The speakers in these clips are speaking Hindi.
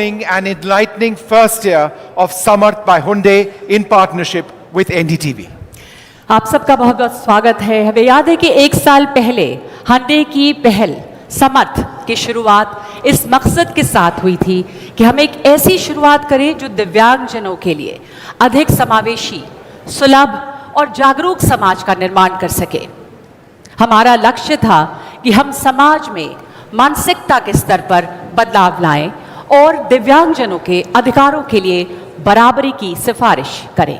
An enlightening first year of Samarth by Hyundai in partnership with NDTV. आप सबका बहुत बहुत स्वागत है। हमें याद है कि एक साल पहले hyundai की पहल समर्थ की शुरुआत इस मकसद के साथ हुई थी कि हम एक ऐसी शुरुआत करें जो दिव्यांगजनों के लिए अधिक समावेशी, सुलभ और जागरूक समाज का निर्माण कर सके। हमारा लक्ष्य था कि हम समाज में मानसिकता के स्तर पर बदलाव लाएं और दिव्यांगजनों के अधिकारों के लिए बराबरी की सिफारिश करें।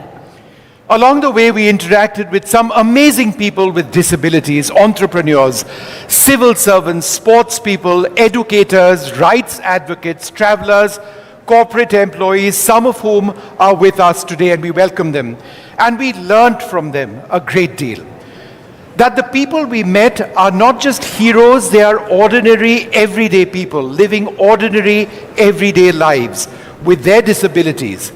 Along the way, we interacted with some amazing people with disabilities, entrepreneurs, civil servants, sports people, educators, rights advocates, travelers, corporate employees, some of whom are with us today, and we welcome them. And we learned from them a great deal. That the people we met are not just heroes, they are ordinary, everyday people living ordinary, everyday lives with their disabilities.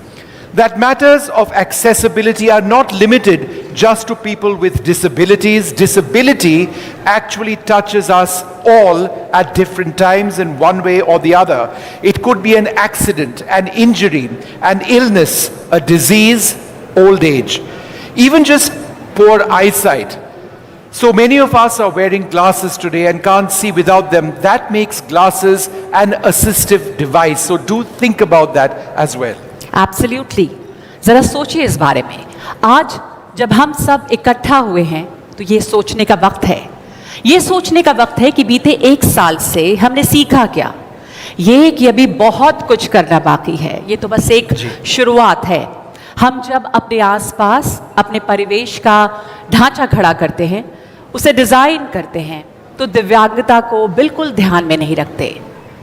That matters of accessibility are not limited just to people with disabilities. Disability actually touches us all at different times in one way or the other. It could be an accident, an injury, an illness, a disease, old age, even just poor eyesight. So many of us are wearing glasses today and can't see without them. That makes glasses an assistive device. So do think about that as well. Absolutely. जरा सोचिए इस बारे में। आज जब हम सब इकट्ठा हुए हैं तो ये सोचने का वक्त है। ये सोचने का वक्त है कि बीते एक साल से हमने सीखा क्या। ये कि अभी बहुत कुछ करना बाकी है। ये तो बस एक शुरुआत है। हम जब अपने आसपास अपने परिवेश का ढांचा खड़ा करते हैं, उसे डिज़ाइन करते हैं, तो दिव्यांगता को बिल्कुल ध्यान में नहीं रखते।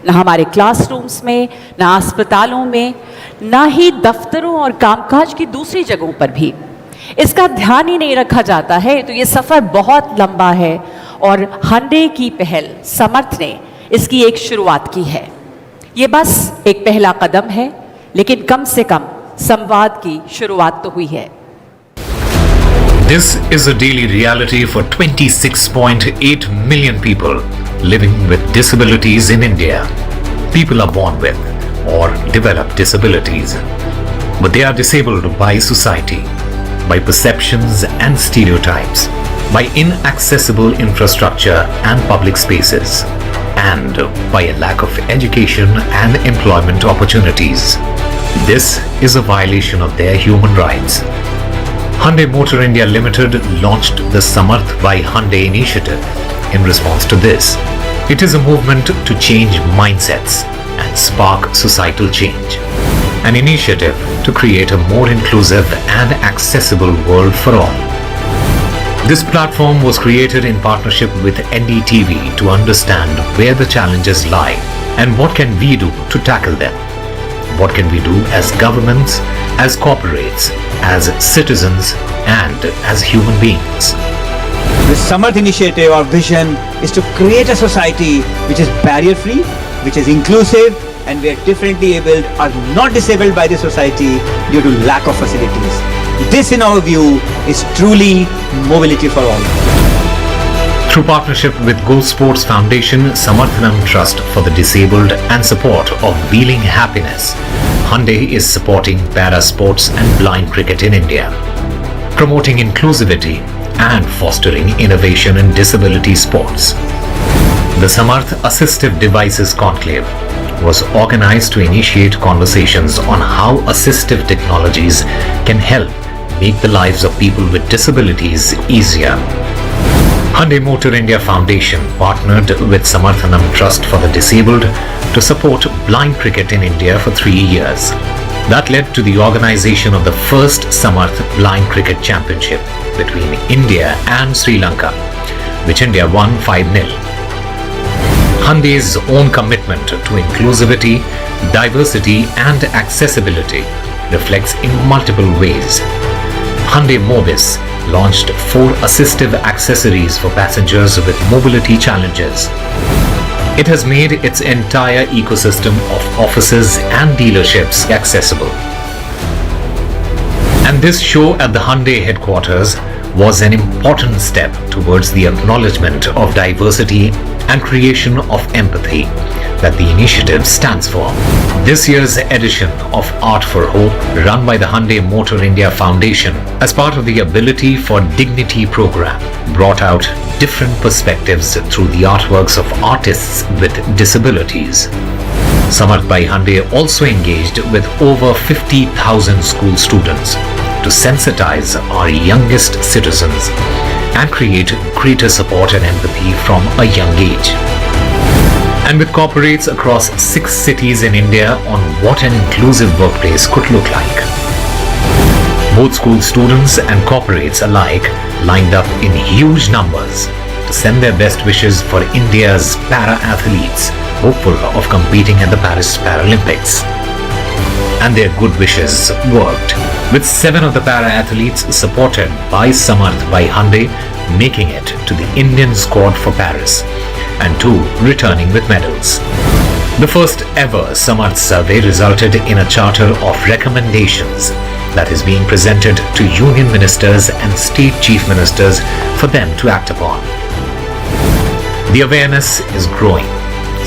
ना हमारे क्लासरूम्स में, ना अस्पतालों में, ना ही दफ्तरों और कामकाज की दूसरी जगहों पर भी इसका ध्यान ही नहीं रखा जाता है। तो ये सफ़र बहुत लंबा है और hyundai की पहल समर्थ ने इसकी एक शुरुआत की है। ये बस एक पहला कदम है, लेकिन कम से कम संवाद की शुरुआत तो हुई है। This is a daily reality for 26.8 million people living with disabilities in India. People are born with or develop disabilities, but they are disabled by society, by perceptions and stereotypes, by inaccessible infrastructure and public spaces, and by a lack of education and employment opportunities. This is a violation of their human rights. Hyundai Motor India Limited launched the Samarth By Hyundai initiative in response to this. It is a movement to change mindsets and spark societal change. An initiative to create a more inclusive and accessible world for all. This platform was created in partnership with NDTV to understand where the challenges lie and what can we do to tackle them. What can we do as governments, as corporates, as citizens, and as human beings? The Samarth initiative, our vision is to create a society which is barrier-free, which is inclusive, and where differently abled are not disabled by the society due to lack of facilities. This, in our view, is truly mobility for all. Through partnership with Go Sports Foundation, SamarthFinale Trust for the Disabled and support of Wheeling Happiness, Hyundai is supporting para sports and blind cricket in India, promoting inclusivity and fostering innovation in disability sports. The Samarth Assistive Devices Conclave was organized to initiate conversations on how assistive technologies can help make the lives of people with disabilities easier. Hyundai Motor India Foundation partnered with SamarthFinale Trust for the Disabled to support blind cricket in India for 3 years. That led to the organization of the first Samarth Blind Cricket Championship between India and Sri Lanka, which India won 5-0. Hyundai's own commitment to inclusivity, diversity and accessibility reflects in multiple ways. Hyundai Mobis launched 4 assistive accessories for passengers with mobility challenges. It has made its entire ecosystem of offices and dealerships accessible. And this show at the Hyundai headquarters was an important step towards the acknowledgement of diversity and creation of empathy that the initiative stands for. This year's edition of Art for Hope, run by the Hyundai Motor India Foundation as part of the Ability for Dignity program, brought out different perspectives through the artworks of artists with disabilities. Samarth By Hyundai also engaged with over 50,000 school students to sensitize our youngest citizens and create greater support and empathy from a young age. And with corporates across 6 cities in India on what an inclusive workplace could look like. Both school students and corporates alike lined up in huge numbers to send their best wishes for India's para-athletes hopeful of competing at the Paris Paralympics. And their good wishes worked, with 7 of the para-athletes supported by Samarth By Hyundai making it to the Indian squad for Paris, and 2 returning with medals. The first ever Samarth survey resulted in a charter of recommendations that is being presented to union ministers and state chief ministers for them to act upon. The awareness is growing.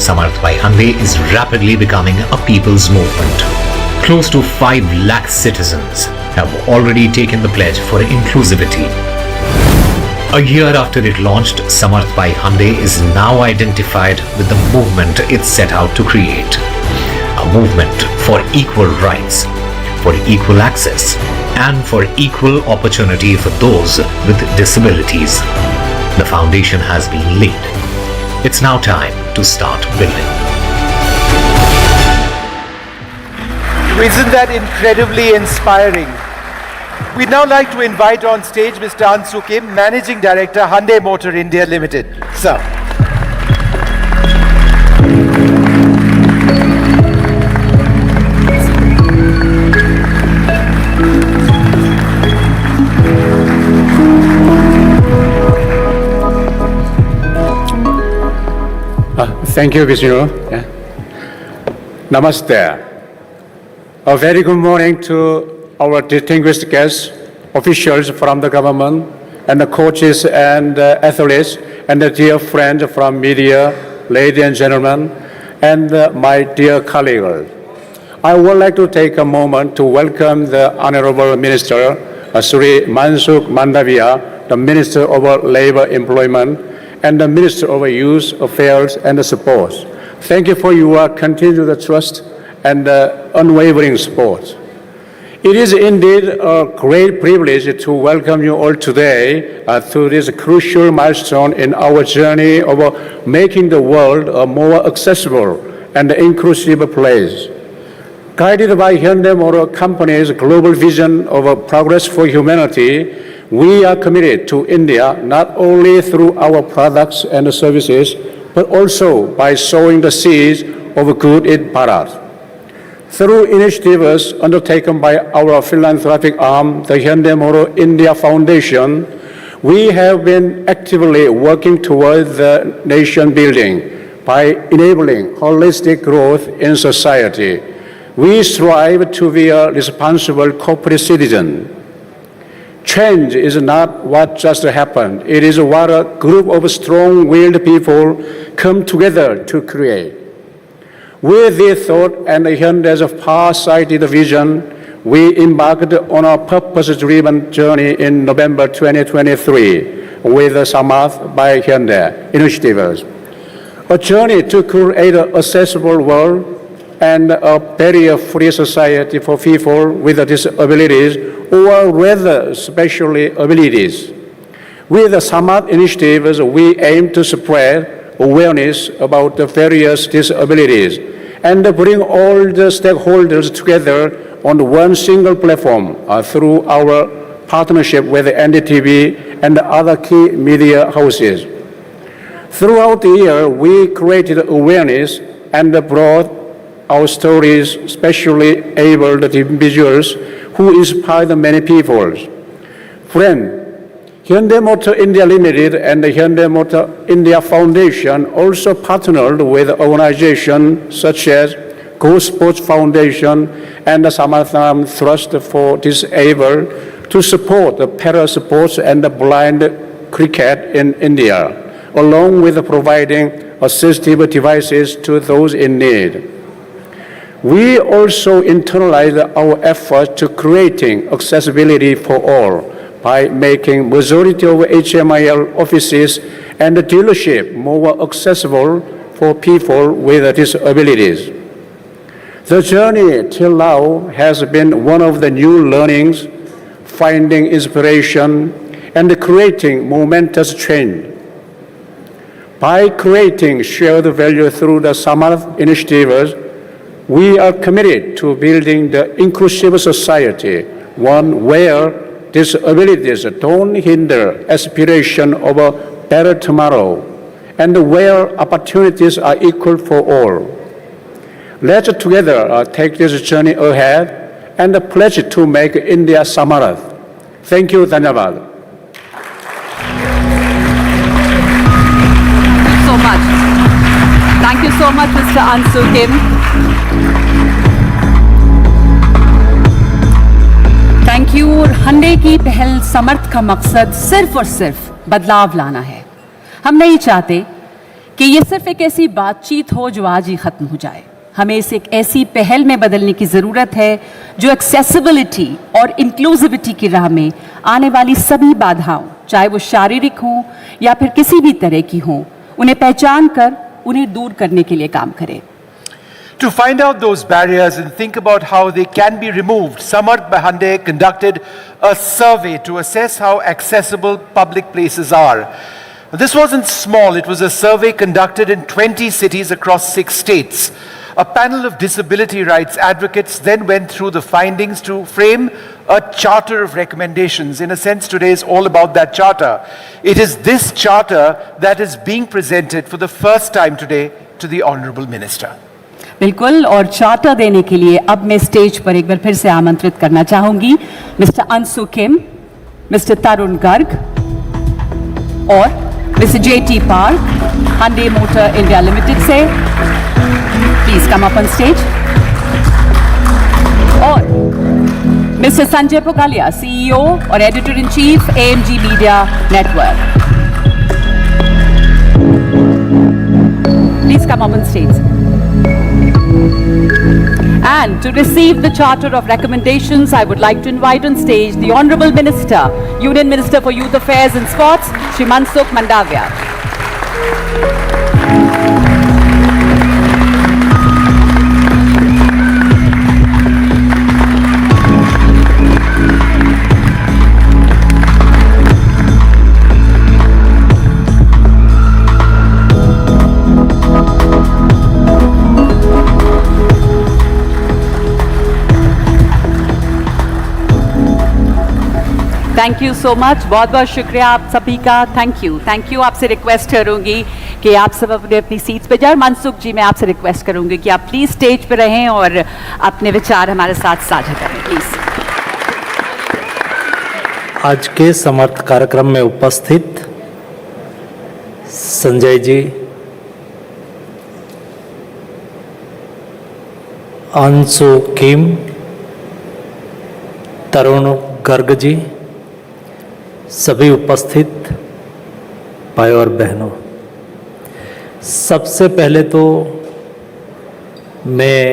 Samarth By Hyundai is rapidly becoming a people's movement. Close to 5 lakh citizens have already taken the pledge for inclusivity. A year after it launched, Samarth By Hyundai is now identified with the movement it set out to create. A movement for equal rights, for equal access, and for equal opportunity for those with disabilities. The foundation has been laid. It's now time to start building. Isn't that incredibly inspiring? We'd now like to invite on stage Mr. Ansu Kim, Managing Director, Hyundai Motor India Limited. Sir. Thank you, Vishnu. Yeah. Namaste. A very good morning to our distinguished guests, officials from the government, and the coaches and athletes, and the dear friends from media, ladies and gentlemen, and my dear colleagues. I would like to take a moment to welcome the Honorable Minister, Sri Mansukh Mandaviya, the Minister of Labour Employment, and the Minister of Youth Affairs and Sports. Thank you for your continued trust and unwavering support. It is indeed a great privilege to welcome you all today to this crucial milestone in our journey of making the world a more accessible and inclusive place. Guided by Hyundai Motor Company's global vision of progress for humanity, we are committed to India not only through our products and services, but also by sowing the seeds of good in Bharat. Through initiatives undertaken by our philanthropic arm, the Hyundai Motor India Foundation, we have been actively working towards the nation building by enabling holistic growth in society. We strive to be a responsible corporate citizen. Change is not what just happened. It is what a group of strong-willed people come together to create. With this thought and Hyundai's far-sighted vision, we embarked on a purpose-driven journey in November 2023 with the Samarth By Hyundai initiatives. A journey to create an accessible world and a barrier-free society for people with disabilities, or rather special abilities. With the Samarth initiatives, we aim to spread awareness about the various disabilities and bring all the stakeholders together on one single platform through our partnership with NDTV and other key media houses. Throughout the year, we created awareness and brought our stories, especially abled individuals who inspired many people. Friends, Hyundai Motor India Limited and the Hyundai Motor India Foundation also partnered with organizations such as Go Sports Foundation and the Samarth Trust for Disabled to support the para sports and the blind cricket in India, along with providing assistive devices to those in need. We also internalize our efforts to creating accessibility for all by making majority of HMIL offices and dealership more accessible for people with disabilities. The journey till now has been one of the new learnings, finding inspiration, and creating momentous change. By creating shared value through the Samarth initiatives, we are committed to building the inclusive society, one where disabilities don't hinder aspiration of a better tomorrow, and where opportunities are equal for all. Let's together take this journey ahead and pledge to make India Samarth. Thank you, Dhanyavad. So much. Thank you so much, Mr. Ansu Kim. Thank you. और हंडे की पहल समर्थ का मकसद सिर्फ और सिर्फ बदलाव लाना है। हम नहीं चाहते कि ये सिर्फ एक ऐसी बातचीत हो जो आज ही ख़त्म हो जाए। हमें इसे एक ऐसी पहल में बदलने की ज़रूरत है जो एक्सेसिबिलिटी और इंक्लूसिविटी की राह में आने वाली सभी बाधाओं, चाहे वो शारीरिक हों या फिर किसी भी तरह की हों, उन्हें पहचान कर उन्हें दूर करने के लिए काम करे। To find out those barriers and think about how they can be removed, Samarth By Hyundai conducted a survey to assess how accessible public places are. This wasn't small. It was a survey conducted in 20 cities across 6 states. A panel of disability rights advocates then went through the findings to frame a charter of recommendations. In a sense, today is all about that charter. It is this charter that is being presented for the first time today to the Honorable Minister. बिल्कुल। और चार्टर देने के लिए अब मैं स्टेज पर एक बार फिर से आमंत्रित करना चाहूंगी mister Anshu Kim, mister Tarun Garg और mister JT Park, Hyundai motor India limited से। Please come up on stage. और मिस्टर संजय पुकालिया, सीईओ और editor in chief, AMG media network. Please come up on stage. And to receive the Charter of Recommendations, I would like to invite on stage the Honourable Minister, Union Minister for Youth Affairs and Sports, Shri Mansukh Mandavia. Thank you so much. बहुत बहुत शुक्रिया आप सभी का। Thank you. आपसे रिक्वेस्ट करूंगी कि आप सब अपने अपनी सीट्स पे जाएं। मनसुख जी, मैं आपसे रिक्वेस्ट करूंगी कि आप प्लीज स्टेज पे रहें और अपने विचार हमारे साथ साझा करें, प्लीज। आज के समर्थ कार्यक्रम में उपस्थित संजय जी, अंशु किम, तरुण गर्ग जी, सभी उपस्थित भाई और बहनों, सबसे पहले तो मैं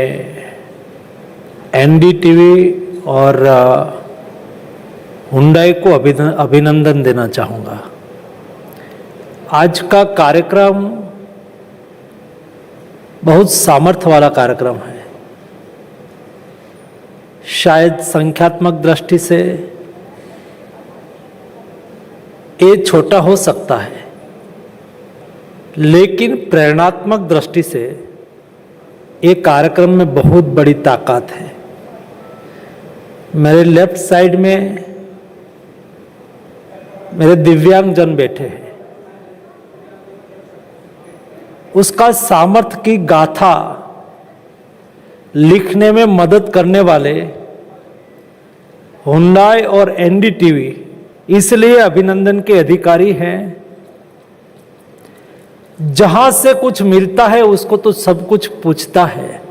NDTV और हुंडई को अभिनंदन देना चाहूँगा। आज का कार्यक्रम बहुत सामर्थ्य वाला कार्यक्रम है। शायद संख्यात्मक दृष्टि से ये छोटा हो सकता है, लेकिन प्रेरणात्मक दृष्टि से ये कार्यक्रम में बहुत बड़ी ताकत है। मेरे लेफ्ट साइड में मेरे दिव्यांगजन बैठे हैं। उसका सामर्थ्य की गाथा लिखने में मदद करने वाले हुंडई और NDTV इसलिए अभिनंदन के अधिकारी हैं। जहां से कुछ मिलता है उसको तो सब कुछ पूछता है,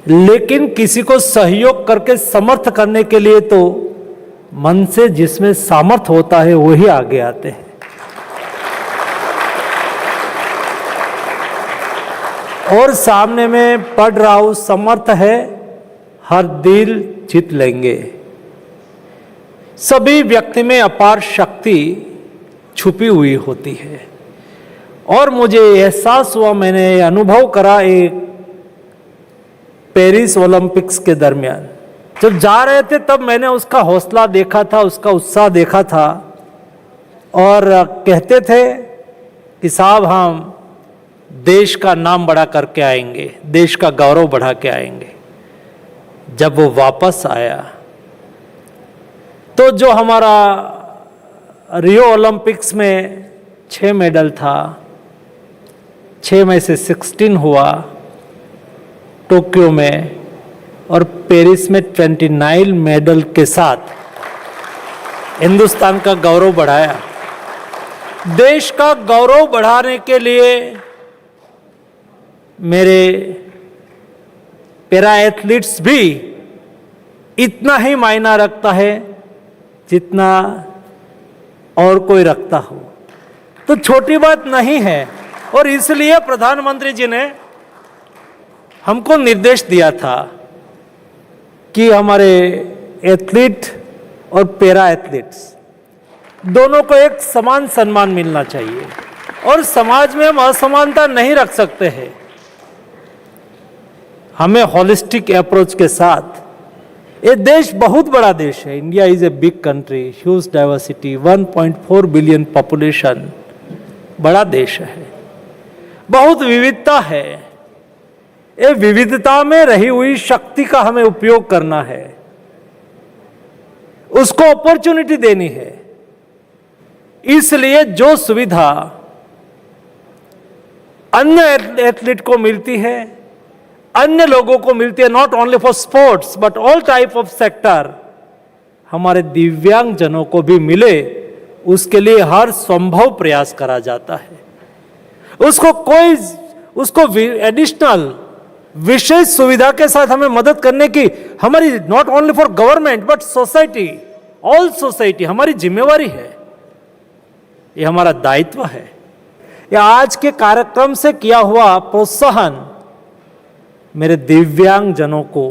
लेकिन किसी को सहयोग करके समर्थ करने के लिए तो मन से जिसमें सामर्थ्य होता है वही आगे आते हैं। और सामने में पढ़ रहा हूं, समर्थ है हर दिल जीत लेंगे। सभी व्यक्ति में अपार शक्ति छुपी हुई होती है और मुझे एहसास हुआ, मैंने अनुभव करा एक पेरिस ओलंपिक्स के दरमियान जब जा रहे थे, तब मैंने उसका हौसला देखा था, उसका उत्साह देखा था और कहते थे कि साहब हम देश का नाम बढ़ा करके आएंगे, देश का गौरव बढ़ा के आएंगे। जब वो वापस आया तो जो हमारा रियो ओलंपिक्स में 6 मेडल था, 6 में से 16 हुआ टोक्यो में और पेरिस में 29 मेडल के साथ हिंदुस्तान का गौरव बढ़ाया। देश का गौरव बढ़ाने के लिए मेरे पैरा एथलीट्स भी इतना ही मायना रखता है जितना और कोई रखता हो, तो छोटी बात नहीं है। और इसलिए प्रधानमंत्री जी ने हमको निर्देश दिया था कि हमारे एथलीट और पैरा एथलीट्स दोनों को एक समान सम्मान मिलना चाहिए और समाज में हम असमानता नहीं रख सकते हैं। हमें होलिस्टिक अप्रोच के साथ, ये देश बहुत बड़ा देश है, India is a big country, huge diversity, 1.4 billion population, बड़ा देश है, बहुत विविधता है। ये विविधता में रही हुई शक्ति का हमें उपयोग करना है, उसको अपॉर्चुनिटी देनी है। इसलिए जो सुविधा अन्य एथलीट को मिलती है, अन्य लोगों को मिलती है, not only for sports but all type of sector, हमारे दिव्यांग जनों को भी मिले, उसके लिए हर संभव प्रयास करा जाता है। उसको एडिशनल विशेष सुविधा के साथ हमें मदद करने की हमारी not only for government but society, all society हमारी जिम्मेवारी है, ये हमारा दायित्व है। ये आज के कार्यक्रम से किया हुआ प्रोत्साहन मेरे दिव्यांग जनों को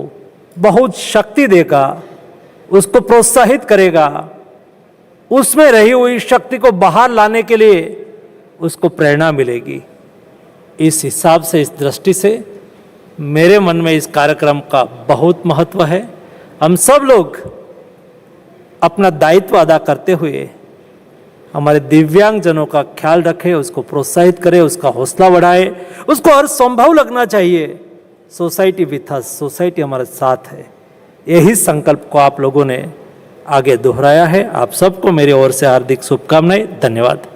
बहुत शक्ति देगा, उसको प्रोत्साहित करेगा, उसमें रही हुई शक्ति को बाहर लाने के लिए उसको प्रेरणा मिलेगी। इस हिसाब से, इस दृष्टि से मेरे मन में इस कार्यक्रम का बहुत महत्व है। हम सब लोग अपना दायित्व अदा करते हुए हमारे दिव्यांग जनों का ख्याल रखें, उसको प्रोत्साहित करें, उसका हौसला बढ़ाए, उसको हर संभव लगना चाहिए। सोसाइटी विथ अस, सोसाइटी हमारे साथ है, यही संकल्प को आप लोगों ने आगे दोहराया है। आप सबको मेरी ओर से हार्दिक शुभकामनाएं। धन्यवाद।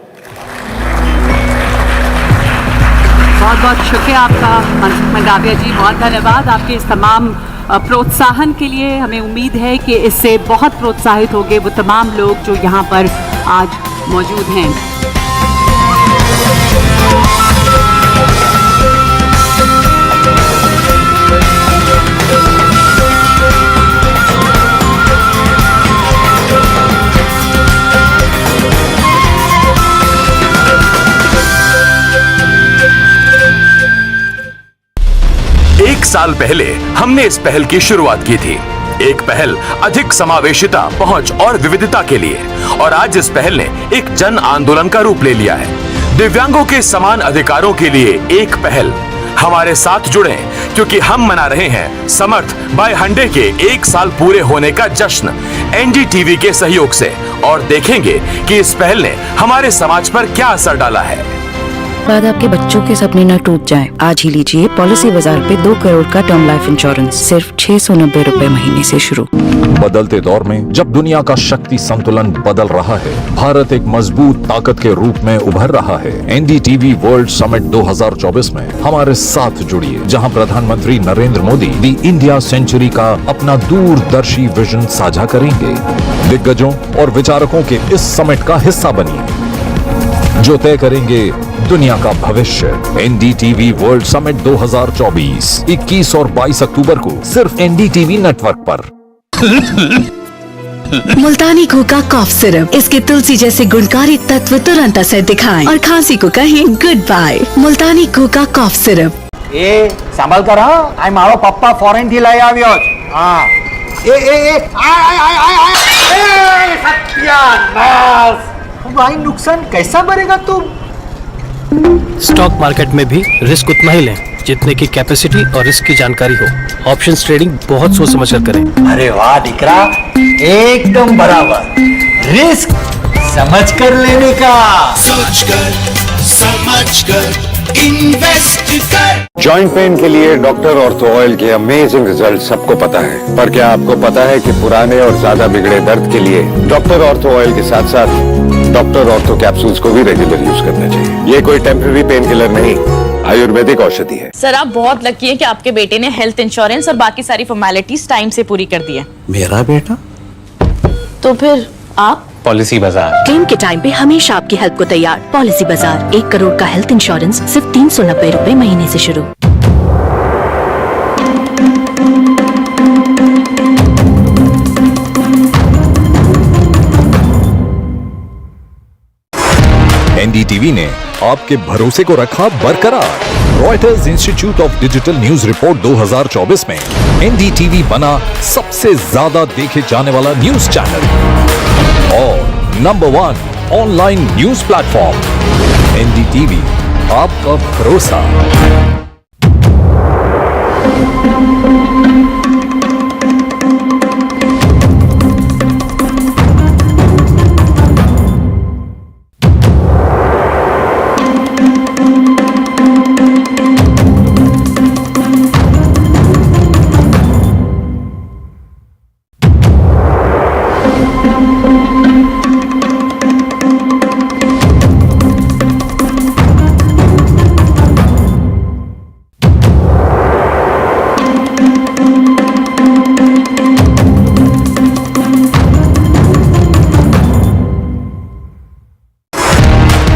बहुत बहुत शुक्रिया आपका मनसुख मंडाविया जी, बहुत धन्यवाद आपके इस तमाम प्रोत्साहन के लिए। हमें उम्मीद है कि इससे बहुत प्रोत्साहित होंगे वो तमाम लोग जो यहाँ पर आज मौजूद हैं। एक साल पहले हमने इस पहल की शुरुआत की थी, एक पहल अधिक समावेशिता, पहुंच और विविधता के लिए, और आज इस पहल ने एक जन आंदोलन का रूप ले लिया है। दिव्यांगों के समान अधिकारों के लिए एक पहल। हमारे साथ जुड़े क्योंकि हम मना रहे हैं समर्थ बाय हंडे के 1 साल पूरे होने का जश्न NDTV के सहयोग से, और देखेंगे कि इस पहल ने हमारे समाज पर क्या असर डाला है। बाद आपके बच्चों के सपने न टूट जाएं। आज ही लीजिए पॉलिसी बाजार पे 2 करोड़ का टर्म लाइफ इंश्योरेंस, सिर्फ 690 रुपए महीने से शुरू। बदलते दौर में जब दुनिया का शक्ति संतुलन बदल रहा है, भारत एक मजबूत ताकत के रूप में उभर रहा है। NDTV वर्ल्ड समिट 2024 में हमारे साथ जुड़िए, जहां प्रधानमंत्री नरेंद्र मोदी दी इंडिया सेंचुरी का अपना दूरदर्शी विजन साझा करेंगे। दिग्गजों और विचारकों के इस समिट का हिस्सा बनिए जो तय करेंगे दुनिया का भविष्य। NDTV वर्ल्ड समिट 2024 21 और 22 अक्टूबर को सिर्फ NDTV नेटवर्क पर। मुल्तानी घोका कॉफ सिरप, इसके तुलसी जैसे गुणकारी तत्व तुरंत असर दिखाएं और खांसी को कहें गुड बाय। मुल्तानी घोका कॉफ सिरप। એ સાંભળ કર હા આ મારો પપ્પા ફોરેન થી લઈ આવ્યો છે હા એ सत्यानाश भाई नुकसान कैसा भरेगा तुम स्टॉक मार्केट में भी रिस्क उतना ही लें जितने की कैपेसिटी और रिस्क की जानकारी हो। ऑप्शंस ट्रेडिंग बहुत सोच समझ कर करें। अरे वाह दिकरा एकदम बराबर रिस्क समझ कर लेने का सोच कर समझ कर इन्वेस्ट कर। जॉइंट पेन के लिए डॉक्टर ऑर्थो ऑयल के अमेजिंग रिजल्ट सबको पता है, पर क्या आपको पता है कि पुराने और ज्यादा बिगड़े दर्द के लिए डॉक्टर ऑर्थो ऑयल के साथ साथ डॉक्टर ऑर्थो कैप्सूल्स को भी रेगुलर यूज करना चाहिए। ये कोई टेम्पररी पेन किलर नहीं, आयुर्वेदिक औषधि है। सर आप बहुत लकी हैं कि आपके बेटे ने हेल्थ इंश्योरेंस और बाकी सारी फॉर्मेलिटीज टाइम से पूरी कर दी है। मेरा बेटा तो फिर आप पॉलिसी बाजार क्लेम के टाइम पे हमेशा आपकी हेल्प को तैयार। पॉलिसी बाजार 1 करोड़ का हेल्थ इंश्योरेंस सिर्फ 390 रुपए महीने से शुरू। एनडीटीवी ने आपके भरोसे को रखा बरकरार। Reuters institute of digital news report 2024 में एनडीटीवी बना सबसे ज्यादा देखे जाने वाला न्यूज चैनल और number 1 online news platform. NDTV आपका भरोसा।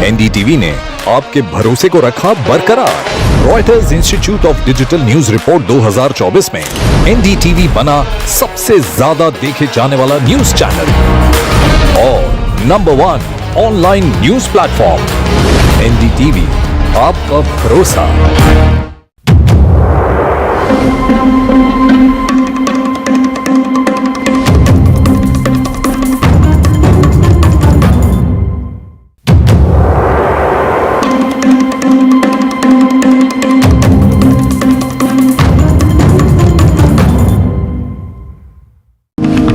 एनडीटीवी ने आपके भरोसे को रखा बरकरार। Reuters institute of digital news report 2024 में एनडीटीवी बना सबसे ज्यादा देखे जाने वाला न्यूज चैनल और number 1 online news platform. NDTV आपका भरोसा।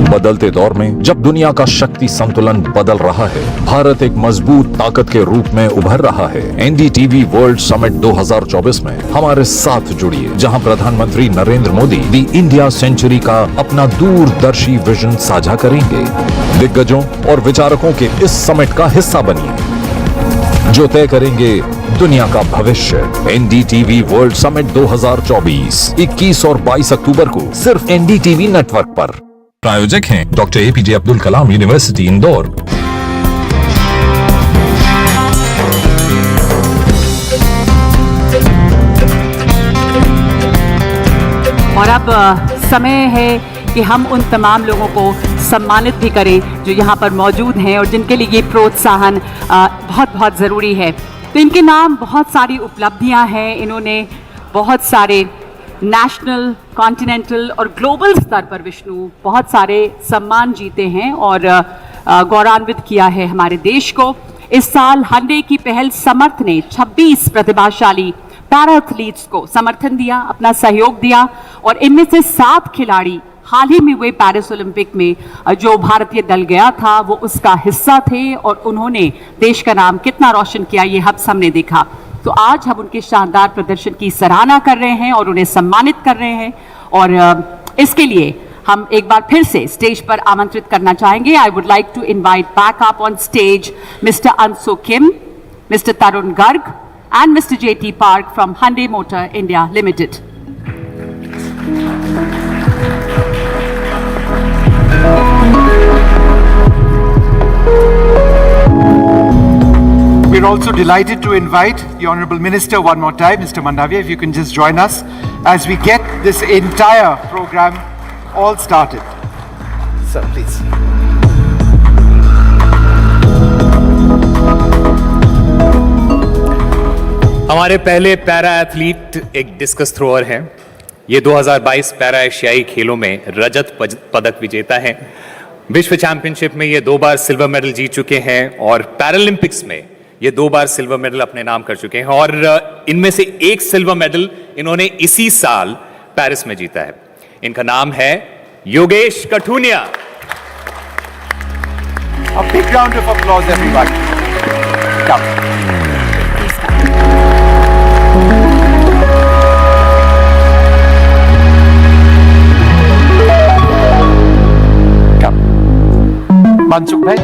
बदलते दौर में जब दुनिया का शक्ति संतुलन बदल रहा है, भारत एक मजबूत ताकत के रूप में उभर रहा है। एनडीटीवी वर्ल्ड समिट 2024 में हमारे साथ जुड़िए, जहां प्रधानमंत्री नरेंद्र मोदी दी इंडिया सेंचुरी का अपना दूरदर्शी विजन साझा करेंगे। दिग्गजों और विचारकों के इस समिट का हिस्सा बनिए, जो तय करेंगे दुनिया का भविष्य। एनडीटीवी वर्ल्ड समिट 2024 21 और 22 अक्टूबर को सिर्फ एनडीटीवी नेटवर्क पर। प्रायोजक हैं doctor APJ Abdul Kalam university Indore. और अब समय है कि हम उन तमाम लोगों को सम्मानित भी करें जो यहाँ पर मौजूद हैं और जिनके लिए ये प्रोत्साहन बहुत बहुत ज़रूरी है। तो इनके नाम बहुत सारी उपलब्धियाँ हैं। इन्होंने बहुत सारे नेशनल, कॉन्टिनेंटल और ग्लोबल स्तर पर विष्णु बहुत सारे सम्मान जीते हैं और गौरवान्वित किया है हमारे देश को। इस साल हंडे की पहल समर्थ ने 26 प्रतिभाशाली पैरा एथलीट्स को समर्थन दिया, अपना सहयोग दिया और इनमें से 7 खिलाड़ी हाल ही में हुए पेरिस ओलंपिक में जो भारतीय दल गया था वो उसका हिस्सा थे और उन्होंने देश का नाम कितना रोशन किया ये हम सबने देखा। तो आज हम उनके शानदार प्रदर्शन की सराहना कर रहे हैं और उन्हें सम्मानित कर रहे हैं और इसके लिए हम एक बार फिर से स्टेज पर आमंत्रित करना चाहेंगे। I would like to invite back up on stage mister Anshu Kim, mister Tarun Garg and mister JT Park from Hyundai Motor India Limited. We're also delighted to invite the Honourable Minister one more time, Mr. Mandavia, if you can just join us as we get this entire program all started. Sir, please. हमारे पहले पैरा एथलीट एक डिस्कस थ्रोअर हैं। ये 2022 पैरा एशियाई खेलों में रजत पदक विजेता हैं। विश्व चैंपियनशिप में ये 2 बार सिल्वर मेडल जीत चुके हैं और पैरालंपिक्स में ये 2 बार सिल्वर मेडल अपने नाम कर चुके हैं और इनमें से एक सिल्वर मेडल इन्होंने इसी साल पेरिस में जीता है। इनका नाम है Yogesh Kathuniya. A big round of applause, everybody. Come. Come. Mansukh भाई।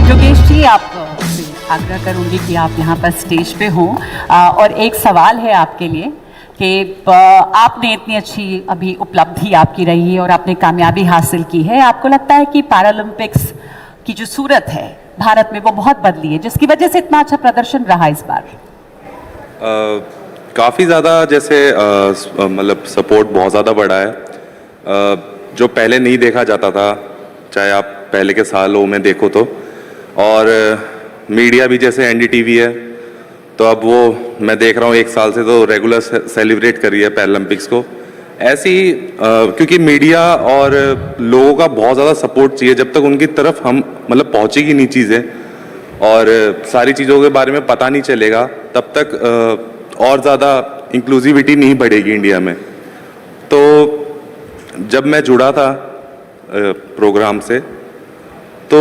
योगेश जी, आप आग्रह करूंगी कि आप यहाँ पर स्टेज पे हों और एक सवाल है आपके लिए कि आपने इतनी अच्छी अभी उपलब्धि आपकी रही है और आपने कामयाबी हासिल की है। आपको लगता है कि पैरालंपिक्स की जो सूरत है भारत में वो बहुत बदली है, जिसकी वजह से इतना अच्छा प्रदर्शन रहा इस बार? काफ़ी ज़्यादा जैसे मतलब सपोर्ट बहुत ज़्यादा बढ़ा है जो पहले नहीं देखा जाता था, चाहे आप पहले के सालों में देखो तो। और मीडिया भी जैसे NDTV है तो अब वो मैं देख रहा हूँ 1 साल से तो रेगुलर सेलिब्रेट कर रही है पैरालंपिक्स को। ऐसी क्योंकि मीडिया और लोगों का बहुत ज़्यादा सपोर्ट चाहिए। जब तक उनकी तरफ हम मतलब पहुँचेगी नहीं चीज़ें और सारी चीज़ों के बारे में पता नहीं चलेगा, तब तक और ज़्यादा इंक्लूसिविटी नहीं बढ़ेगी इंडिया में। तो जब मैं जुड़ा था प्रोग्राम से तो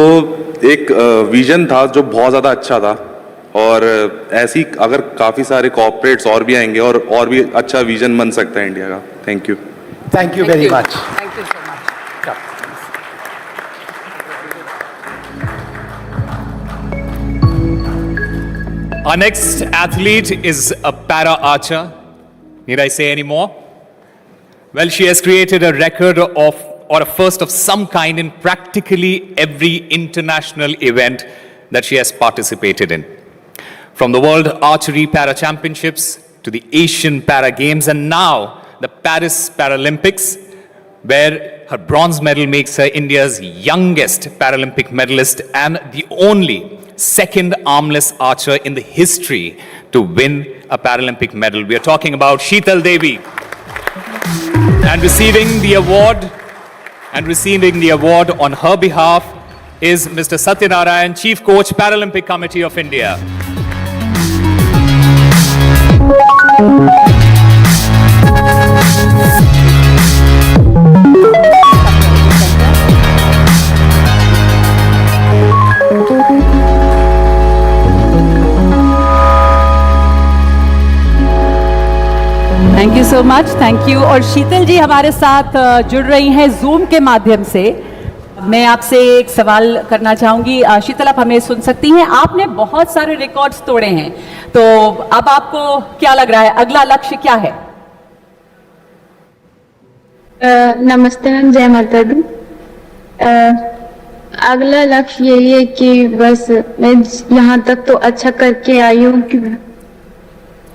एक विजन था जो बहुत ज़्यादा अच्छा था और ऐसी अगर काफ़ी सारे कॉर्पोरेट्स और भी आएंगे और भी अच्छा विजन बन सकता है इंडिया का। Thank you. Thank you very much. Thank you so much. Our next athlete is a para archer. Need I say any more? Well, she has created a record of or a first of some kind in practically every international event that she has participated in. From the World Archery Para Championships to the Asian Para Games and now the Paris Paralympics, where her bronze medal makes her India's youngest Paralympic medalist and the only second armless archer in the history to win a Paralympic medal. We are talking about Sheetal Devi. And receiving the award on her behalf is Mr. Satyanarayan, Chief Coach, Paralympic Committee of India. Thank you so much, thank you. और शीतल जी हमारे साथ जुड़ रही हैं जूम के माध्यम से। मैं आपसे एक सवाल करना चाहूंगी। शीतल, आप हमें सुन सकती हैं? आपने बहुत सारे रिकॉर्ड्स तोड़े हैं, तो अब आपको क्या लग रहा है, अगला लक्ष्य क्या है? नमस्ते मैम, जय माता दी। अगला लक्ष्य यही है कि बस मैं यहाँ तक तो अच्छा करके आई हूँ कि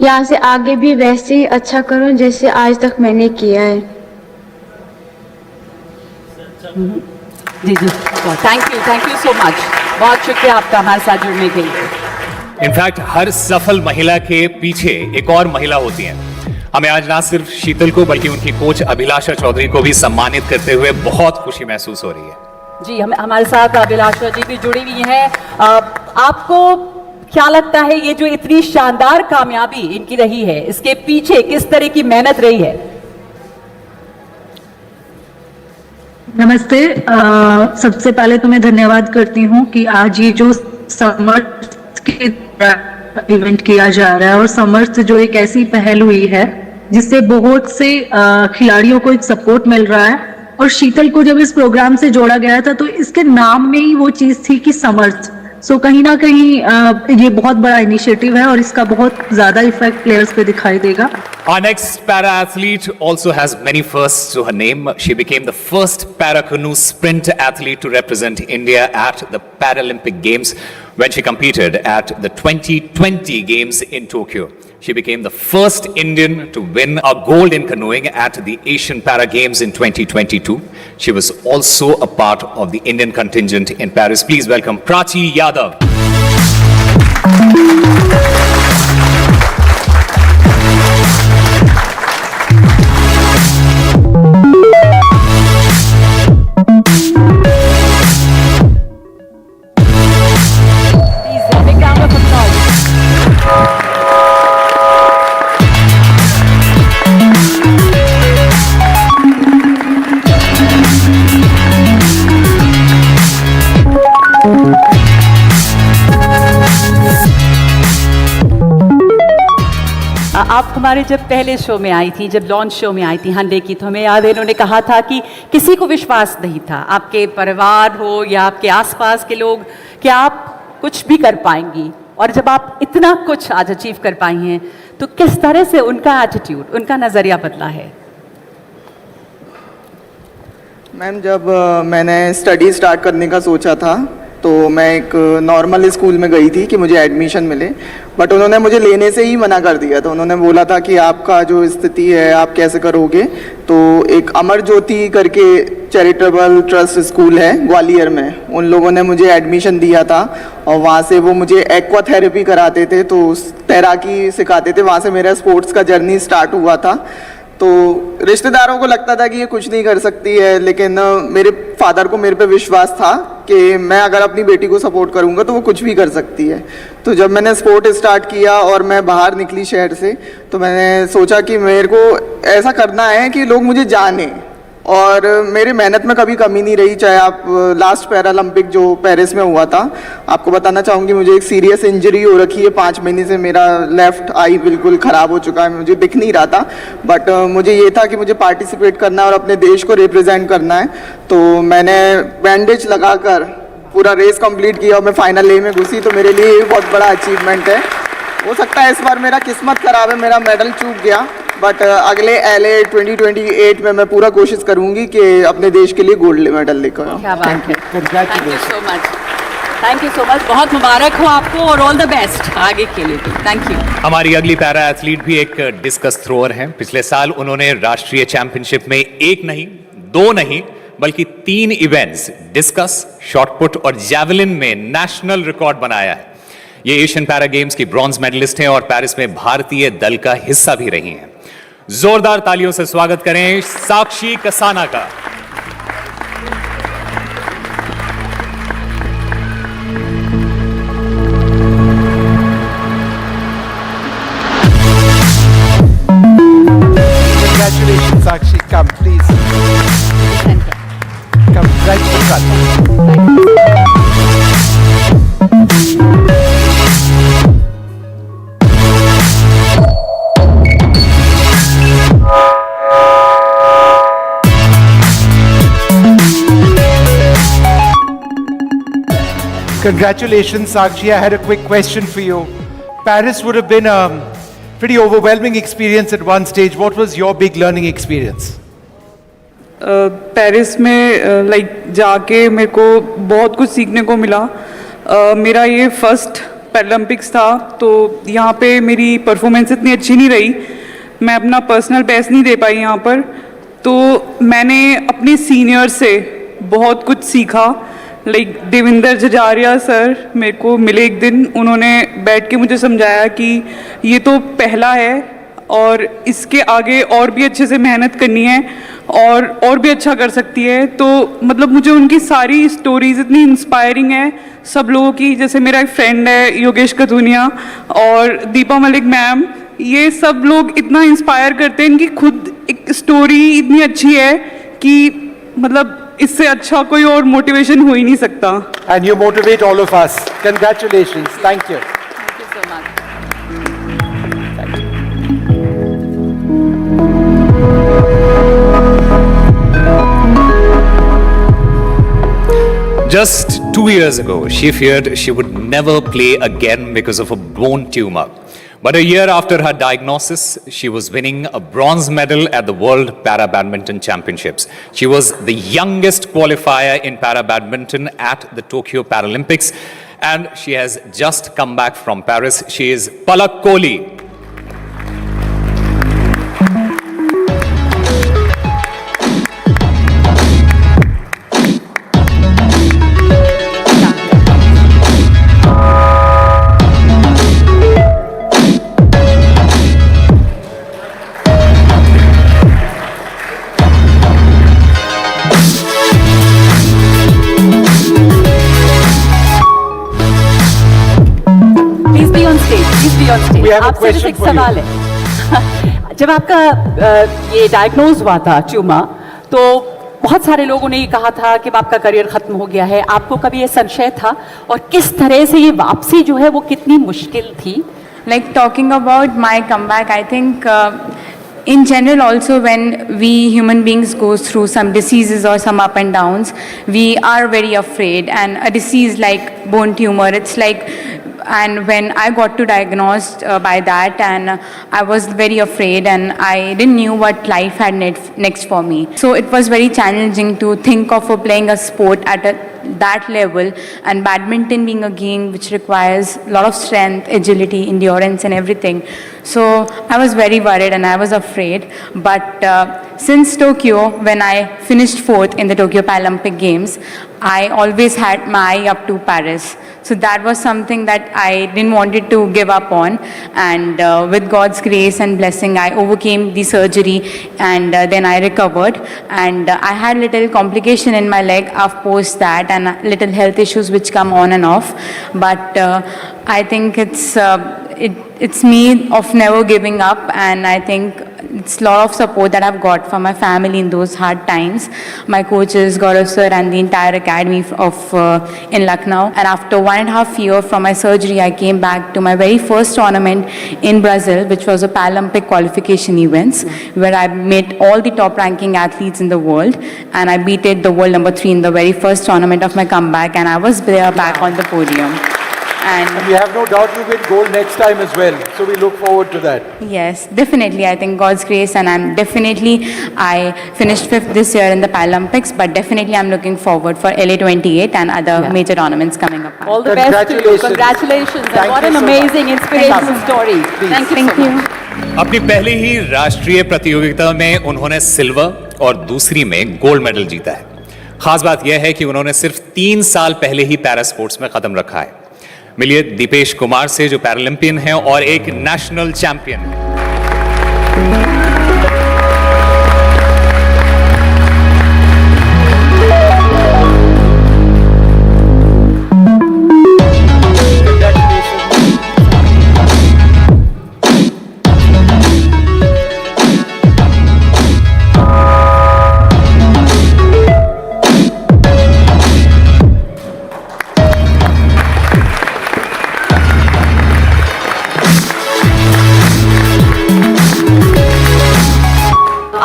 यहाँ से आगे भी वैसे ही अच्छा करूँ जैसे आज तक मैंने किया है। जी जी, थैंक यू सो मच। बहुत शुक्रिया आपका हमारे साथ जुड़ने के लिए। इनफैक्ट हर सफल महिला के पीछे एक और महिला होती है। हमें आज ना सिर्फ शीतल को बल्कि उनकी कोच अभिलाषा चौधरी को भी सम्मानित करते हुए बहुत खुशी महसूस हो रही है। जी, हमारे साथ अभिलाषा जी भी जुड़ी हुई हैं। आपको क्या लगता है ये जो इतनी शानदार कामयाबी इनकी रही है, इसके पीछे किस तरह की मेहनत रही है? नमस्ते। सबसे पहले तो मैं धन्यवाद करती हूँ कि आज ये जो समर्थ के इवेंट किया जा रहा है और समर्थ जो एक ऐसी पहल हुई है जिससे बहुत से खिलाड़ियों को एक सपोर्ट मिल रहा है। और शीतल को जब इस प्रोग्राम से जोड़ा गया था तो इसके नाम में ही वो चीज थी कि समर्थ। सो कहीं ना कहीं ये बहुत बड़ा इनिशिएटिव है और इसका बहुत ज्यादा इफेक्ट प्लेयर्स पे दिखाई देगा। Our next para athlete also has many firsts to her name. She became the first para canoe sprint athlete to represent India at the Paralympic Games, when she competed at the 2020 Games in Tokyo. She became the first Indian to win a gold in canoeing at the Asian Para Games in 2022. She was also a part of the Indian contingent in Paris. Please welcome Prachi Yadav. आप हमारे जब पहले शो में आई थी, जब लॉन्च शो में आई थी हंडे की, तो हमें याद है इन्होंने कहा था कि किसी को विश्वास नहीं था, आपके परिवार हो या आपके आसपास के लोग, कि आप कुछ भी कर पाएंगी। और जब आप इतना कुछ आज अचीव कर पाई हैं, तो किस तरह से उनका एटीट्यूड, उनका नज़रिया बदला है? मैम, जब मैंने स्टडी स्टार्ट करने का सोचा था तो मैं एक नॉर्मल स्कूल में गई थी कि मुझे एडमिशन मिले, बट उन्होंने मुझे लेने से ही मना कर दिया था। उन्होंने बोला था कि आपका जो स्थिति है आप कैसे करोगे। तो एक अमर ज्योति करके चैरिटेबल ट्रस्ट स्कूल है ग्वालियर में, उन लोगों ने मुझे एडमिशन दिया था और वहाँ से वो मुझे एक्वा थेरेपी कराते थे, तो तैराकी सिखाते थे। वहाँ से मेरा स्पोर्ट्स का जर्नी स्टार्ट हुआ था। तो रिश्तेदारों को लगता था कि ये कुछ नहीं कर सकती है, लेकिन मेरे फादर को मेरे पे विश्वास था कि मैं अगर अपनी बेटी को सपोर्ट करूंगा तो वो कुछ भी कर सकती है। तो जब मैंने स्पोर्ट स्टार्ट किया और मैं बाहर निकली शहर से, तो मैंने सोचा कि मेरे को ऐसा करना है कि लोग मुझे जाने, और मेरी मेहनत में कभी कमी नहीं रही। चाहे आप लास्ट पैरालंपिक जो पेरिस में हुआ था, आपको बताना चाहूँगी मुझे एक सीरियस इंजरी हो रखी है। 5 महीने से मेरा लेफ्ट आई बिल्कुल ख़राब हो चुका है, मुझे दिख नहीं रहा था, बट मुझे ये था कि मुझे पार्टिसिपेट करना है और अपने देश को रिप्रेजेंट करना है। तो मैंने बैंडेज लगाकर पूरा रेस कंप्लीट किया और मैं फाइनल ए में घुसी, तो मेरे लिए ये बहुत बड़ा अचीवमेंट है। हो सकता है इस बार मेरा किस्मत ख़राब है, मेरा मेडल चूक गया, बट अगले LA 2028 में मैं पूरा कोशिश करूंगी कि अपने देश के लिए गोल्ड मेडल लेकर आऊं। क्या बात है, thank you so much, thank you so much, बहुत मुबारक हो आपको और ऑल द बेस्ट आगे के लिए। Thank you. हमारी अगली पैरा एथलीट भी एक डिस्कस थ्रोअर हैं। पिछले साल उन्होंने राष्ट्रीय चैंपियनशिप में 1 नहीं 2 नहीं बल्कि 3 इवेंट्स डिस्कस, शॉटपुट और जैवलिन में नेशनल रिकॉर्ड बनाया है। ये एशियन पैरा गेम्स की ब्रॉन्ज मेडलिस्ट हैं और पेरिस में भारतीय दल का हिस्सा भी रही हैं। जोरदार तालियों से स्वागत करें साक्षी कसाना का। Congratulations, Sakshi. Come, please. Come right to the front. Congratulations, Sakshi. I had a quick question for you. Paris would have been a pretty overwhelming experience at one stage. What was your big learning experience? Paris में जाके मेरे को बहुत कुछ सीखने को मिला। मेरा ये फर्स्ट पैरालंपिक्स था, तो यहाँ पे मेरी परफॉर्मेंस इतनी अच्छी नहीं रही, मैं अपना पर्सनल बेस्ट नहीं दे पाई यहाँ पर। तो मैंने अपने सीनियर से बहुत कुछ सीखा। देवेंद्र जजारिया सर मेरे को मिले एक दिन, उन्होंने बैठ के मुझे समझाया कि ये तो पहला है और इसके आगे और भी अच्छे से मेहनत करनी है और भी अच्छा कर सकती है। तो मतलब मुझे उनकी सारी स्टोरीज इतनी इंस्पायरिंग है सब लोगों की। जैसे मेरा एक फ्रेंड है योगेश कथुनिया और दीपा मलिक मैम, ये सब लोग इतना इंस्पायर करते हैं, इनकी खुद एक स्टोरी इतनी अच्छी है कि मतलब इससे अच्छा कोई और मोटिवेशन हो ही नहीं सकता। And you motivate all of us. Congratulations. Thank you. Thank you so much. Just 2 years ago, she feared she would never play again because of a bone tumor. But a year after her diagnosis, she was winning a bronze medal at the World Para Badminton Championships. She was the youngest qualifier in para badminton at the Tokyo Paralympics. And she has just come back from Paris. She is Palak Kohli. आपसे बस एक सवाल है। जब आपका ये डायग्नोज हुआ था ट्यूमर, तो बहुत सारे लोगों ने ये कहा था कि आपका करियर खत्म हो गया है। आपको कभी ये संशय था, और किस तरह से ये वापसी जो है वो कितनी मुश्किल थी? Like talking about my comeback, I think in general also when we human beings go through some diseases or some up and downs, we are very afraid. And a disease like bone tumor, it's like, and when I got to diagnosed by that, and I was very afraid, and I didn't knew what life had next for me. So it was very challenging to think of playing a sport at that level, and badminton being a game which requires a lot of strength, agility, endurance and everything. So I was very worried and I was afraid. But since Tokyo, when I finished 4th in the Tokyo Paralympic Games, I always had my eye up to Paris. So that was something that I didn't wanted to give up on, and with God's grace and blessing, I overcame the surgery, and then I recovered. And I had little complication in my leg of post that, and little health issues which come on and off. But I think it's me of never giving up, and I think it's a lot of support that I've got from my family in those hard times. My coaches, Gaurav sir, and the entire academy in Lucknow. And after 1.5 years from my surgery, I came back to my very first tournament in Brazil, which was a Paralympic qualification events, where I met all the top ranking athletes in the world, and I beat the world number 3 in the very first tournament of my comeback, and I was there back on the podium. And we have no doubt you win gold next time as well. So we look forward to that. Yes, definitely. I think God's grace, and I finished 5th this year in the Paralympics, but definitely I'm looking forward for LA 28 and other major tournaments coming up. All the best to you. Congratulations. And what an amazing, inspirational story. Thank you so much. अपनी पहली ही राष्ट्रीय प्रतियोगिता में उन्होंने सिल्वर और दूसरी में गोल्ड मेडल जीता है। खास बात यह है कि उन्होंने सिर्फ 3 साल पहले ही पैरा स्पोर्ट्स में कदम रखा है। मिलिए दीपेश कुमार से, जो पैरालंपियन है और एक नेशनल चैंपियन है।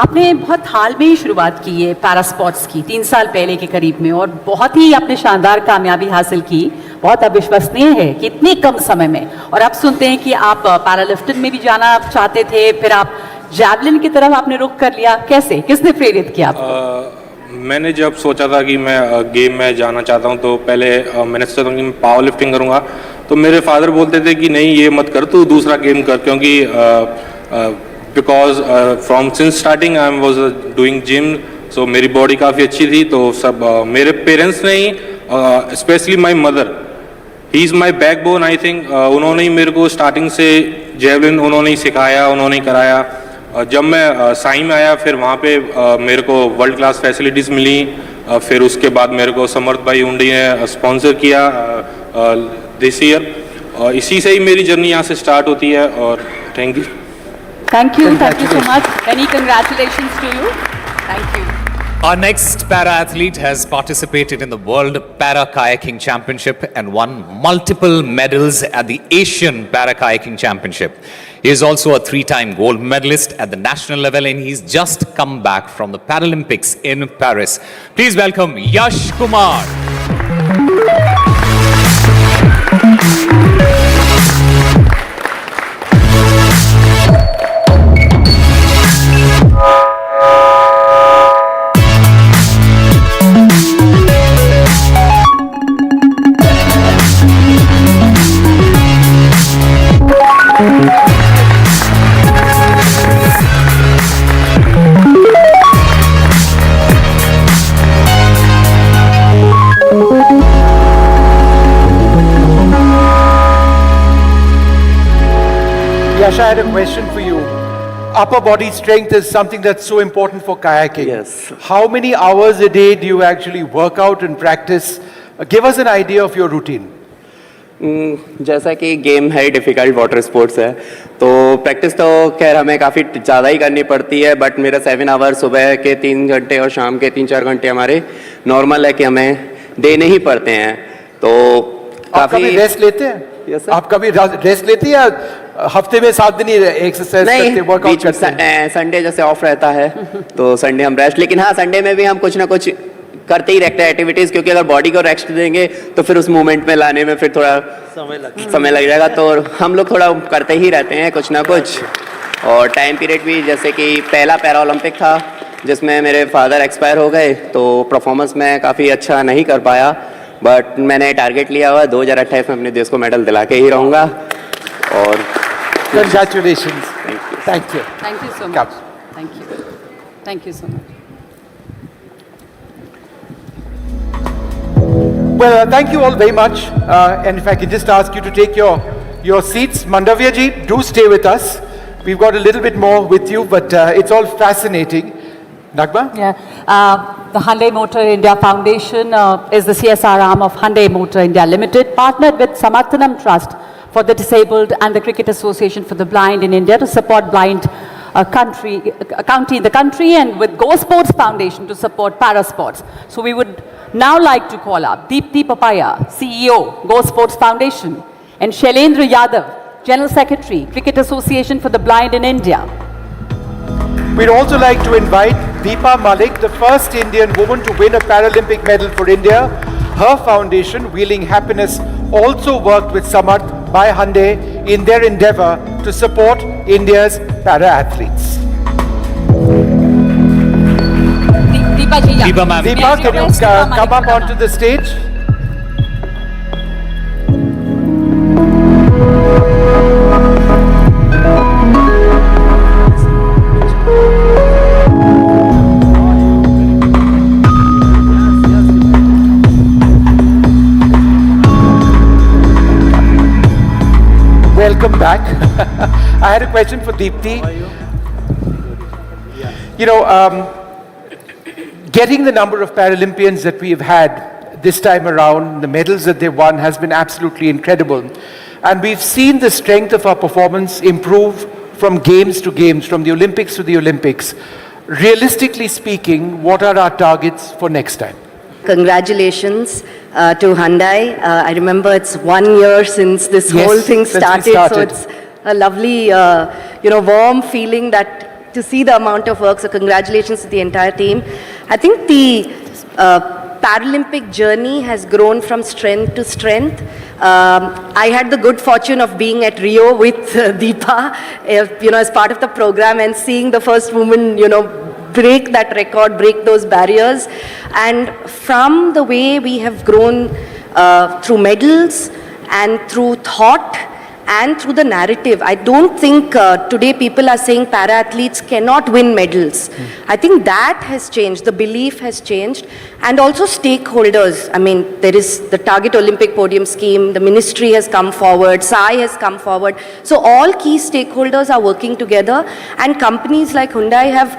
आपने बहुत हाल में ही शुरुआत की है पैरा स्पोर्ट्स की, 3 साल पहले के करीब में, और बहुत ही आपने शानदार कामयाबी हासिल की। बहुत अविश्वसनीय है कि इतने कम समय में, और आप सुनते हैं कि आप पैरालिफ्टिंग में भी जाना चाहते थे, फिर आप जैवलिन की तरफ आपने रुख कर लिया। कैसे, किसने प्रेरित किया आपको? मैंने जब सोचा था कि मैं गेम में जाना चाहता हूं, तो पहले मैंने सोचा था कि मैं पावर लिफ्टिंग करूंगा। तो मेरे फादर बोलते थे कि नहीं, ये मत कर, तू दूसरा गेम कर, क्योंकि because from since starting I was doing gym, so मेरी बॉडी काफ़ी अच्छी थी। तो सब मेरे पेरेंट्स ने ही, specially my mother, he is my backbone I think, उन्होंने ही मेरे को स्टार्टिंग से जेवलिन उन्होंने ही सिखाया, उन्होंने ही कराया। जब मैं साई में आया, फिर वहाँ पे मेरे को वर्ल्ड क्लास फैसिलिटीज़ मिली। फिर उसके बाद मेरे को समर्थ भाई हुंडई ने स्पॉन्सर किया दिस ईयर। इसी से ही मेरी जर्नी यहाँ से स्टार्ट होती है। और thank you. Thank you so much. Many congratulations to you. Thank you. Our next para athlete has participated in the World Para Kayaking Championship and won multiple medals at the Asian Para Kayaking Championship. He is also a 3-time gold medalist at the national level, and he's just come back from the Paralympics in Paris. Please welcome Yash Kumar. Yash, I had a question for you. Upper body strength is something that's so important for kayaking. Yes. How many hours a day do you actually work out and practice? Give us an idea of your routine. जैसा कि गेम है डिफ़िकल्ट वाटर स्पोर्ट्स है, तो प्रैक्टिस तो खैर हमें काफ़ी ज़्यादा ही करनी पड़ती है, बट मेरा 7 आवर सुबह के 3 घंटे और शाम के 3-4 घंटे हमारे नॉर्मल है कि हमें देने ही पड़ते हैं। तो आप कभी रेस्ट लेते हैं? Yes, आप कभी रेस्ट लेते हैं या हफ्ते में 7 दिन ही एक्सरसाइज करते हैं, वर्कआउट करते हैं? संडे जैसे ऑफ रहता है तो संडे हम रेस्ट, लेकिन हाँ संडे में भी हम कुछ ना कुछ करते ही रहते हैं एक्टिविटीज़, क्योंकि अगर बॉडी को रेस्ट देंगे तो फिर उस मूवमेंट में लाने में फिर थोड़ा समय लग जाएगा, तो हम लोग थोड़ा करते ही रहते हैं कुछ ना कुछ। और टाइम पीरियड भी, जैसे कि पहला पैरा ओलंपिक था जिसमें मेरे फादर एक्सपायर हो गए, तो परफॉर्मेंस में काफ़ी अच्छा नहीं कर पाया, बट मैंने टारगेट लिया हुआ 2028 में अपने देश को मेडल दिला के ही रहूँगा। और Congratulations. Thank you. Thank you so much. Thank you. Thank you so much. Well, thank you all very much. And if I can just ask you to take your seats. Mandavya ji, do stay with us. We've got a little bit more with you, but it's all fascinating. Nagma? Yeah. The Hyundai Motor India Foundation is the CSR arm of Hyundai Motor India Limited, partnered with Samarthanam Trust for the Disabled and the Cricket Association for the Blind in India to support blind county in the country, and with Go Sports Foundation to support para sports. So we would now like to call up Deepti Papaya, CEO, Go Sports Foundation, and Shailendra Yadav, General Secretary, Cricket Association for the Blind in India. We'd also like to invite Deepa Malik, the first Indian woman to win a Paralympic medal for India. Her foundation, Wheeling Happiness, also worked with Samarth By Hyundai in their endeavor to support India's para-athletes. Deepa ma'am. Deepa, can you come up onto the stage? Welcome back. I had a question for Deepti. You know, getting the number of Paralympians that we have had this time around, the medals that they won, has been absolutely incredible. And we've seen the strength of our performance improve from games to games, from the Olympics to the Olympics. Realistically speaking, what are our targets for next time? Congratulations to Hyundai. I remember it's 1 year since this whole thing started, so it's a lovely, warm feeling that to see the amount of work. So congratulations to the entire team. I think the Paralympic journey has grown from strength to strength. I had the good fortune of being at Rio with Deepa, as part of the program, and seeing the first woman, break that record, break those barriers. And from the way we have grown through medals and through thought and through the narrative, I don't think today people are saying para-athletes cannot win medals. I think that has changed, the belief has changed, and also stakeholders. I mean, there is the Target Olympic Podium Scheme, the ministry has come forward, SAI has come forward. So all key stakeholders are working together, and companies like Hyundai have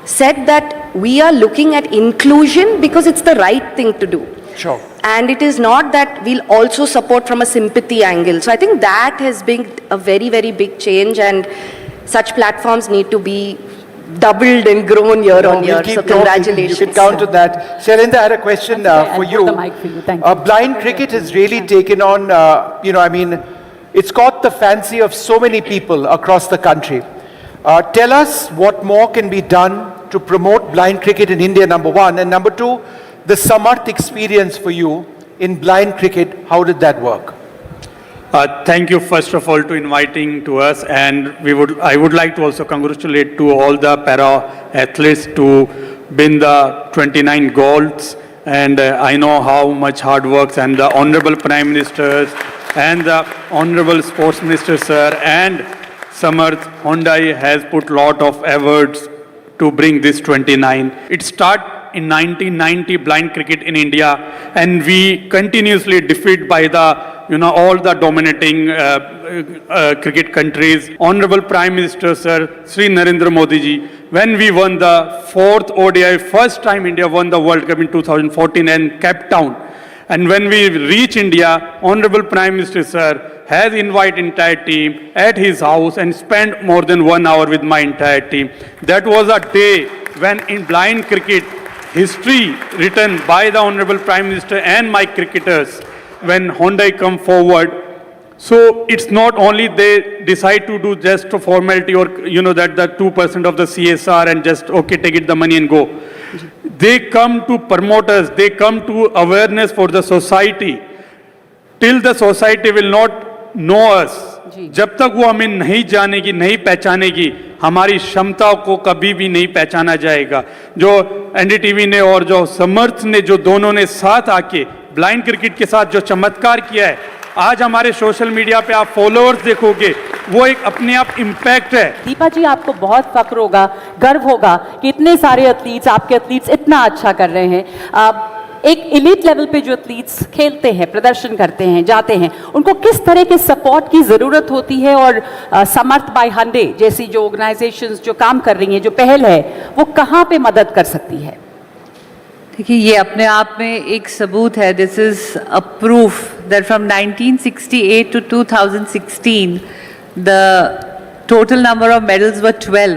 said that we are looking at inclusion because it's the right thing to do. Sure. And it is not that we'll also support from a sympathy angle. So I think that has been a very, very big change, and such platforms need to be doubled and grown year on year. So congratulations. You can count on that. Shailendra, I had a question for you. Blind cricket has really taken on, it's caught the fancy of so many people across the country. Tell us what more can be done to promote blind cricket in India, number one. And number two, the Samarth experience for you in blind cricket, how did that work? Thank you first of all to inviting to us, and I would like to also congratulate to all the para athletes to win the 29 golds, and I know how much hard work and the Honorable Prime Ministers and the Honorable Sports Minister sir and Samarth Hyundai has put lot of efforts to bring this 29. It started in 1990 blind cricket in India, and we continuously defeated by the all the dominating cricket countries. Honorable Prime Minister, Sir, Sri Narendra Modi ji, when we won the 4th ODI, first time India won the World Cup in 2014 in Cape Town. And when we reach India, Honorable Prime Minister, Sir, has invited entire team at his house and spent more than 1 hour with my entire team. That was a day when in blind cricket, history written by the Honorable Prime Minister and my cricketers, when Hyundai come forward. So it's not only they decide to do just a formality or, that the 2% of the CSR and just, okay, take it the money and go. They come to promote us, they come to awareness for the society. Till the society will not know us, जब तक वो हमें नहीं जानेगी, नहीं पहचानेगी, हमारी क्षमताओं को कभी भी नहीं पहचाना जाएगा. जो एनडीटीवी ने और जो समर्थ ने, जो दोनों ने साथ आके ब्लाइंड क्रिकेट के साथ जो चमत्कार किया है, आज हमारे सोशल मीडिया पे आप फॉलोअर्स देखोगे, वो एक अपने आप इम्पैक्ट है. दीपा जी, आपको बहुत फक्र होगा, गर्व होगा कि इतने सारे एथलीट्स, आपके एथलीट्स इतना अच्छा कर रहे हैं. एक एलीट लेवल पे जो एथलीट्स खेलते हैं, प्रदर्शन करते हैं, जाते हैं, उनको किस तरह के सपोर्ट की ज़रूरत होती है और समर्थ बाय हांडे जैसी जो ऑर्गेनाइजेशंस जो काम कर रही हैं, जो पहल है, वो कहाँ पे मदद कर सकती है? देखिए, ये अपने आप में एक सबूत है. This is a proof that from 1968 to 2016 the total number of medals were 12,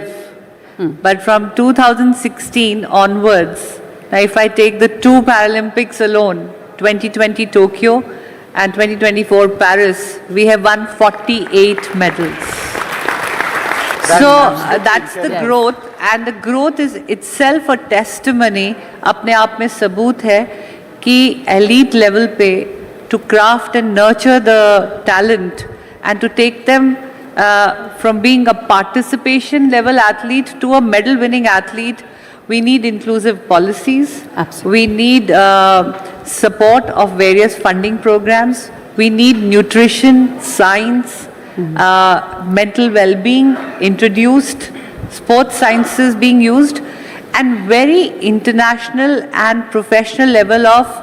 but from 2016 onwards, if I take the 2 Paralympics alone, 2020 Tokyo and 2024 Paris, we have won 48 medals. That's the growth, and the growth is itself a testimony, अपने आप में सबूत है कि elite level पे to craft and nurture the talent and to take them from being a participation level athlete to a medal winning athlete. We need inclusive policies. Absolutely. We need support of various funding programs. We need nutrition, science, mental well-being introduced, sports sciences being used, and very international and professional level of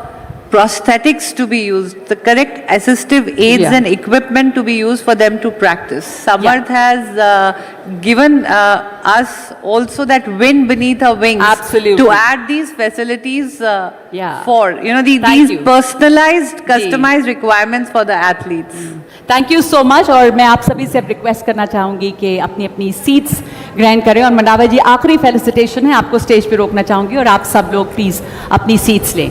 prosthetics to be used, the correct assistive aids and equipment to be used for them to practice. Samarth has given us also that wind beneath our wings. Absolutely. To add these facilities for, these personalized, customized requirements for the athletes. Thank you so much. और मैं आप सभी से रिक्वेस्ट करना चाहूँगी कि अपनी अपनी सीट्स ग्रहण करें. और मंडावा जी, आखिरी फेलिसिटेशन है, आपको स्टेज पे रोकना चाहूँगी और आप सब लोग प्लीज़ अपनी सीट्स लें.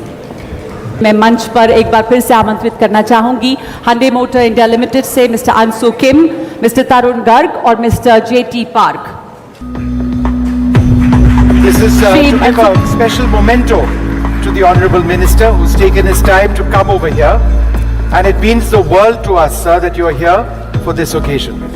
मैं मंच पर एक बार फिर से आमंत्रित करना चाहूंगी हांडे मोटर इंडिया लिमिटेड से mister Anshu Kim, mister Tarun Garg और mister JT park. This is to give a special memento to the Honorable Minister who's taken his time to come over here, and it means the world to us, sir, that you are here for this occasion.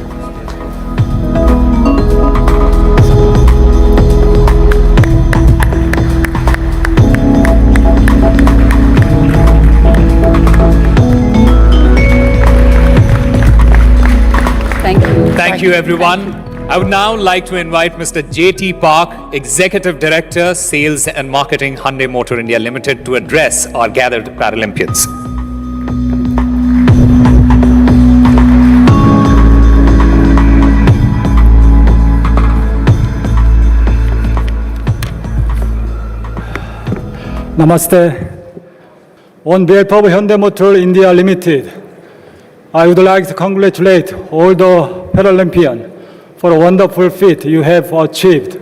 Thank you, everyone. I would now like to invite Mr. J.T. Park, Executive Director, Sales and Marketing, Hyundai Motor India Limited, to address our gathered Paralympians. Namaste. On behalf of Hyundai Motor India Limited, I would like to congratulate all the Paralympians for a wonderful feat you have achieved,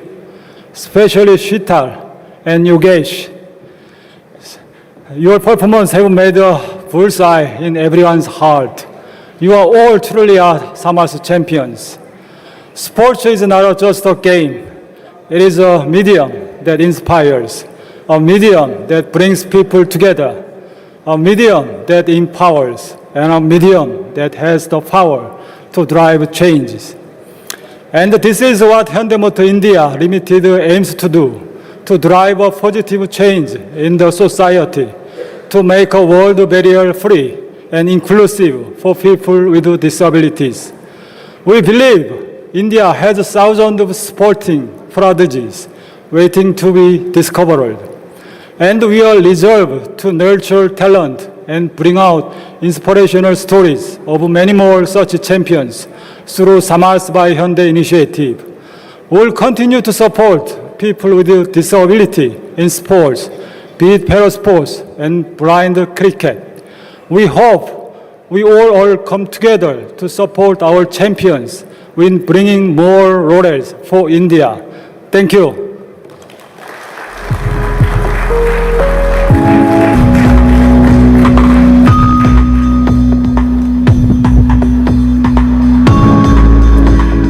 especially Shital and Yogesh. Your performance have made a bullseye in everyone's heart. You are all truly Samarth champions. Sports is not just a game. It is a medium that inspires, a medium that brings people together, a medium that empowers, and a medium that has the power to drive changes. And this is what Hyundai Motor India Limited aims to do, to drive a positive change in the society, to make a world barrier-free and inclusive for people with disabilities. We believe India has thousands of sporting prodigies waiting to be discovered, and we are resolved to nurture talent and bring out inspirational stories of many more such champions through Samarth By Hyundai initiative. We'll continue to support people with disability in sports, be it parasports and blind cricket. We hope we all come together to support our champions in bringing more laurels for India. Thank you.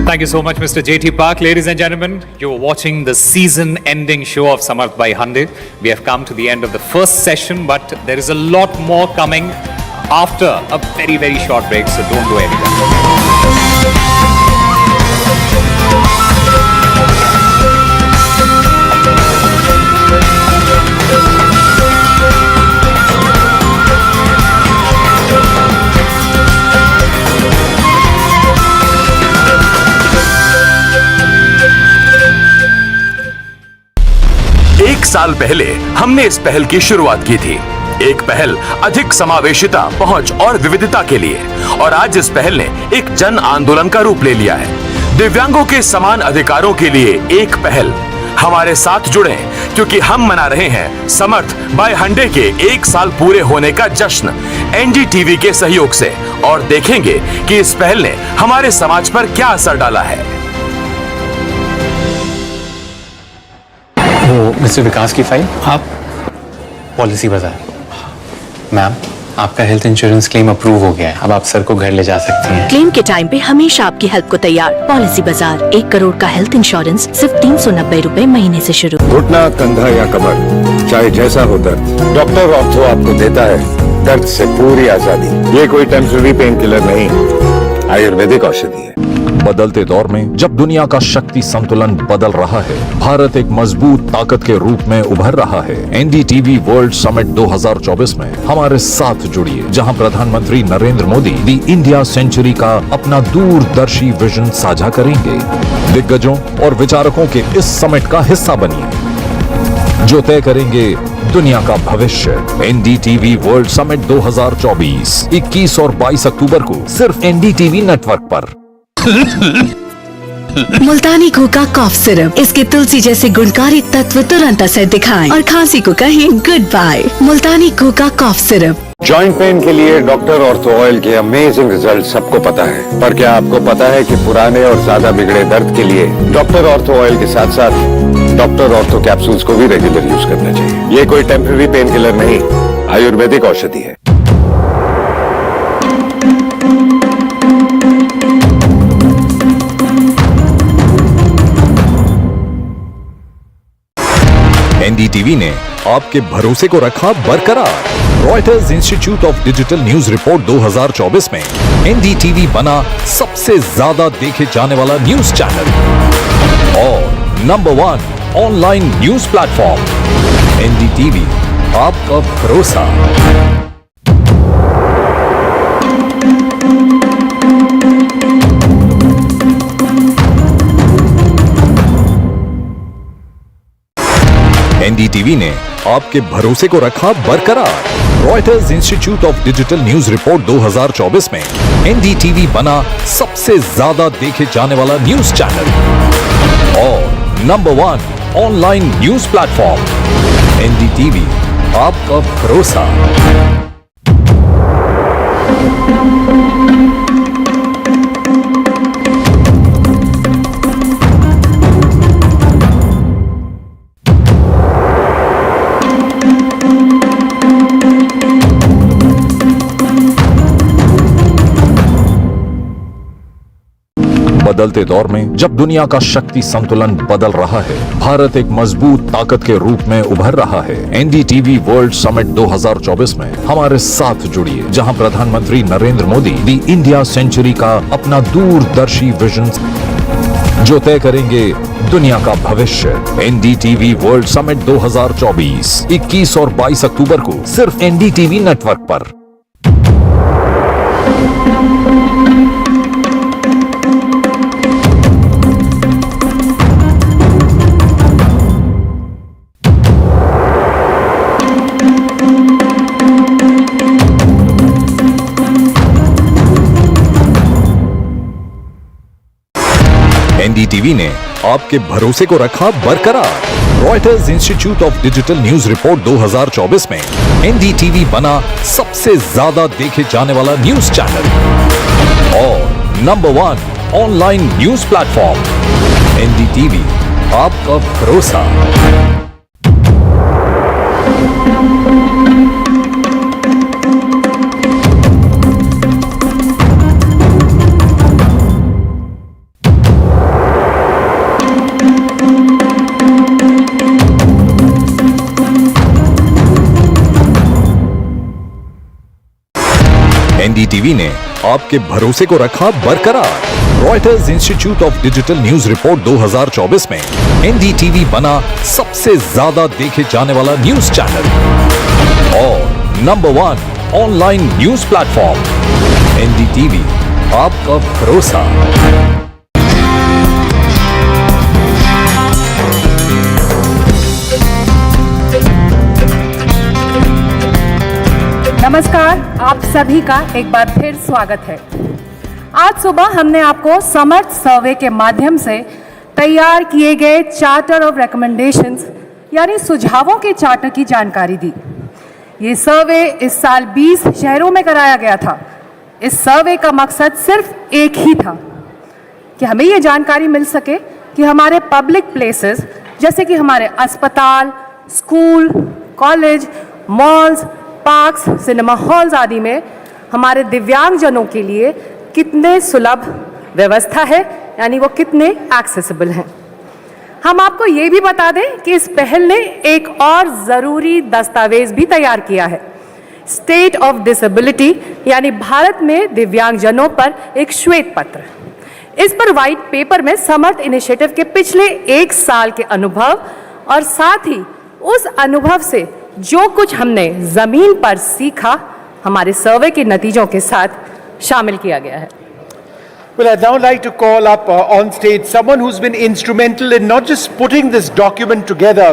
Thank you so much, Mr. J.T. Park. Ladies and gentlemen, you're watching the season-ending show of Samarth By Hyundai. We have come to the end of the first session, but there is a lot more coming after a very, very short break, so don't go anywhere. एक साल पहले हमने इस पहल की शुरुआत की थी, एक पहल अधिक समावेशिता, पहुंच और विविधता के लिए, और आज इस पहल ने एक जन आंदोलन का रूप ले लिया है। दिव्यांगों के समान अधिकारों के लिए एक पहल। हमारे साथ जुड़े क्योंकि हम मना रहे हैं समर्थ बाय हंडे के 1 साल पूरे होने का जश्न एनडीटीवी के सहयोग से, और देखेंगे कि इस पहल ने हमारे समाज पर क्या असर डाला है। वो मिस्टर विकास की फाइल आप पॉलिसी बाजार। मैम, आपका हेल्थ इंश्योरेंस क्लेम अप्रूव हो गया है, अब आप सर को घर ले जा सकती हैं। क्लेम के टाइम पे हमेशा आपकी हेल्प को तैयार। पॉलिसी बाजार, 1 करोड़ का हेल्थ इंश्योरेंस सिर्फ 390 रुपए महीने से शुरू। घुटना, कंधा या कमर, चाहे जैसा हो दर्द, डॉक्टर ऑर्थो आपको देता है दर्द से पूरी आजादी। ये कोई टेम्पररी पेन किलर नहीं, आयुर्वेदिक औषधि है। बदलते दौर में जब दुनिया का शक्ति संतुलन बदल रहा है, भारत एक मजबूत ताकत के रूप में उभर रहा है। एनडीटीवी वर्ल्ड समिट 2024 में हमारे साथ जुड़िए, जहां प्रधानमंत्री नरेंद्र मोदी दी इंडिया सेंचुरी का अपना दूरदर्शी विजन साझा करेंगे। दिग्गजों और विचारकों के इस समिट का हिस्सा बनिए, जो तय करेंगे दुनिया का भविष्य। एनडीटीवी वर्ल्ड समिट 2024 21 और 22 अक्टूबर को सिर्फ एनडीटीवी नेटवर्क पर। मुल्तानी घोका कॉफ सिरप, इसके तुलसी जैसे गुणकारी तत्व तुरंत असर दिखाएं और खांसी को कहें गुड बाय। मुल्तानी घोका कॉफ सिरप। जॉइंट पेन के लिए डॉक्टर ऑर्थो ऑयल के अमेजिंग रिजल्ट सबको पता है, पर क्या आपको पता है कि पुराने और ज्यादा बिगड़े दर्द के लिए डॉक्टर ऑर्थो ऑयल के साथ साथ डॉक्टर ऑर्थो कैप्सूल्स को भी रेगुलर यूज करना चाहिए। ये कोई टेम्पररी पेन किलर नहीं, आयुर्वेदिक औषधि है। एनडीटीवी ने आपके भरोसे को रखा बरकरार। Reuters institute of digital news report 2024 में एनडीटीवी बना सबसे ज्यादा देखे जाने वाला न्यूज चैनल और number 1 online news platform. NDTV, आपका भरोसा। एनडीटीवी ने आपके भरोसे को रखा बरकरार। Reuters institute of digital news report 2024 में एनडीटीवी बना सबसे ज्यादा देखे जाने वाला न्यूज चैनल और number 1 online news platform. NDTV, आपका भरोसा। बदलते दौर में जब दुनिया का शक्ति संतुलन बदल रहा है, भारत एक मजबूत ताकत के रूप में उभर रहा है। एनडीटीवी वर्ल्ड समिट 2024 में हमारे साथ जुड़िए, जहां प्रधानमंत्री नरेंद्र मोदी दी इंडिया सेंचुरी का अपना दूरदर्शी विजन, जो तय करेंगे दुनिया का भविष्य। एनडीटीवी वर्ल्ड समिट 2024 21 और 22 अक्टूबर को सिर्फ एनडीटीवी नेटवर्क पर। एनडीटीवी ने आपके भरोसे को रखा बरकरार। Reuters institute of digital news report 2024 में एनडीटीवी बना सबसे ज्यादा देखे जाने वाला न्यूज चैनल और number 1 online news platform. NDTV, आपका भरोसा। एनडीटीवी ने आपके भरोसे को रखा बरकरार। Reuters institute of digital news report 2024 में एनडीटीवी बना सबसे ज्यादा देखे जाने वाला न्यूज चैनल और number 1 online news platform. NDTV, आपका भरोसा। नमस्कार, आप सभी का एक बार फिर स्वागत है। आज सुबह हमने आपको समर्थ सर्वे के माध्यम से तैयार किए गए चार्टर ऑफ रिकमेंडेशंस यानी सुझावों के चार्टर की जानकारी दी। ये सर्वे इस साल 20 शहरों में कराया गया था। इस सर्वे का मकसद सिर्फ एक ही था कि हमें ये जानकारी मिल सके कि हमारे पब्लिक प्लेसेस जैसे कि हमारे अस्पताल, school, college, malls, parks, cinema halls आदि में हमारे दिव्यांगजनों के लिए कितने सुलभ व्यवस्था है, यानी वो कितने एक्सेसिबल हैं। हम आपको ये भी बता दें कि इस पहल ने एक और ज़रूरी दस्तावेज भी तैयार किया है, स्टेट ऑफ डिसेबिलिटी यानी भारत में दिव्यांगजनों पर एक श्वेत पत्र। इस पर व्हाइट पेपर में समर्थ इनिशिएटिव के पिछले 1 साल के अनुभव और साथ ही उस अनुभव से जो कुछ हमने जमीन पर सीखा हमारे सर्वे के नतीजों के साथ शामिल किया गया है। Well, I'd now like to call up on stage someone who's been instrumental in not just putting this document together,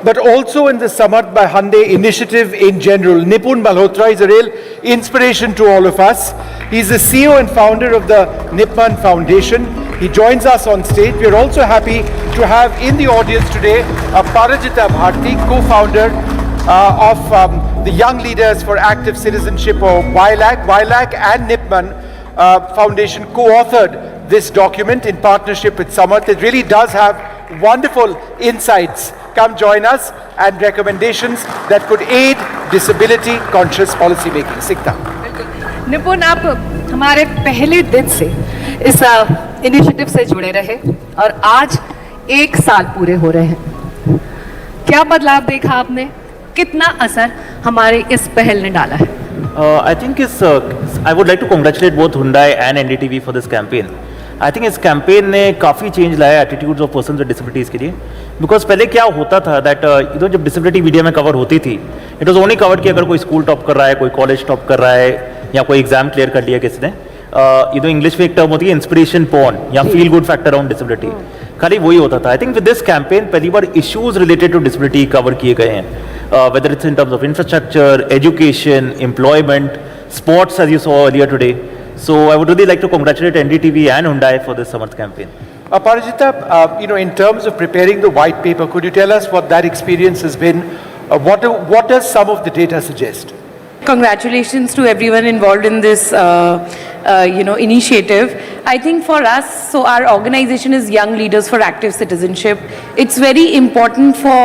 but also in the Samarth By Hyundai initiative in general. Nipun Malhotra is a real inspiration to all of us. He's the CEO and founder of the Nipman Foundation. He joins us on stage. We're also happy to have in the audience today Parajita Bharti, co-founder of the Young Leaders for Active Citizenship or YLAC. YLAC and Nipman Foundation co-authored this document in partnership with Samarth. It really does have wonderful insights. Come join us and recommendations that could aid disability conscious policy making. Sikta. निपुण, आप हमारे पहले दिन से इस इनिशिएटिव से जुड़े रहे और आज 1 साल पूरे हो रहे हैं। क्या बदलाव देखा आपने? कितना असर हमारे इस पहल ने डाला है? I think I would like to congratulate both Hyundai and NDTV for this campaign. I think इस कैंपेन ने काफ़ी चेंज लाया attitudes of persons with disabilities के लिए। बिकॉज पहले क्या होता था दैट जब डिसेबिलिटी मीडिया में कवर होती थी, इट वॉज ओनली कवर्ड कि अगर कोई स्कूल टॉप कर रहा है, कोई कॉलेज टॉप कर रहा है या कोई एग्जाम क्लियर कर लिया किसी ने। इंग्लिश में एक टर्म होती है इंस्पिरेशन पॉर्न या feel good factor around disability, खाली वही होता था। I think with this campaign पहली बार issues related to disability cover किए गए हैं, whether it's in terms of infrastructure, education, employment, sports, as you saw earlier today. So I would really like to congratulate NDTV and Hyundai for this Samarth campaign. Parajita, in terms of preparing the white paper, could you tell us what that experience has been? What does some of the data suggest? Congratulations to everyone involved in this, initiative. I think for us, so our organization is Young Leaders for Active Citizenship. It's very important for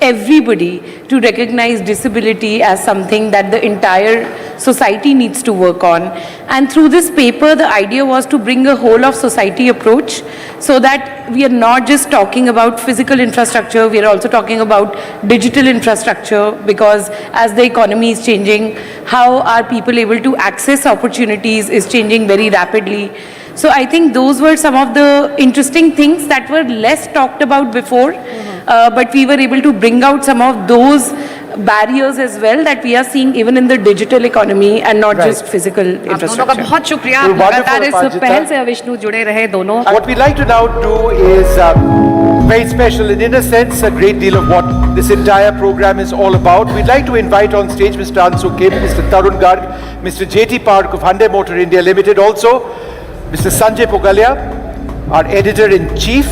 everybody to recognize disability as something that the entire society needs to work on. And through this paper, the idea was to bring a whole of society approach so that we are not just talking about physical infrastructure, we are also talking about digital infrastructure, because as the economy is changing, how are people able to access opportunities is changing very rapidly. So I think those were some of the interesting things that were less talked about before, but we were able to bring out some of those barriers as well that we are seeing even in the digital economy and not just physical infrastructure. दोनों का बहुत शुक्रिया, लगातार इस पहल से विष्णु जुड़े रहे दोनों। What we'd like to now do is very special and in a sense a great deal of what this entire program is all about. We'd like to invite on stage Mr. Ansu Kim, Mr. Tarun Garg, Mr. J.T. Park of Hyundai Motor India Limited, also Mr. Sanjay Pogalia, our editor-in-chief.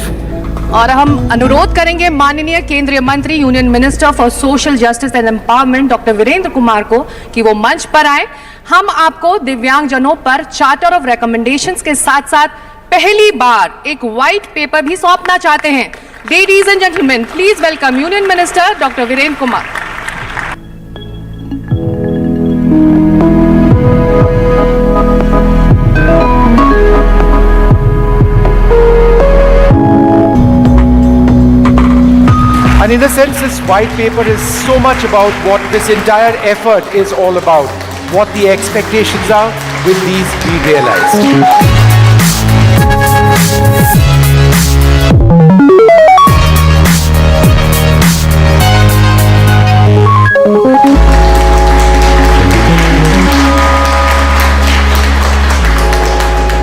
और हम अनुरोध करेंगे माननीय केंद्रीय मंत्री union minister for social justice and empowerment doctor Virendra Kumar को कि वो मंच पर आए। हम आपको दिव्यांगजनों पर चार्टर ऑफ रिकमेंडेशंस के साथ साथ पहली बार एक व्हाइट पेपर भी सौंपना चाहते हैं। Ladies and gentleman, please welcome union minister doctor Virendra Kumar. And in a sense, this white paper is so much about what this entire effort is all about. What the expectations are, will these be realized?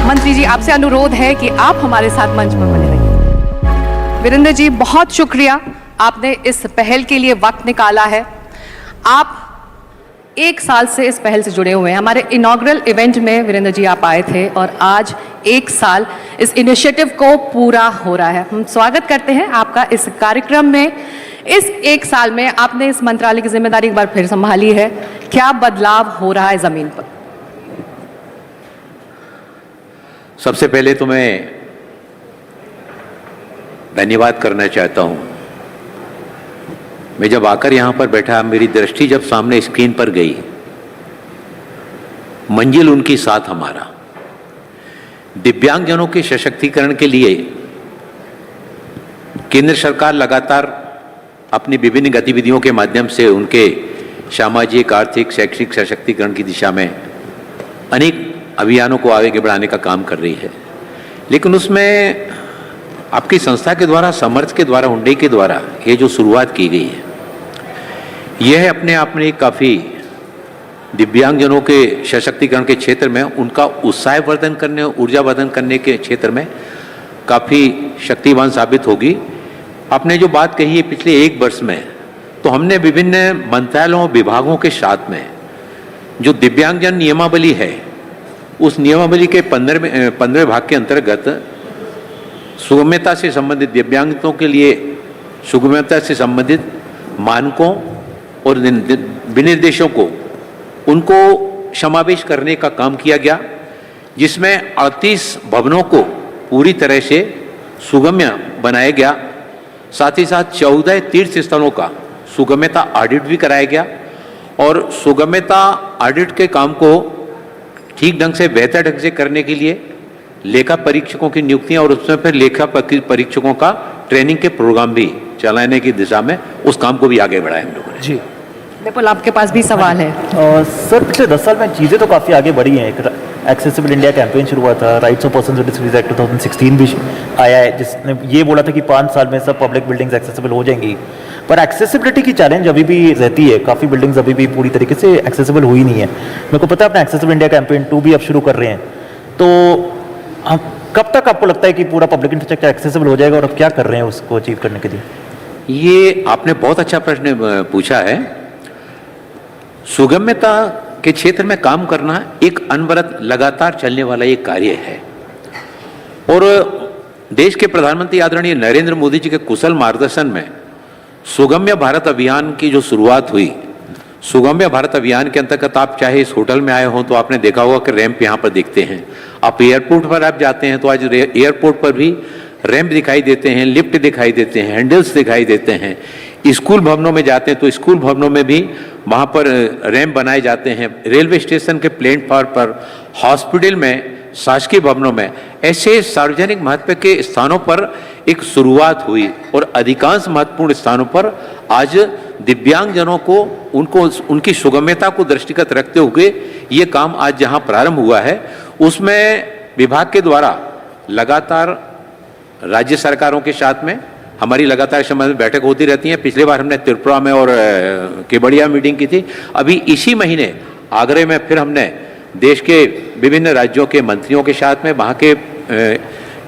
मंत्री जी, आपसे अनुरोध है कि आप हमारे साथ मंच पर बने रहिए। वीरेंद्र जी, बहुत शुक्रिया, आपने इस पहल के लिए वक्त निकाला है। आप 1 साल से इस पहल से जुड़े हुए हैं। हमारे इनॉग्रल इवेंट में वीरेंद्र जी आप आए थे और आज 1 साल इस इनिशिएटिव को पूरा हो रहा है। हम स्वागत करते हैं आपका इस कार्यक्रम में। इस 1 साल में आपने इस मंत्रालय की जिम्मेदारी एक बार फिर संभाली है, क्या बदलाव हो रहा है जमीन पर? सबसे पहले तो मैं धन्यवाद करना चाहता हूं। मैं जब आकर यहां पर बैठा, मेरी दृष्टि जब सामने स्क्रीन पर गई, मंजिल उनकी साथ हमारा, दिव्यांगजनों के सशक्तिकरण के लिए केंद्र सरकार लगातार अपनी विभिन्न गतिविधियों के माध्यम से उनके सामाजिक, आर्थिक, शैक्षिक सशक्तिकरण की दिशा में अनेक अभियानों को आगे बढ़ाने का काम कर रही है। लेकिन उसमें आपकी संस्था के द्वारा, समर्थ के द्वारा, हुंडई के द्वारा ये जो शुरुआत की गई है, यह अपने आप में काफ़ी दिव्यांगजनों के सशक्तिकरण के क्षेत्र में उनका उत्साह वर्धन करने, ऊर्जा वर्धन करने के क्षेत्र में काफ़ी शक्तिवान साबित होगी। आपने जो बात कही है पिछले 1 वर्ष में, तो हमने विभिन्न मंत्रालयों, विभागों के साथ में जो दिव्यांगजन नियमावली है, उस नियमावली के 15वें भाग के अंतर्गत सुगम्यता से संबंधित, दिव्यांगों के लिए सुगम्यता से संबंधित मानकों और विनिर्देशों को उनको समावेश करने का काम किया गया, जिसमें 38 भवनों को पूरी तरह से सुगम्य बनाया गया। साथ ही साथ 14 तीर्थ स्थलों का सुगम्यता ऑडिट भी कराया गया और सुगम्यता ऑडिट के काम को ठीक ढंग से, बेहतर ढंग से करने के लिए लेखा परीक्षकों की नियुक्तियां और उसमें फिर लेखा परीक्षकों का ट्रेनिंग के प्रोग्राम भी चलाने की दिशा में उस काम को भी आगे बढ़ाया हम लोगों ने। जी बिल्कुल, आपके पास भी सवाल है। सर, पिछले 10 साल में चीज़ें तो काफ़ी आगे बढ़ी हैं। एक एक्सेसिबल इंडिया कैंपेन शुरू हुआ था, rights of person with disabilities act 2016 भी आया है, जिसने ये बोला था कि 5 साल में सब पब्लिक बिल्डिंग्स एक्सेसिबल हो जाएंगी। पर एक्सेसिबिलिटी की चैलेंज अभी भी रहती है, काफ़ी बिल्डिंग्स अभी भी पूरी तरीके से एक्सेसिबल हुई नहीं है। मेरे को पता है अपना एक्सेसिबल इंडिया कैंपेन 2 भी अब शुरू कर रहे हैं, तो कब तक आपको लगता है कि पूरा पब्लिक इंफ्रास्ट्रक्चर एक्सेसिबल हो जाएगा और अब क्या कर रहे हैं उसको अचीव करने के लिए? ये आपने बहुत अच्छा प्रश्न पूछा है। सुगम्यता के क्षेत्र में काम करना एक अनवरत, लगातार चलने वाला एक कार्य है और देश के प्रधानमंत्री आदरणीय नरेंद्र मोदी जी के कुशल मार्गदर्शन में सुगम्य भारत अभियान की जो शुरुआत हुई, सुगम्य भारत अभियान के अंतर्गत आप चाहे इस होटल में आए हों तो आपने देखा होगा कि रैंप यहाँ पर दिखते हैं। आप एयरपोर्ट पर आप जाते हैं तो आज एयरपोर्ट पर भी रैंप दिखाई देते हैं, लिफ्ट दिखाई देते हैं, हैंडल्स दिखाई देते हैं। स्कूल भवनों में जाते हैं तो स्कूल भवनों में भी वहाँ पर रैंप बनाए जाते हैं। रेलवे स्टेशन के प्लेटफॉर्म पर, हॉस्पिटल में, शासकीय भवनों में, ऐसे सार्वजनिक महत्व के स्थानों पर एक शुरुआत हुई और अधिकांश महत्वपूर्ण स्थानों पर आज दिव्यांगजनों को उनकी सुगम्यता को दृष्टिगत रखते हुए ये काम आज जहां प्रारंभ हुआ है, उसमें विभाग के द्वारा लगातार राज्य सरकारों के साथ में हमारी लगातार संबंध में बैठक होती रहती है। पिछले बार हमने त्रिपुरा में और केवड़िया मीटिंग की थी। अभी इसी महीने आगरे में फिर हमने देश के विभिन्न राज्यों के मंत्रियों के साथ में, वहाँ के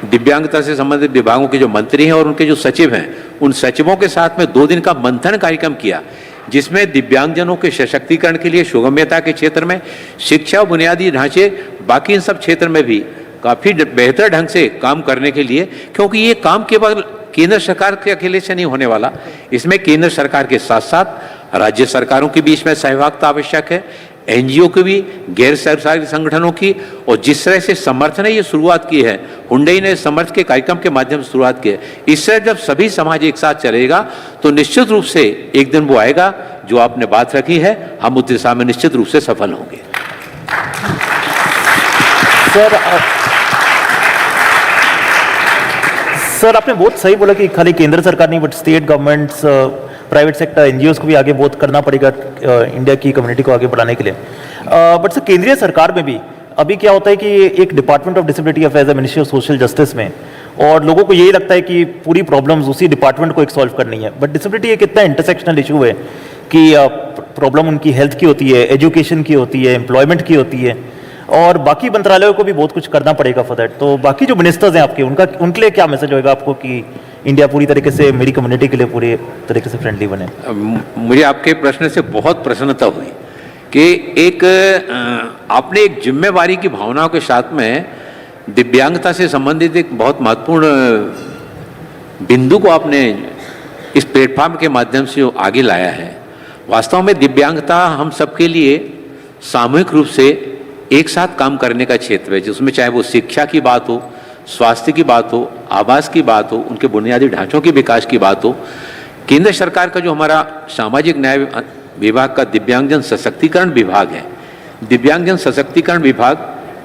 दिव्यांगता से संबंधित विभागों के जो मंत्री हैं और उनके जो सचिव हैं, उन सचिवों के साथ में 2 दिन का मंथन कार्यक्रम किया, जिसमें दिव्यांगजनों के सशक्तिकरण के लिए सुगम्यता के क्षेत्र में, शिक्षा, बुनियादी ढांचे, बाकी इन सब क्षेत्र में भी काफ़ी बेहतर ढंग से काम करने के लिए, क्योंकि ये काम केवल केंद्र सरकार के अकेले से नहीं होने वाला, इसमें केंद्र सरकार के साथ साथ राज्य सरकारों के बीच में सहभागिता आवश्यक है, एनजीओ की भी, गैर सरकारी संगठनों की, और जिस तरह से समर्थ ने ये शुरुआत की है, हुंडई ने समर्थ के कार्यक्रम के माध्यम से शुरुआत की है, इस तरह जब सभी समाज एक साथ चलेगा तो निश्चित रूप से एक दिन वो आएगा जो आपने बात रखी है, हम उस दिशा में निश्चित रूप से सफल होंगे। सर आपने बहुत सही बोला कि खाली केंद्र सरकार नहीं but state governments, private sector, NGOs को भी आगे बहुत करना पड़ेगा इंडिया की कम्युनिटी को आगे बढ़ाने के लिए। बट सर केंद्रीय सरकार में भी अभी क्या होता है कि एक डिपार्टमेंट ऑफ डिसेबिलिटी अफेयर्स है मिनिस्ट्री ऑफ सोशल जस्टिस में, और लोगों को यही लगता है कि पूरी प्रॉब्लम्स उसी डिपार्टमेंट को एक सॉल्व करनी है, बट डिसेबिलिटी एक इतना इंटरसेक्शनल इशू है कि प्रॉब्लम उनकी हेल्थ की होती है, एजुकेशन की होती है, एम्प्लॉयमेंट की होती है, और बाकी मंत्रालयों को भी बहुत कुछ करना पड़ेगा फॉर दैट। तो बाकी जो मिनिस्टर्स हैं आपके, उनके लिए क्या मैसेज होगा आपको कि इंडिया पूरी तरीके से मेरी कम्युनिटी के लिए पूरी तरीके से फ्रेंडली बने? मुझे आपके प्रश्न से बहुत प्रसन्नता हुई कि एक आपने एक जिम्मेवारी की भावनाओं के साथ में दिव्यांगता से संबंधित एक बहुत महत्वपूर्ण बिंदु को आपने इस प्लेटफॉर्म के माध्यम से आगे लाया है। वास्तव में दिव्यांगता हम सबके लिए सामूहिक रूप से एक साथ काम करने का क्षेत्र है, जिसमें चाहे वो शिक्षा की बात हो, स्वास्थ्य की बात हो, आवास की बात हो, उनके बुनियादी ढांचों के विकास की बात हो। केंद्र सरकार का जो हमारा सामाजिक न्याय विभाग का दिव्यांगजन सशक्तिकरण विभाग है, दिव्यांगजन सशक्तिकरण विभाग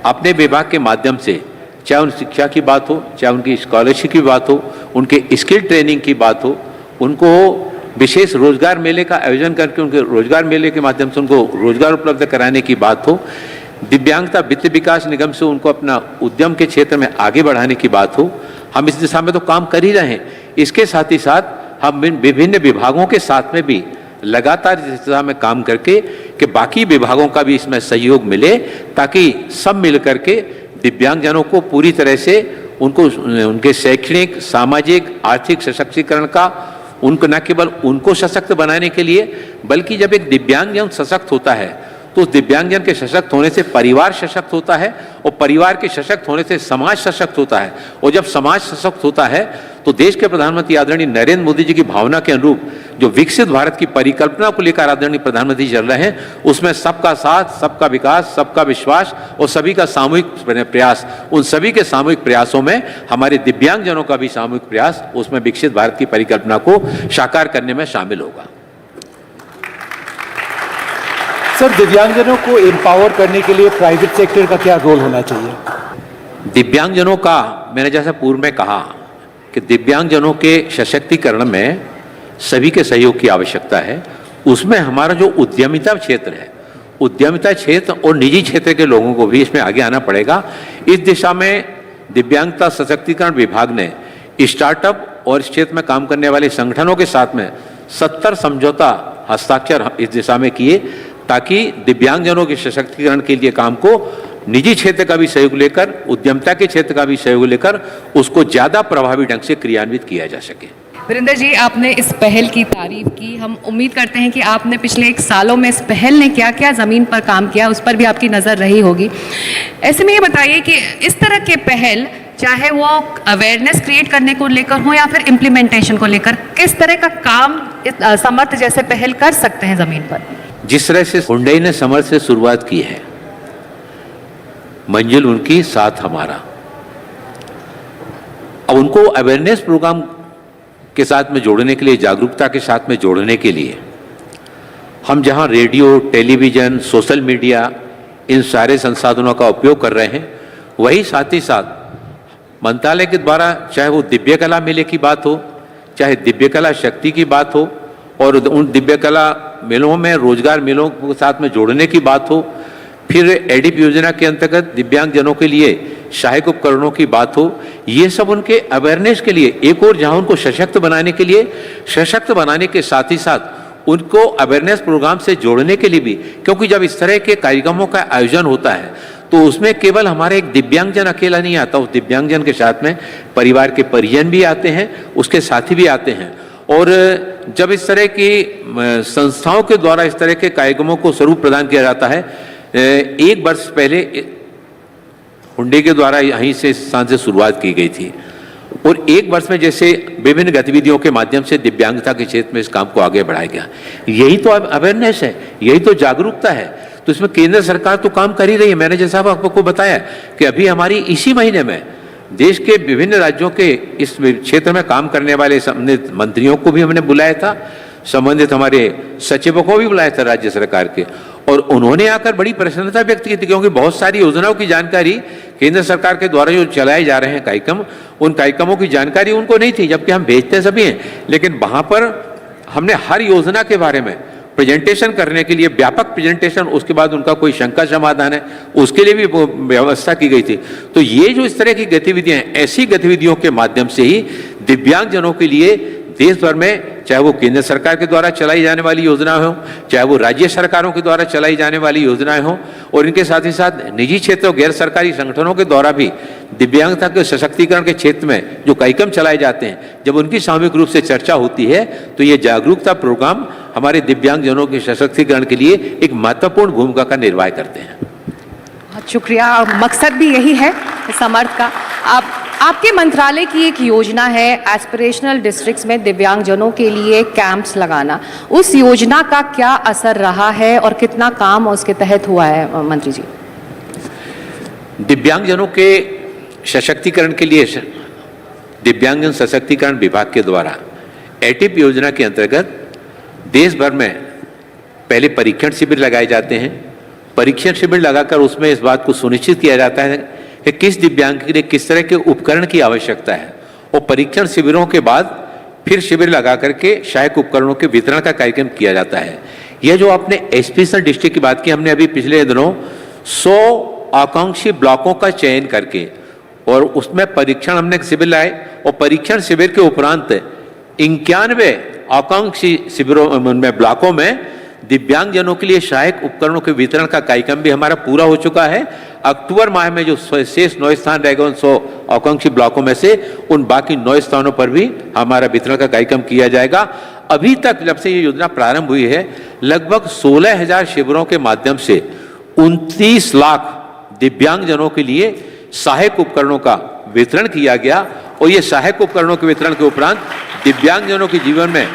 अपने विभाग के माध्यम से चाहे उन शिक्षा की बात हो, चाहे उनकी स्कॉलरशिप की बात हो, उनके स्किल ट्रेनिंग की बात हो, उनको विशेष रोजगार मेले का आयोजन करके उनके रोजगार मेले के माध्यम से उनको रोजगार उपलब्ध कराने की बात हो, दिव्यांगता वित्त विकास निगम से उनको अपना उद्यम के क्षेत्र में आगे बढ़ाने की बात हो, हम इस दिशा में तो काम कर ही रहे हैं। इसके साथ ही साथ हम विभिन्न विभागों के साथ में भी लगातार इस दिशा में काम करके कि बाकी विभागों का भी इसमें सहयोग मिले, ताकि सब मिल करके दिव्यांगजनों को पूरी तरह से उनको उनके शैक्षणिक, सामाजिक, आर्थिक सशक्तिकरण का उनको न केवल उनको सशक्त बनाने के लिए, बल्कि जब एक दिव्यांगजन सशक्त होता है तो उस दिव्यांगजन के सशक्त होने से परिवार सशक्त होता है, और परिवार के सशक्त होने से समाज सशक्त होता है, और जब समाज सशक्त होता है तो देश के प्रधानमंत्री आदरणीय नरेंद्र मोदी जी की भावना के अनुरूप जो विकसित भारत की परिकल्पना को लेकर आदरणीय प्रधानमंत्री चल रहे हैं, उसमें सबका साथ, सबका विकास, सबका विश्वास और सभी का सामूहिक प्रयास, उन सभी के सामूहिक प्रयासों में हमारे दिव्यांगजनों का भी सामूहिक प्रयास उसमें विकसित भारत की परिकल्पना को साकार करने में शामिल होगा। सर, दिव्यांगजनों को एम्पावर करने के लिए प्राइवेट सेक्टर का क्या रोल होना चाहिए? दिव्यांगजनों का, मैंने जैसा पूर्व में कहा कि दिव्यांगजनों के सशक्तिकरण में सभी के सहयोग की आवश्यकता है। उसमें हमारा जो उद्यमिता क्षेत्र है, उद्यमिता क्षेत्र और निजी क्षेत्र के लोगों को भी इसमें आगे आना पड़ेगा। इस दिशा में दिव्यांगता सशक्तिकरण विभाग ने स्टार्टअप और इस क्षेत्र में काम करने वाले संगठनों के साथ में 70 समझौता हस्ताक्षर इस दिशा में किए, ताकि दिव्यांगजनों के सशक्तिकरण के लिए काम को निजी क्षेत्र का भी सहयोग लेकर, उद्यमिता के क्षेत्र का भी सहयोग लेकर उसको ज़्यादा प्रभावी ढंग से क्रियान्वित किया जा सके। वीरेंद्र जी, आपने इस पहल की तारीफ की। हम उम्मीद करते हैं कि आपने पिछले 1 सालों में इस पहल ने क्या क्या ज़मीन पर काम किया, उस पर भी आपकी नज़र रही होगी। ऐसे में ये बताइए कि इस तरह के पहल, चाहे वो अवेयरनेस क्रिएट करने को लेकर हो या फिर इम्प्लीमेंटेशन को लेकर, किस तरह का काम समर्थ जैसे पहल कर सकते हैं ज़मीन पर? जिस तरह से हुंडई ने समर्थ से शुरुआत की है, मंजिल उनकी, साथ हमारा। अब उनको अवेयरनेस प्रोग्राम के साथ में जोड़ने के लिए, जागरूकता के साथ में जोड़ने के लिए हम जहां रेडियो, टेलीविज़न, सोशल मीडिया, इन सारे संसाधनों का उपयोग कर रहे हैं, वही साथ ही साथ मंत्रालय के द्वारा, चाहे वो दिव्य कला मेले की बात हो, चाहे दिव्य कला शक्ति की बात हो, और उन दिव्य कला मेलों में रोजगार मेलों के साथ में जोड़ने की बात हो, फिर एडिप योजना के अंतर्गत दिव्यांगजनों के लिए सहायक उपकरणों की बात हो, ये सब उनके अवेयरनेस के लिए, एक और जहां उनको सशक्त बनाने के लिए, सशक्त बनाने के साथ ही साथ उनको अवेयरनेस प्रोग्राम से जोड़ने के लिए भी, क्योंकि जब इस तरह के कार्यक्रमों का आयोजन होता है तो उसमें केवल हमारे एक दिव्यांगजन अकेला नहीं आता, उस दिव्यांगजन के साथ में परिवार के परिजन भी आते हैं, उसके साथी भी आते हैं। और जब इस तरह की संस्थाओं के द्वारा इस तरह के कार्यक्रमों को स्वरूप प्रदान किया जाता है, 1 वर्ष पहले हुंडई के द्वारा यहीं से इस स्थान से शुरुआत की गई थी और एक वर्ष में जैसे विभिन्न गतिविधियों के माध्यम से दिव्यांगता के क्षेत्र में इस काम को आगे बढ़ाया गया। यही तो अवेयरनेस है, यही तो जागरूकता है। तो इसमें केंद्र सरकार तो काम कर ही रही है। मैंने जैसा आपको बताया कि अभी हमारी इसी महीने में देश के विभिन्न राज्यों के इस क्षेत्र में काम करने वाले संबंधित मंत्रियों को भी हमने बुलाया था, संबंधित हमारे सचिवों को भी बुलाया था राज्य सरकार के, और उन्होंने आकर बड़ी प्रसन्नता व्यक्त की थी क्योंकि बहुत सारी योजनाओं की जानकारी केंद्र सरकार के द्वारा जो चलाए जा रहे हैं कार्यक्रम, उन कार्यक्रमों की जानकारी उनको नहीं थी, जबकि हम भेजते सभी हैं। लेकिन वहां पर हमने हर योजना के बारे में प्रेजेंटेशन करने के लिए व्यापक प्रेजेंटेशन, उसके बाद उनका कोई शंका समाधान है उसके लिए भी व्यवस्था की गई थी। तो ये जो इस तरह की गतिविधियां हैं, ऐसी गतिविधियों के माध्यम से ही दिव्यांगजनों के लिए देश भर में, चाहे वो केंद्र सरकार के द्वारा चलाई जाने वाली योजनाएं हो, चाहे वो राज्य सरकारों के द्वारा चलाई जाने वाली योजनाएं हो, और इनके साथ ही साथ निजी क्षेत्र और गैर सरकारी संगठनों के द्वारा भी दिव्यांगता के सशक्तिकरण के क्षेत्र में जो कार्यक्रम चलाए जाते हैं, जब उनकी सामूहिक रूप से चर्चा होती है तो ये जागरूकता प्रोग्राम हमारे दिव्यांगजनों के सशक्तिकरण के लिए एक महत्वपूर्ण भूमिका का निर्वाह करते हैं। बहुत शुक्रिया। मकसद भी यही है समर्थ का। आपके मंत्रालय की एक योजना है एस्पिरेशनल डिस्ट्रिक्ट्स में दिव्यांगजनों के लिए कैंप्स लगाना। उस योजना का क्या असर रहा है और कितना काम उसके तहत हुआ है मंत्री जी? दिव्यांगजनों के सशक्तिकरण के लिए दिव्यांगजन सशक्तिकरण विभाग के द्वारा एटिप योजना के अंतर्गत देश भर में पहले परीक्षण शिविर लगाए जाते हैं। परीक्षण शिविर लगाकर उसमें इस बात को सुनिश्चित किया जाता है कि किस दिव्यांग के लिए किस तरह के उपकरण की आवश्यकता है, और परीक्षण शिविरों के बाद फिर शिविर लगा करके सहायक उपकरणों के वितरण का कार्यक्रम किया जाता है। यह जो आपने एस्पिरेशनल डिस्ट्रिक्ट की बात की, हमने अभी पिछले दिनों 100 आकांक्षी ब्लॉकों का चयन करके और उसमें परीक्षण हमने शिविर लाए, और परीक्षण शिविर के उपरांत 91 आकांक्षी शिविरों में ब्लॉकों में दिव्यांगजनों के लिए सहायक उपकरणों के वितरण का कार्यक्रम भी हमारा पूरा हो चुका है। अक्टूबर माह में जो शेष 9 स्थान रह गए उन 100 आकांक्षी ब्लॉकों में से उन बाकी 9 स्थानों पर भी हमारा वितरण का कार्यक्रम किया जाएगा। अभी तक जब से ये योजना प्रारंभ हुई है, लगभग 16,000 शिविरों के माध्यम से 29 लाख दिव्यांगजनों के लिए सहायक उपकरणों का वितरण किया गया, और ये सहायक उपकरणों के वितरण के उपरांत दिव्यांगजनों के जीवन में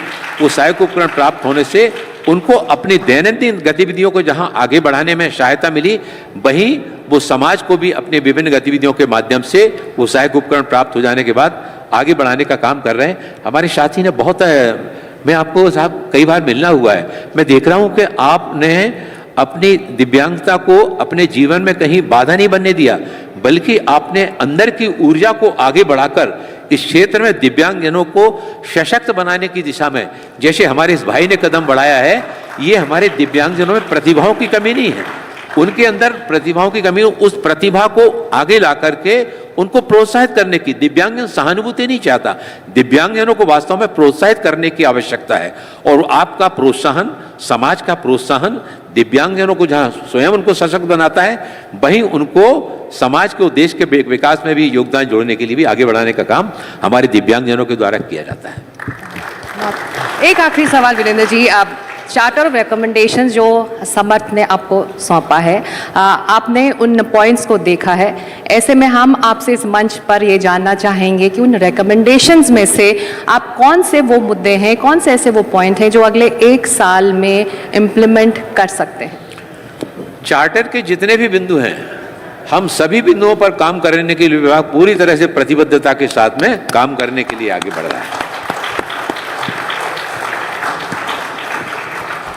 वो सहायक उपकरण प्राप्त होने से उनको अपनी दैनंदिन गतिविधियों को जहां आगे बढ़ाने में सहायता मिली, वहीं वो समाज को भी अपने विभिन्न गतिविधियों के माध्यम से वो सहायक उपकरण प्राप्त हो जाने के बाद आगे बढ़ाने का काम कर रहे हैं। हमारे साथी ने बहुत, मैं आपको साहब कई बार मिलना हुआ है, मैं देख रहा हूं कि आपने अपनी दिव्यांगता को अपने जीवन में कहीं बाधा नहीं बनने दिया, बल्कि आपने अंदर की ऊर्जा को आगे बढ़ाकर इस क्षेत्र में दिव्यांगजनों को सशक्त बनाने की दिशा में, जैसे हमारे इस भाई ने कदम बढ़ाया है, ये हमारे दिव्यांगजनों में प्रतिभाओं की कमी नहीं है, उनके अंदर प्रतिभाओं की कमी, उस प्रतिभा को आगे ला करके उनको प्रोत्साहित करने की, दिव्यांगजन सहानुभूति नहीं चाहता, दिव्यांगजनों को वास्तव में प्रोत्साहित करने की आवश्यकता है। और आपका प्रोत्साहन, समाज का प्रोत्साहन दिव्यांगजनों को जहां स्वयं उनको सशक्त बनाता है, वहीं उनको समाज के, देश के विकास में भी योगदान जोड़ने के लिए भी आगे बढ़ाने का काम हमारे दिव्यांगजनों के द्वारा किया जाता है। एक आखिरी सवाल वीरेंद्र जी, आप चार्टर ऑफ रिकमेंडेशंस जो समर्थ ने आपको सौंपा है, आपने उन पॉइंट्स को देखा है, ऐसे में हम आपसे इस मंच पर ये जानना चाहेंगे कि उन रिकमेंडेशंस में से आप कौन से वो मुद्दे हैं, कौन से ऐसे वो पॉइंट हैं जो अगले 1 साल में इम्प्लीमेंट कर सकते हैं? चार्टर के जितने भी बिंदु हैं, हम सभी बिंदुओं पर काम करने के लिए विभाग पूरी तरह से प्रतिबद्धता के साथ में काम करने के लिए आगे बढ़ रहा है।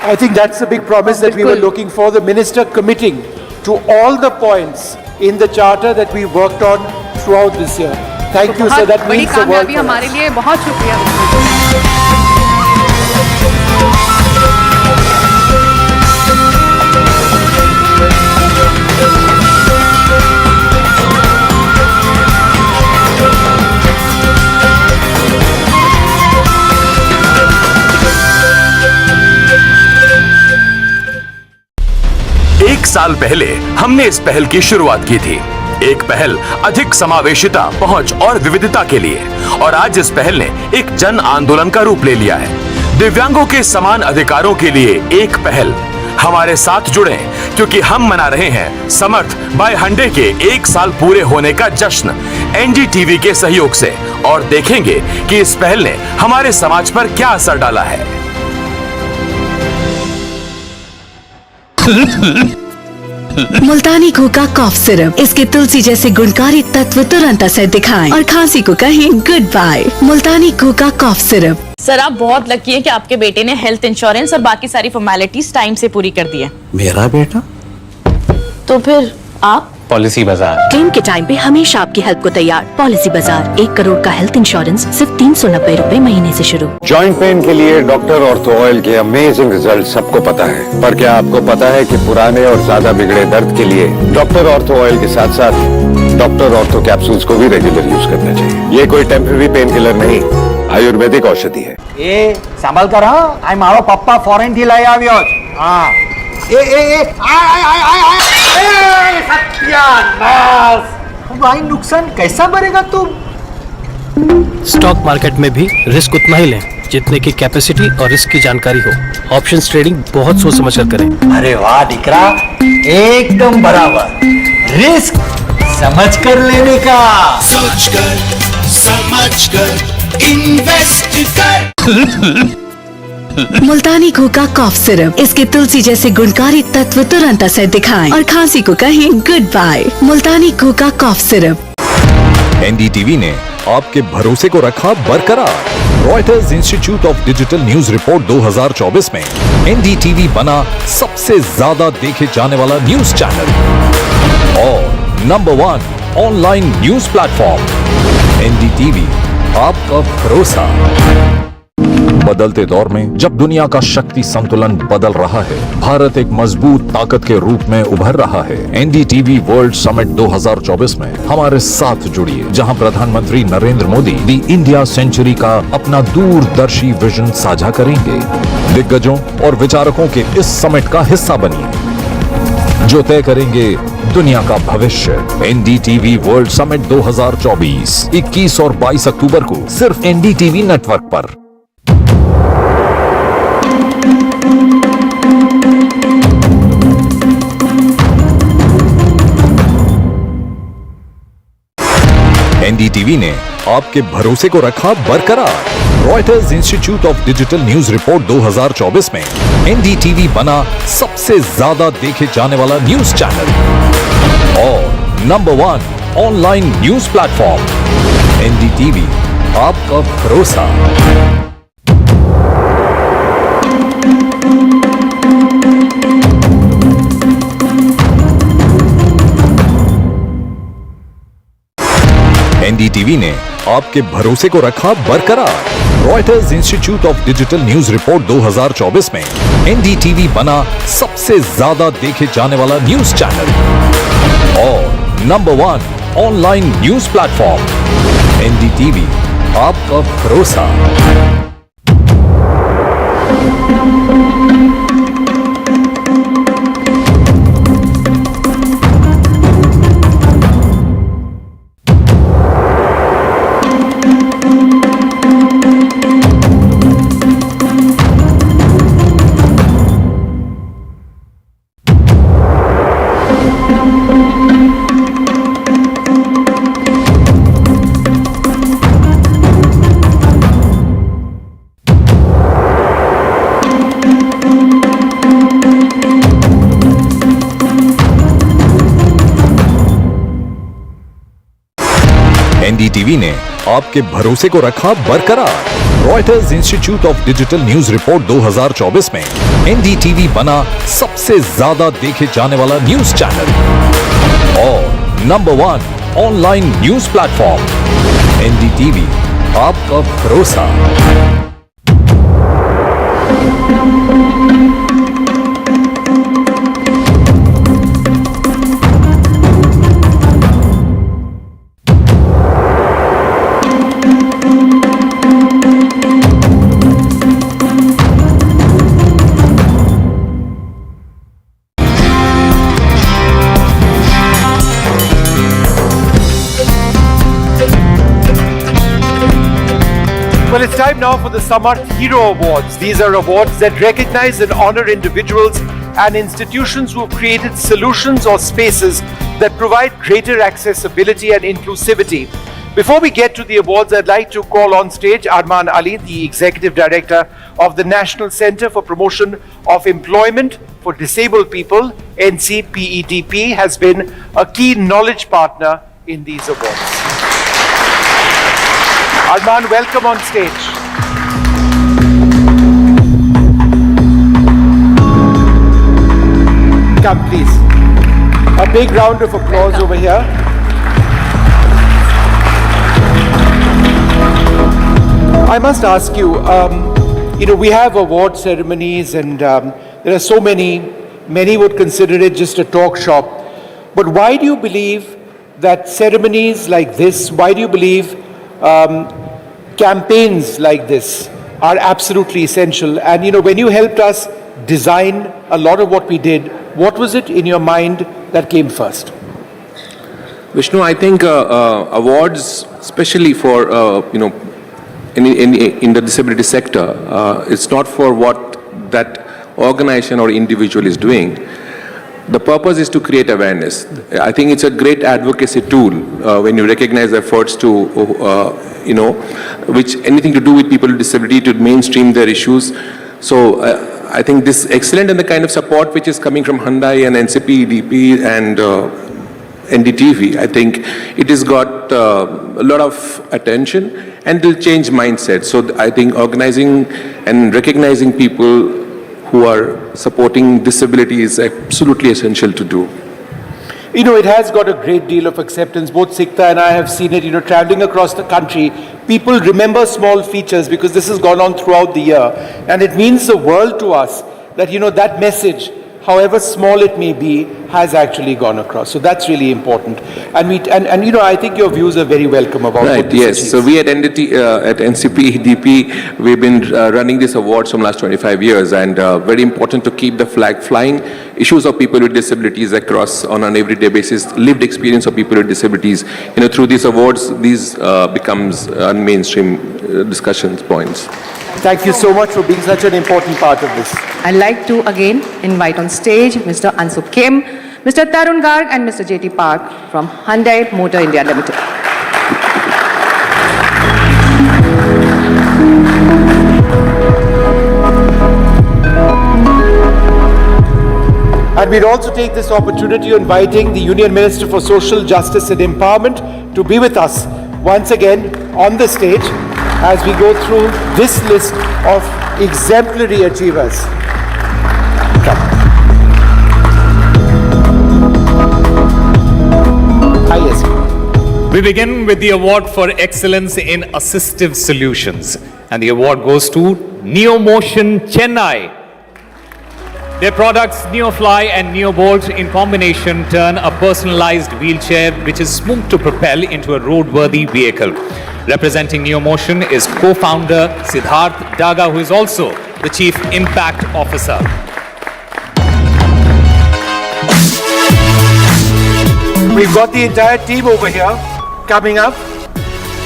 I think that's a big promise that we were looking for, the minister committing to all the points in the charter that we worked on throughout this year. Thank you sir, that means the world. हमारे लिए बहुत शुक्रिया। एक साल पहले हमने इस पहल की शुरुआत की थी, एक पहल अधिक समावेशिता, पहुंच और विविधता के लिए, और आज इस पहल ने एक जन आंदोलन का रूप ले लिया है। दिव्यांगों के समान अधिकारों के लिए एक पहल, हमारे साथ जुड़ें, क्योंकि हम मना रहे हैं समर्थ बाय हांडे के 1 साल पूरे होने का जश्न एनडीटीवी के सहयोग से, और देखेंगे कि इस पहल ने हमारे समाज पर क्या असर डाला है। मुल्तानी घोका कॉफ सिरप, इसके तुलसी जैसे गुणकारी तत्व तुरंत असर दिखाएं और खांसी को कहें गुड बाय। मुल्तानी घोका कॉफ सिरप। सर आप बहुत लकी हैं कि आपके बेटे ने हेल्थ इंश्योरेंस और बाकी सारी फॉर्मेलिटीज टाइम से पूरी कर दी है। मेरा बेटा? तो फिर आप? पॉलिसी बाजार। क्लेम के टाइम पे हमेशा आपकी हेल्प को तैयार। पॉलिसी बाजार, 1 करोड़ का हेल्थ इंश्योरेंस सिर्फ 390 रुपए महीने से शुरू। जॉइंट पेन के लिए डॉक्टर ऑर्थो ऑयल के अमेजिंग रिजल्ट सबको पता है, पर क्या आपको पता है कि पुराने और ज्यादा बिगड़े दर्द के लिए डॉक्टर ऑर्थो ऑयल के साथ साथ डॉक्टर ऑर्थो कैप्सूल्स को भी रेगुलर यूज करना चाहिए। ये कोई टेम्पररी पेन किलर नहीं, आयुर्वेदिक औषधि है। ए सांभाळ कर हा, आय मारो पप्पा फॉरेन थी लई આવ્યો હા ए सत्यानाश भाई, नुकसान कैसा भरेगा तू? स्टॉक मार्केट में भी रिस्क उतना ही लें जितने की कैपेसिटी और रिस्क की जानकारी हो। ऑप्शंस ट्रेडिंग बहुत सोच समझ कर करें। अरे वाह दिकरा, एकदम बराबर। रिस्क समझ कर लेने का। सोच कर समझ कर इन्वेस्ट कर। मुल्तानी घोका कॉफ सिरप, इसके तुलसी जैसे गुणकारी तत्व तुरंत असर दिखाएं और खांसी को कहें गुड बाय। मुल्तानी घोका कॉफ सिरप। एनडीटीवी ने आपके भरोसे को रखा बरकरार। Reuters institute of digital news report 2024 में एनडीटीवी बना सबसे ज्यादा देखे जाने वाला न्यूज चैनल और number 1 online news platform. NDTV, आपका भरोसा। बदलते दौर में जब दुनिया का शक्ति संतुलन बदल रहा है, भारत एक मजबूत ताकत के रूप में उभर रहा है। एनडीटीवी वर्ल्ड समिट 2024 में हमारे साथ जुड़िए, जहां प्रधानमंत्री नरेंद्र मोदी दी इंडिया सेंचुरी का अपना दूरदर्शी विजन साझा करेंगे। दिग्गजों और विचारकों के इस समिट का हिस्सा बनिए, जो तय करेंगे दुनिया का भविष्य। एनडीटीवी वर्ल्ड समिट 2024 21 और 22 अक्टूबर को सिर्फ एनडीटीवी नेटवर्क पर। एनडीटीवी ने आपके भरोसे को रखा बरकरार। Reuters institute of digital news report 2024 में एनडीटीवी बना सबसे ज्यादा देखे जाने वाला न्यूज चैनल और number 1 online news platform. NDTV, आपका भरोसा। एनडीटीवी ने आपके भरोसे को रखा बरकरार। Reuters institute of digital news report 2024 में एनडीटीवी बना सबसे ज्यादा देखे जाने वाला न्यूज चैनल और number 1 online news platform. NDTV, आपका भरोसा। एनडीटीवी ने आपके भरोसे को रखा बरकरार। Reuters institute of digital news report 2024 में एनडीटीवी बना सबसे ज्यादा देखे जाने वाला न्यूज चैनल और number 1 online news platform. NDTV, आपका भरोसा। Well, it's time now for the Samarth Hero Awards. These are awards that recognize and honor individuals and institutions who have created solutions or spaces that provide greater accessibility and inclusivity. Before we get to the awards, I'd like to call on stage Arman Ali, the Executive Director of the National Centre for Promotion of Employment for Disabled People, NCPEDP, has been a key knowledge partner in these awards. Arman, welcome on stage. Come, please. A big round of applause over here. I must ask you, we have award ceremonies and there are so many would consider it just a talk shop. But why do you believe that ceremonies like this, why do you believe campaigns like this are absolutely essential? And when you helped us design a lot of what we did, what was it in your mind that came first? Vishnu, I think awards, especially for in the disability sector, it's not for what that organization or individual is doing. The purpose is to create awareness. I think it's a great advocacy tool when you recognize efforts to, which anything to do with people with disability, to mainstream their issues. So I think this is excellent, and the kind of support which is coming from Hyundai and NCPEDP and NDTV, I think it has got a lot of attention and will change mindset. So I think organizing and recognizing people who are supporting disability is absolutely essential to do. It has got a great deal of acceptance. Both Sikta and I have seen it, traveling across the country. People remember small features because this has gone on throughout the year. And it means the world to us that, that message, however small it may be, has actually gone across. So that's really important. And I think your views are very welcome about right, what this yes. achieves. So we at NCPEDP, we've been running these awards from last 25 years, and very important to keep the flag flying. Issues of people with disabilities across on an everyday basis, lived experience of people with disabilities. Through these awards, these becomes mainstream discussions points. Thank you so much for being such an important part of this. I'd like to again invite on stage Mr. Ansup Kim, Mr. Tarun Garg and Mr. JT Park from Hyundai Motor India Limited. And we'd also take this opportunity of inviting the Union Minister for Social Justice and Empowerment to be with us once again on the stage as we go through this list of exemplary achievers. Come. We begin with the award for excellence in assistive solutions, and the award goes to NeoMotion Chennai. Their products NeoFly and NeoBolt in combination turn a personalized wheelchair which is smooth to propel into a roadworthy vehicle. Representing NeoMotion is co-founder Siddharth Daga, who is also the Chief Impact Officer. We've got the entire team over here coming up.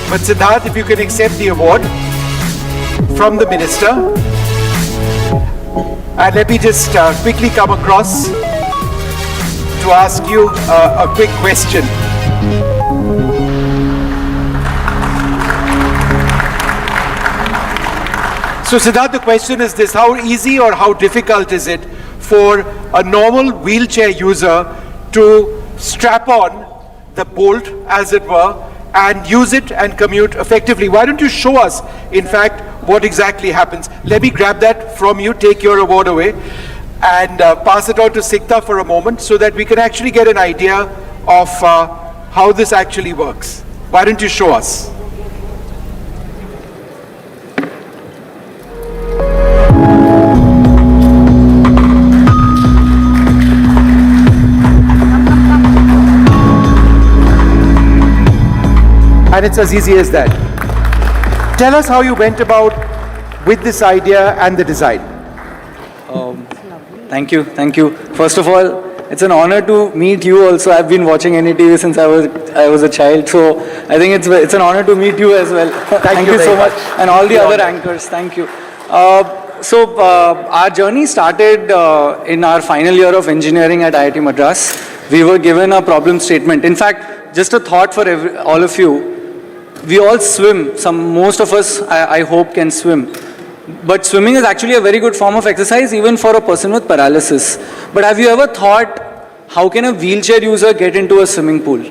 But Siddharth, if you can accept the award from the Minister. And let me just quickly come across to ask you a quick question. So Siddharth, the question is this: how easy or how difficult is it for a normal wheelchair user to strap on the bolt, as it were, and use it and commute effectively? Why don't you show us, in fact, what exactly happens? Let me grab that from you, take your award away, and pass it on to Sikta for a moment so that we can actually get an idea of how this actually works. Why don't you show us? And it's as easy as that. Tell us how you went about with this idea and the design. Thank you. First of all, it's an honor to meet you also. I've been watching NDTV since I was a child, so I think it's an honor to meet you as well. Thank you so much. And all the other anchors, thank you. Our journey started in our final year of engineering at IIT Madras. We were given a problem statement. In fact, just a thought for all of you. We all swim. Most of us, I hope, can swim. But swimming is actually a very good form of exercise, even for a person with paralysis. But have you ever thought, how can a wheelchair user get into a swimming pool?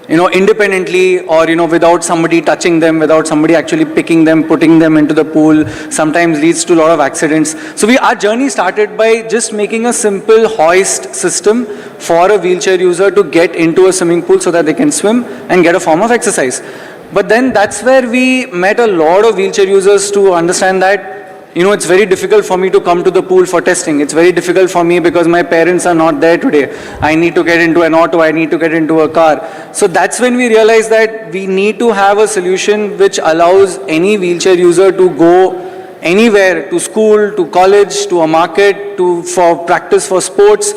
Independently, or, without somebody touching them, without somebody actually picking them, putting them into the pool, sometimes leads to a lot of accidents. So our journey started by just making a simple hoist system for a wheelchair user to get into a swimming pool so that they can swim and get a form of exercise. But then that's where we met a lot of wheelchair users to understand that it's very difficult for me to come to the pool for testing. It's very difficult for me because my parents are not there today. I need to get into an auto, I need to get into a car. So that's when we realized that we need to have a solution which allows any wheelchair user to go anywhere, to school, to college, to a market, for practice for sports,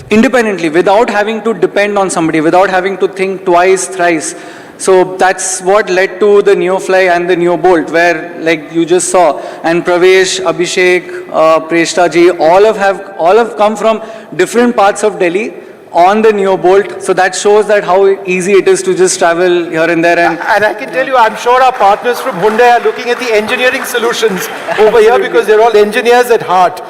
independently, without having to depend on somebody, without having to think twice, thrice. So that's what led to the NeoFly and the NeoBolt, where, like you just saw, and Pravesh, Abhishek, Preshta ji, all have come from different parts of Delhi on the NeoBolt. So that shows that how easy it is to just travel here and there. And I can tell you, I'm sure our partners from Hyundai are looking at the engineering solutions over here because they're all engineers at heart.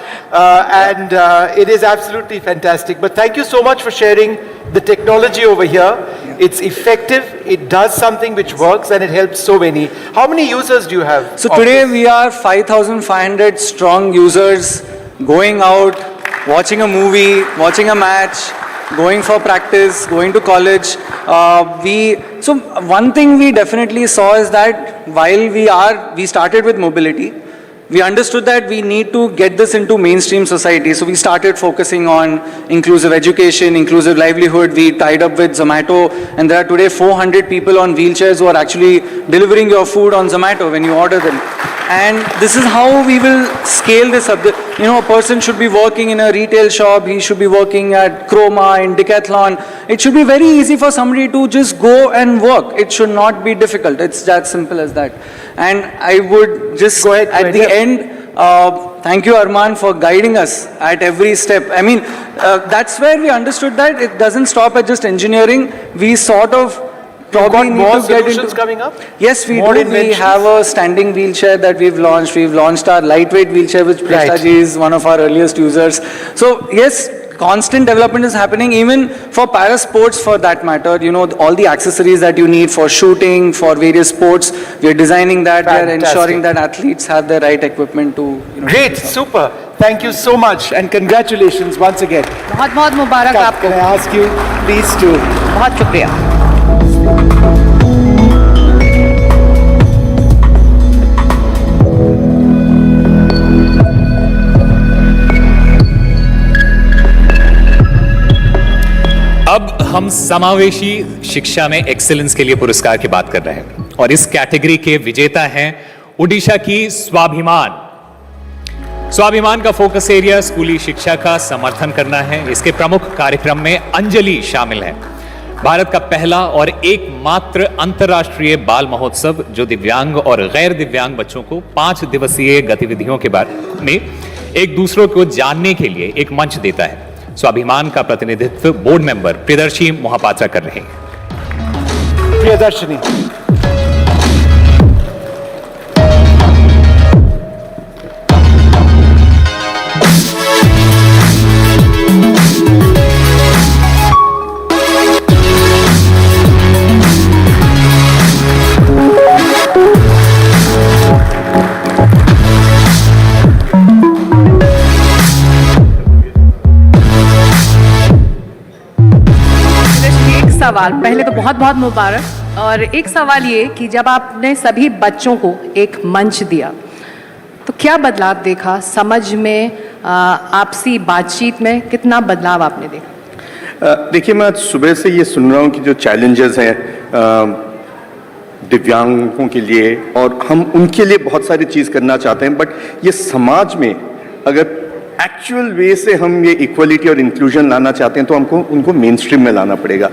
It is absolutely fantastic. But thank you so much for sharing the technology over here. It's effective, it does something which works, and it helps so many. How many users do you have? So today we are 5,500 strong users going out, watching a movie, watching a match, going for practice, going to college. So one thing we definitely saw is that while we started with mobility, we understood that we need to get this into mainstream society. So we started focusing on inclusive education, inclusive livelihood. We tied up with Zomato, and there are today 400 people on wheelchairs who are actually delivering your food on Zomato when you order them. And this is how we will scale this up. A person should be working in a retail shop, he should be working at Chroma, in Decathlon. It should be very easy for somebody to just go and work. It should not be difficult. It's that simple as that. And I would just, at the end, thank you, Arman, for guiding us at every step. I mean, that's where we understood that it doesn't stop at just engineering. We sort of probably need more to get solutions into coming up? Yes, we More do. inventions? We have a standing wheelchair that we've launched. We've launched our lightweight wheelchair, which Preshtaji is one of our earliest users. So yes, constant development is happening, even for para sports for that matter. All the accessories that you need for shooting, for various sports, we are designing that. We are ensuring that athletes have the right equipment to. Great, super. Thank you so much and congratulations once again. बहुत-बहुत मुबारक आपको. Can I ask you, please, to बहुत शुक्रिया. अब हम समावेशी शिक्षा में एक्सीलेंस के लिए पुरस्कार की बात कर रहे हैं और इस कैटेगरी के विजेता हैं उड़ीसा की स्वाभिमान. स्वाभिमान का फोकस एरिया स्कूली शिक्षा का समर्थन करना है. इसके प्रमुख कार्यक्रम में अंजलि शामिल है. भारत का पहला और एकमात्र अंतर्राष्ट्रीय बाल महोत्सव जो दिव्यांग और गैर दिव्यांग बच्चों को 5 दिवसीय गतिविधियों के बारे में एक दूसरों को जानने के लिए एक मंच देता है. स्वाभिमान का प्रतिनिधित्व बोर्ड मेंबर प्रियदर्शी मोहापात्रा कर रहे हैं. प्रियदर्शनी. सवाल, पहले तो बहुत बहुत मुबारक. और एक सवाल ये कि जब आपने सभी बच्चों को एक मंच दिया तो क्या बदलाव देखा समझ में, आपसी बातचीत में कितना बदलाव आपने देखा? देखिए, मैं आज सुबह से ये सुन रहा हूँ कि जो चैलेंजेस हैं दिव्यांगों के लिए, और हम उनके लिए बहुत सारी चीज़ करना चाहते हैं, बट ये समाज में अगर एक्चुअल वे से हम ये इक्वलिटी और इंक्लूजन लाना चाहते हैं तो हमको उनको मेन स्ट्रीम में लाना पड़ेगा.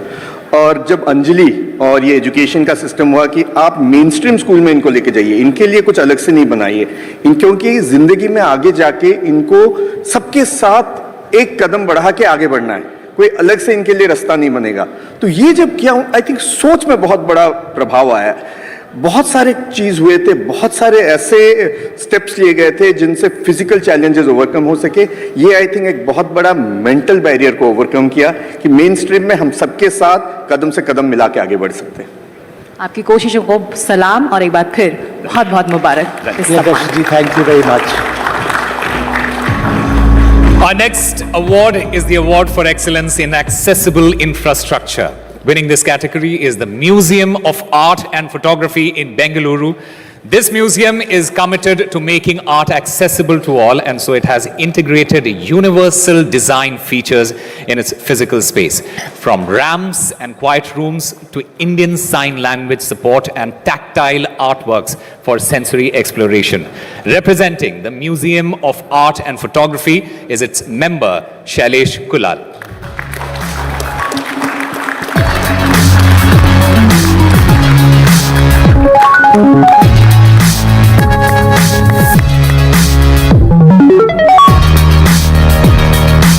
और जब अंजलि और ये एजुकेशन का सिस्टम हुआ कि आप मेन स्ट्रीम स्कूल में इनको लेके जाइए, इनके लिए कुछ अलग से नहीं बनाइए, क्योंकि जिंदगी में आगे जाके इनको सबके साथ एक कदम बढ़ा के आगे बढ़ना है, कोई अलग से इनके लिए रास्ता नहीं बनेगा। तो ये जब किया, आई थिंक सोच में बहुत बड़ा प्रभाव आया। बहुत सारे चीज हुए थे, बहुत सारे ऐसे स्टेप्स लिए गए थे जिनसे फिजिकल चैलेंजेस ओवरकम हो सके। ये आई थिंक एक बहुत बड़ा मेंटल बैरियर को ओवरकम किया कि मेन स्ट्रीम में हम सबके साथ कदम से कदम मिला के आगे बढ़ सकते हैं। आपकी कोशिशों को सलाम और एक बार फिर बहुत बहुत मुबारक। जी, thank you very much. Our next award is the Award for Excellence in Accessible Infrastructure. Winning this category is the Museum of Art and Photography in Bengaluru. This museum is committed to making art accessible to all, and so it has integrated universal design features in its physical space. From ramps and quiet rooms to Indian Sign Language support and tactile artworks for sensory exploration. Representing the Museum of Art and Photography is its member, Shailesh Kulal.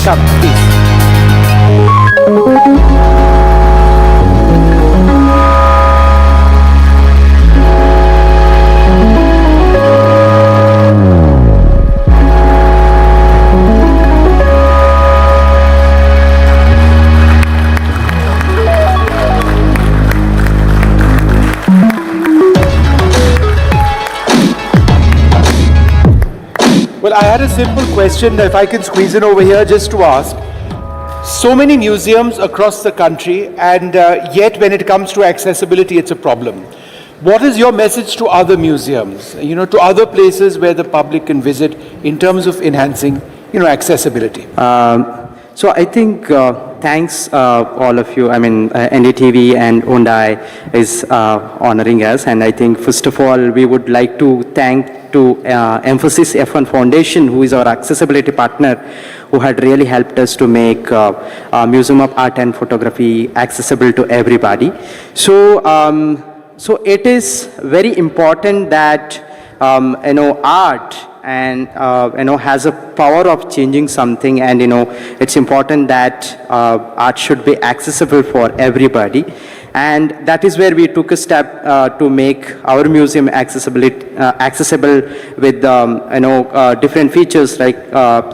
Come, please. Well, I had a simple question, if I can squeeze in over here just to ask. So many museums across the country, and yet when it comes to accessibility, it's a problem. What is your message to other museums, to other places where the public can visit in terms of enhancing, accessibility? So I think thanks all of you. I mean, NDTV and Hyundai is honoring us, and I think first of all we would like to thank to Emphasis F1 Foundation, who is our accessibility partner, who had really helped us to make Museum of Art and Photography accessible to everybody. So it is very important that art and has a power of changing something, and it's important that art should be accessible for everybody. And that is where we took a step to make our museum accessible with different features, like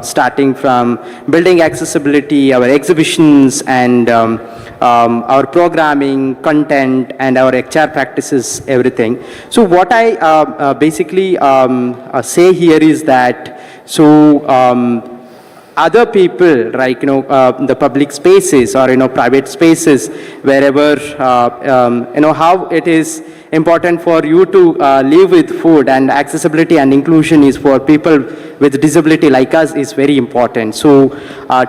starting from building accessibility, our exhibitions, and our programming, content, and our HR practices, everything. So what I basically say here is that other people, like the public spaces or private spaces, wherever how it is important for you to live with food, and accessibility and inclusion is for people with disability like us is very important. So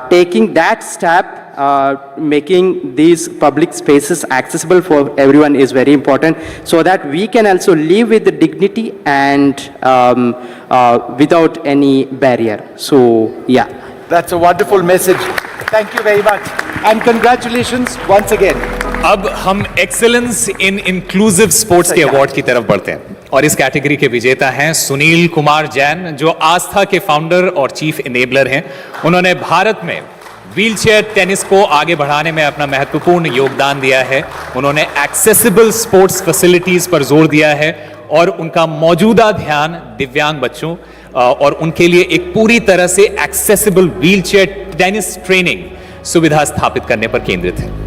taking that step, making these public spaces accessible for everyone is very important, so that we can also live with the dignity and without any barrier. So yeah. That's a wonderful message. Thank you very much. And congratulations once again. अब हम एक्सेलेंस इन इंक्लूसिव स्पोर्ट्स के अवार्ड की तरफ बढ़ते हैं, और इस कैटेगरी के विजेता हैं सुनील कुमार जैन, जो आस्था के फाउंडर और चीफ इनेबलर हैं। उन्होंने भारत में व्हीलचेयर टेनिस को आगे बढ़ाने में अपना महत्वपूर्ण योगदान दिया है। उन्होंने एक्सेसिबल स्पोर्ट्स फैसिलिटीज पर जोर दिया है, और उनका मौजूदा ध्यान दिव्यांग बच्चों और उनके लिए एक पूरी तरह से एक्सेसिबल व्हीलचेयर टेनिस ट्रेनिंग सुविधा स्थापित करने पर केंद्रित है।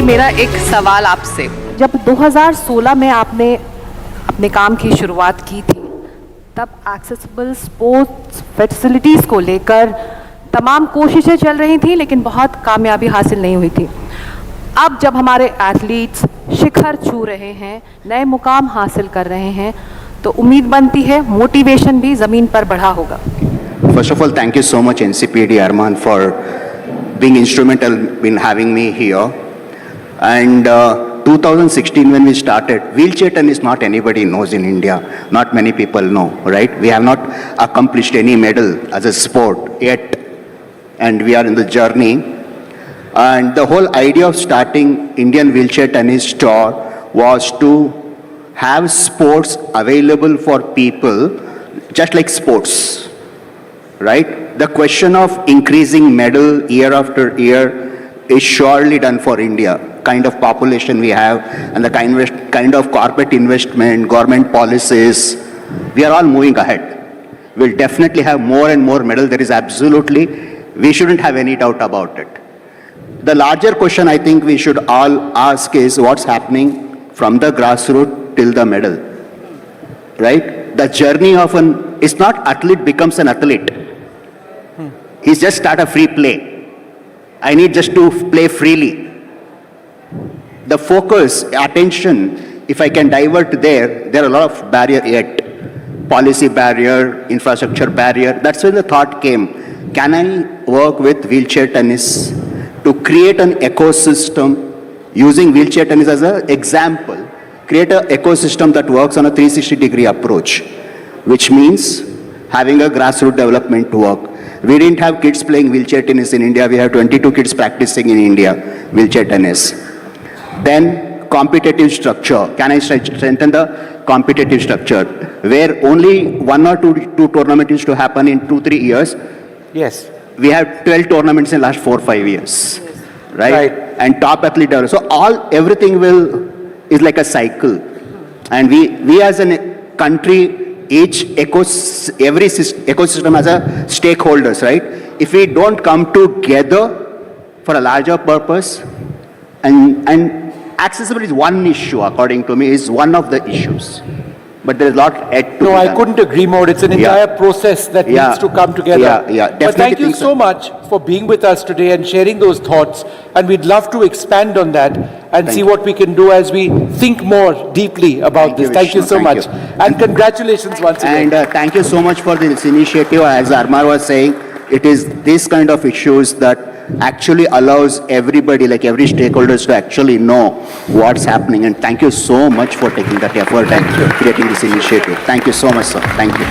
मेरा एक सवाल आपसे, जब 2016 में आपने अपने काम की शुरुआत की थी, तब एक्सेसिबल स्पोर्ट्स फैसिलिटीज़ को लेकर तमाम कोशिशें चल रही थी, लेकिन बहुत कामयाबी हासिल नहीं हुई थी। अब जब हमारे एथलीट्स शिखर छू रहे हैं, नए मुकाम हासिल कर रहे हैं, तो उम्मीद बनती है मोटिवेशन भी ज़मीन पर बढ़ा होगा। First of all, thank you so much NCPD Arman for being instrumental in having me here. And 2016 when we started, wheelchair tennis not anybody knows in India. Not many people know, right? We have not accomplished any medal as a sport yet. And we are in the journey. And the whole idea of starting Indian Wheelchair Tennis Tour was to have sports available for people just like sports, right? The question of increasing medal year after year is surely done for India. Kind of population we have and the kind of corporate investment, government policies, we are all moving ahead. We'll definitely have more and more medal. There is absolutely, we shouldn't have any doubt about it. The larger question I think we should all ask is what's happening from the grassroots till the medal, right? The journey of it's not athlete becomes an athlete. He's just start a free play. I need just to play freely. The focus, attention, if I can divert there are a lot of barrier yet. Policy barrier, infrastructure barrier. That's when the thought came. Can I work with wheelchair tennis to create an ecosystem using wheelchair tennis as an example? Create an ecosystem that works on a 360-degree approach, which means having a grassroots development work. We didn't have kids playing wheelchair tennis in India. We have 22 kids practicing in India, wheelchair tennis. Then competitive structure. Can I strengthen the competitive structure? Where only 1 or 2 tournaments used to happen in 2-3 years. Yes. We have 12 tournaments in the last 4-5 years. Right? And top athlete. So everything is like a cycle. And we as a country, every ecosystem has a stakeholders, right? If we don't come together for a larger purpose, and accessibility is one issue, according to me, is one of the issues. But there is a lot yet to be I done. couldn't agree more. It's an entire process that needs to come together. But thank you so much for being with us today and sharing those thoughts. And we'd love to expand on that and see what we can do as we think more deeply about this. Thank you so much. And congratulations once again. And thank you so much for this initiative. As Armar was saying, it is this kind of issues that actually allows everybody, like every stakeholders, to actually know what's happening. And thank you so much for taking that effort and creating this initiative. Thank you so much, sir. Thank you.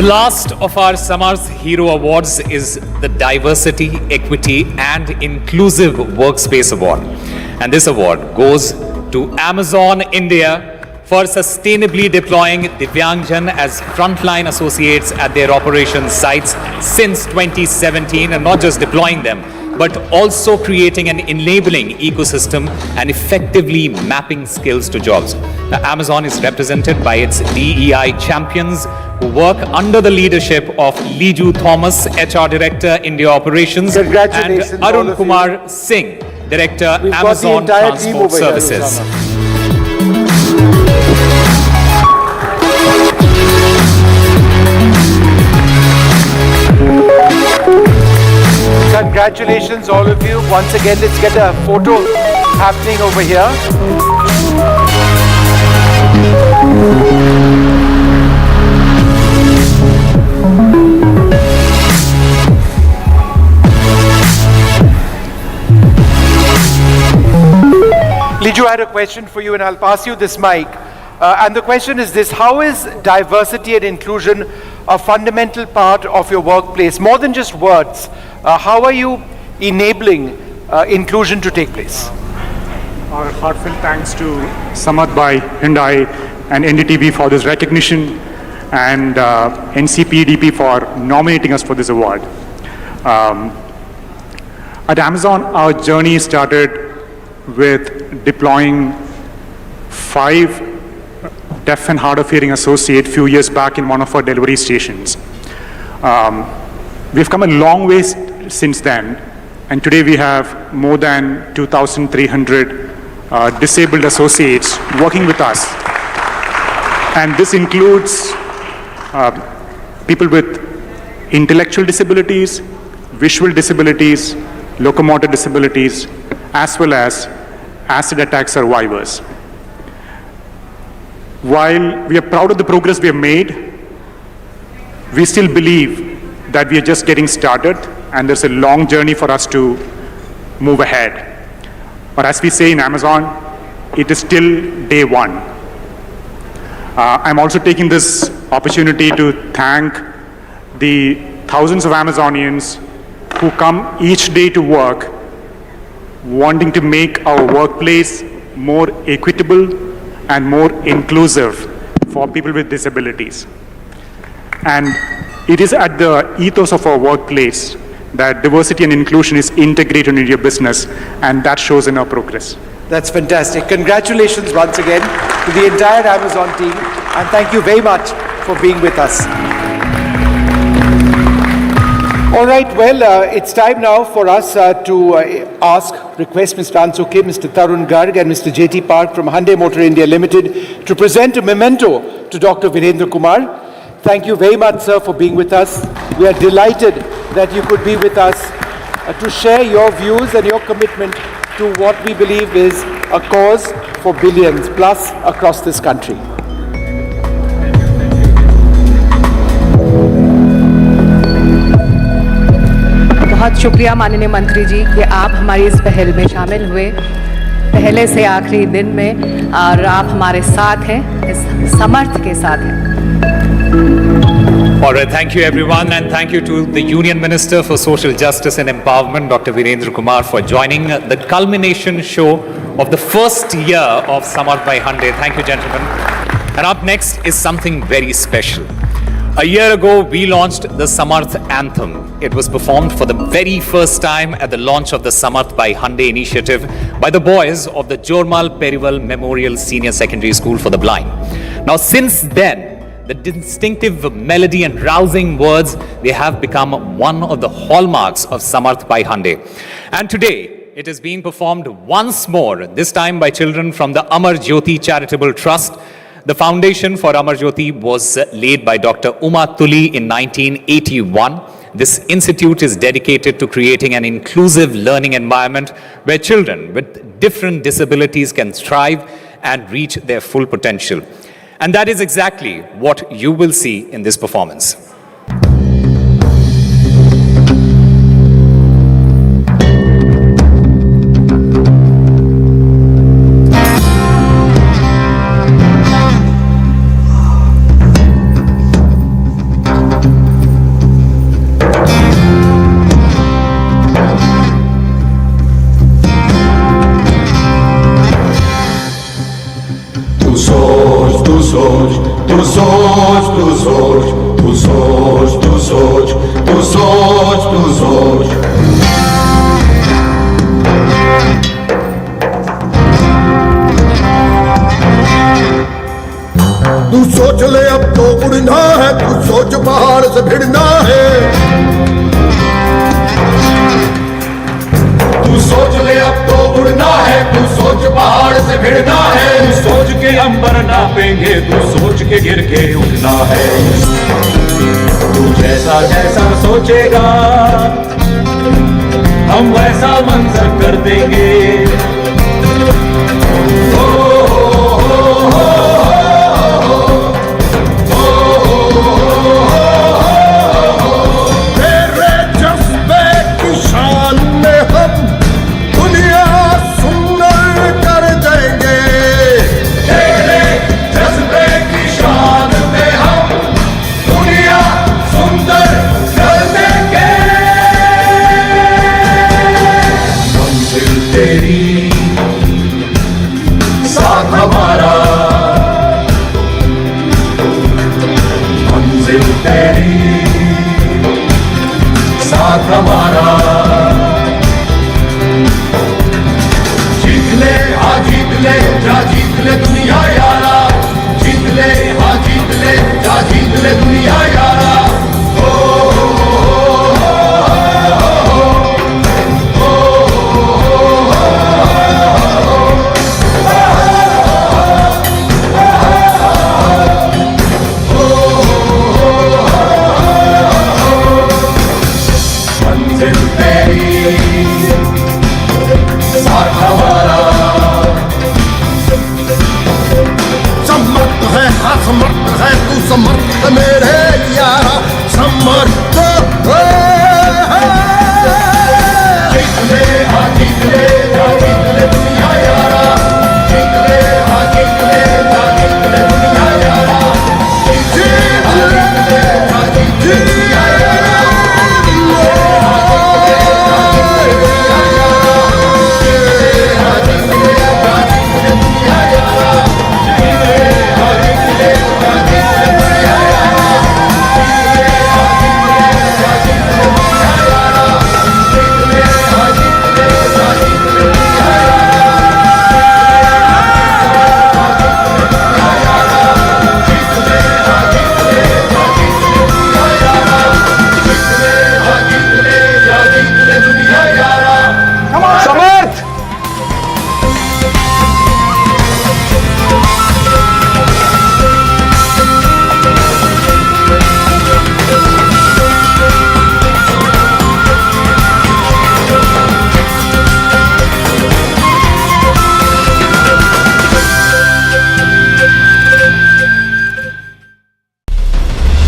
The last of our Samarth Hero Awards is the Diversity, Equity and Inclusive Workspace Award. And this award goes to Amazon India for sustainably deploying Divyangjan as frontline associates at their operations sites since 2017, and not just deploying them, but also creating an enabling ecosystem and effectively mapping skills to jobs. Now, Amazon is represented by its DEI champions who work under the leadership of Liju Thomas, HR Director, India Operations, and Arun Kumar Singh, Director, Amazon Transport Services. Congratulations, all of you. Once again, let's get a photo happening over here. Liju, I had a question for you, and I'll pass you this mic. And the question is this: how is diversity and inclusion a fundamental part of your workplace? More than just words, how are you enabling inclusion to take place? Our heartfelt thanks to Samarth By Hyundai and NDTV for this recognition, and NCPDP for nominating us for this award. At Amazon, our journey started with deploying 5 deaf and hard of hearing associates few years back in one of our delivery stations. We've come a long way since then, and today we have more than 2,300 disabled associates working with us. And this includes people with intellectual disabilities, visual disabilities, locomotor disabilities, as well as acid attack survivors. While we are proud of the progress we have made, we still believe that we are just getting started and there's a long journey for us to move ahead. Or as we say in Amazon, it is still day one. I'm also taking this opportunity to thank the thousands of Amazonians who come each day to work wanting to make our workplace more equitable and more inclusive for people with disabilities. And it is at the ethos of our workplace that diversity and inclusion is integrated into your business, and that shows in our progress. That's fantastic. Congratulations once again to the entire Amazon team, and thank you very much for being with us. All right, well, it's time now for us to request Mr. Ansuke, Mr. Tarun Garg and Mr. J.T. Park from Hyundai Motor India Limited to present a memento to Dr. Virendra Kumar. Thank you very much, sir, for being with us. We are delighted that you could be with us to share your views and your commitment to what we believe is a cause for billions plus across this country. बहुत शुक्रिया माननीय मंत्री जी कि आप हमारी इस पहल में शामिल हुए पहले से आखिरी दिन में और आप हमारे साथ हैं, इस समर्थ के साथ हैं. All right, thank you everyone, and thank you to the Union Minister for Social Justice and Empowerment, Dr. Virendra Kumar, for joining the culmination show of the first year of Samarth By Hyundai. Thank you, gentlemen. And up next is something very special. A year ago, we launched the Samarth Anthem. It was performed for the very first time at the launch of the Samarth By Hyundai initiative by the boys of the Jormal Perival Memorial Senior Secondary School for the Blind. Now, since then, the distinctive melody and rousing words, they have become one of the hallmarks of Samarth By Hyundai. And today, it is being performed once more, this time by children from the Amar Jyoti Charitable Trust. The foundation for Amar Jyoti was laid by Dr. Uma Tuli in 1981. This institute is dedicated to creating an inclusive learning environment where children with different disabilities can thrive and reach their full potential. And that is exactly what you will see in this performance. तू सोच ले अब तो उड़ना है, तू सोच पहाड़ से भिड़ना है. तू सोच ले अब तो उड़ना है, तू सोच पहाड़ से भिड़ना है. तू सोच के अंबर नापेंगे, तू सोच के गिर के उठना है. तू जैसा जैसा सोचेगा हम वैसा मंजर कर देंगे. तेरी हाँ समर्थ है तू समर्थ मेरे यारा समर्थ जीत ले हाँ जीत ले दुनिया यारा जीत ले हाँ जीत ले दुनिया यारा जीत ले हाँ जीत ले दुनिया यारा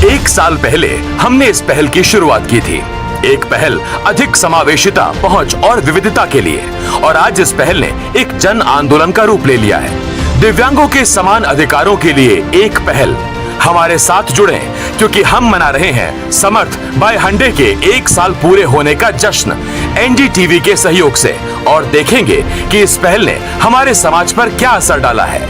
एक साल पहले हमने इस पहल की शुरुआत की थी। एक पहल अधिक समावेशिता, पहुंच और विविधता के लिए, और आज इस पहल ने एक जन आंदोलन का रूप ले लिया है। दिव्यांगों के समान अधिकारों के लिए एक पहल। हमारे साथ जुड़े क्योंकि हम मना रहे हैं समर्थ बाय हंडे के 1 साल पूरे होने का जश्न एनडीटीवी के सहयोग से, और देखेंगे कि इस पहल ने हमारे समाज पर क्या असर डाला है।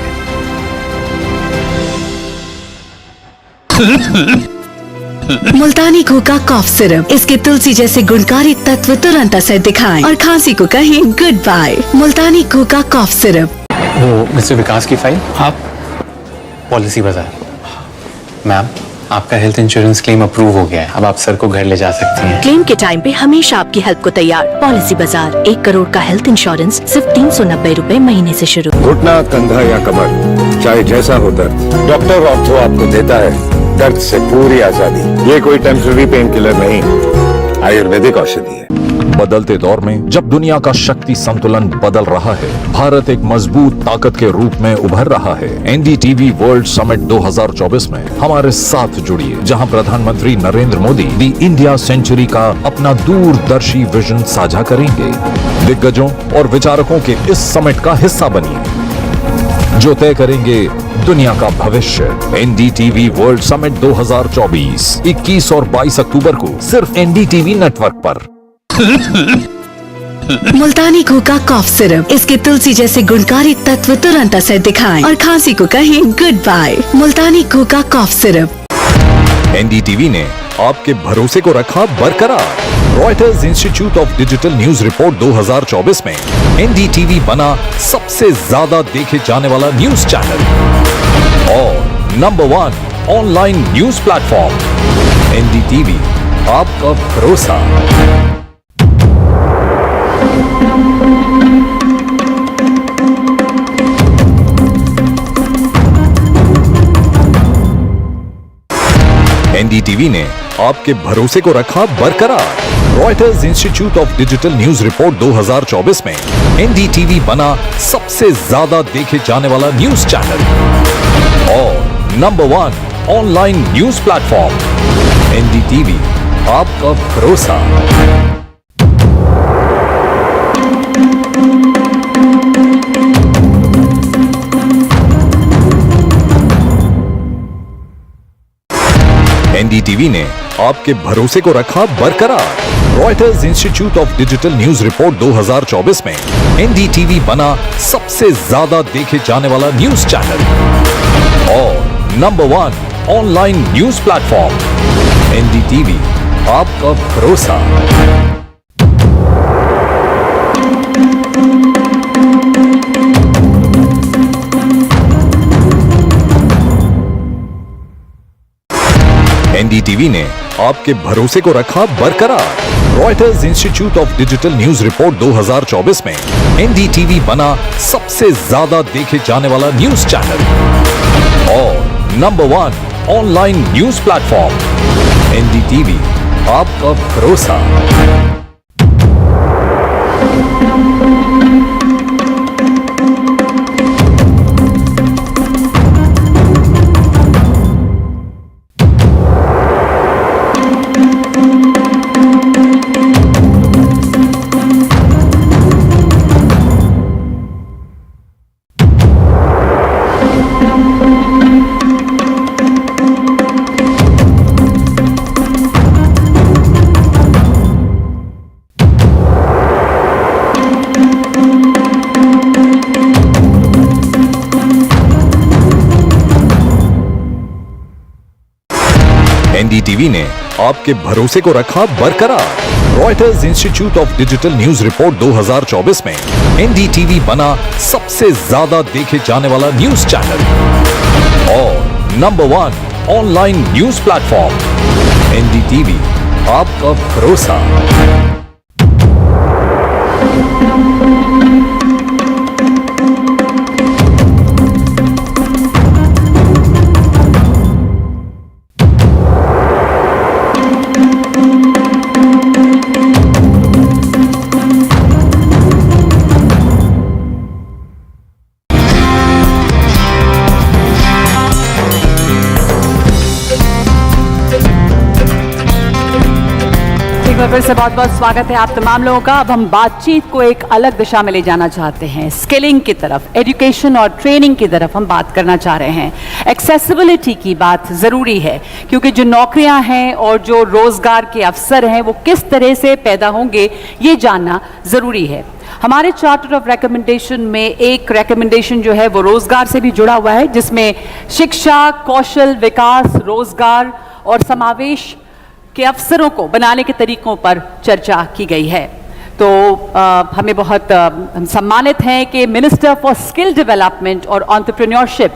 मुल्तानी घोका कॉफ सिरप, इसके तुलसी जैसे गुणकारी तत्व तुरंत असर दिखाएं और खांसी को कहें गुड बाय। मुल्तानी घोका कॉफ सिरप। वो मिस्टर विकास की फाइल आप पॉलिसी बाजार। मैम, आपका हेल्थ इंश्योरेंस क्लेम अप्रूव हो गया है। अब आप सर को घर ले जा सकती हैं। क्लेम के टाइम पे हमेशा आपकी हेल्प को तैयार। पॉलिसी बाजार, 1 करोड़ का हेल्थ इंश्योरेंस सिर्फ 390 रुपए महीने से शुरू। घुटना, कंधा या कमर, चाहे जैसा हो दर्द, डॉक्टर ऑर्थो आपको देता है दर्द से पूरी आजादी। ये कोई टेम्पररी पेन किलर नहीं, आयुर्वेदिक औषधि है। बदलते दौर में जब दुनिया का शक्ति संतुलन बदल रहा है, भारत एक मजबूत ताकत के रूप में उभर रहा है। एनडीटीवी वर्ल्ड समिट 2024 में हमारे साथ जुड़िए, जहां प्रधानमंत्री नरेंद्र मोदी दी इंडिया सेंचुरी का अपना दूरदर्शी विजन साझा करेंगे। दिग्गजों और विचारकों के इस समिट का हिस्सा बनिए, जो तय करेंगे दुनिया का भविष्य। एनडीटीवी वर्ल्ड समिट 2024 21 और 22 अक्टूबर को सिर्फ एनडीटीवी नेटवर्क पर। मुल्तानी घोका कॉफ सिरप, इसके तुलसी जैसे गुणकारी तत्व तुरंत असर दिखाएं और खांसी को कहें गुड बाय। मुल्तानी घोका कॉफ सिरप। एनडीटीवी ने आपके भरोसे को रखा बरकरार। Reuters institute of digital news report 2024 में एनडीटीवी बना सबसे ज्यादा देखे जाने वाला न्यूज चैनल और number 1 online news platform. NDTV, आपका भरोसा। एनडीटीवी ने आपके भरोसे को रखा बरकरार। Reuters institute of digital news report 2024 में एनडीटीवी बना सबसे ज्यादा देखे जाने वाला न्यूज चैनल और number 1 online news platform. NDTV, आपका भरोसा। एनडीटीवी ने आपके भरोसे को रखा बरकरार। Reuters institute of digital news report 2024 में एनडीटीवी बना सबसे ज्यादा देखे जाने वाला न्यूज चैनल और number 1 online news platform. NDTV, आपका भरोसा। एनडीटीवी ने आपके भरोसे को रखा बरकरार। Reuters institute of digital news report 2024 में एनडीटीवी बना सबसे ज्यादा देखे जाने वाला न्यूज चैनल और number 1 online news platform. NDTV, आपका भरोसा। एनडीटीवी ने आपके भरोसे को रखा बरकरार। Reuters institute of digital news report 2024 में एनडीटीवी बना सबसे ज्यादा देखे जाने वाला न्यूज चैनल और number 1 online news platform. NDTV, आपका भरोसा। फिर से बहुत बहुत स्वागत है आप तमाम लोगों का। अब हम बातचीत को एक अलग दिशा में ले जाना चाहते हैं, स्किलिंग की तरफ, एजुकेशन और ट्रेनिंग की तरफ हम बात करना चाह रहे हैं। एक्सेसिबिलिटी की बात ज़रूरी है क्योंकि जो नौकरियां हैं और जो रोज़गार के अवसर हैं वो किस तरह से पैदा होंगे ये जानना ज़रूरी है। हमारे चार्टर ऑफ रिकमेंडेशन में एक रिकमेंडेशन जो है वो रोज़गार से भी जुड़ा हुआ है, जिसमें शिक्षा, कौशल विकास, रोज़गार और समावेश के अवसरों को बनाने के तरीकों पर चर्चा की गई है। तो हमें बहुत हम सम्मानित हैं कि मिनिस्टर फॉर स्किल डेवलपमेंट और एंटरप्रेन्योरशिप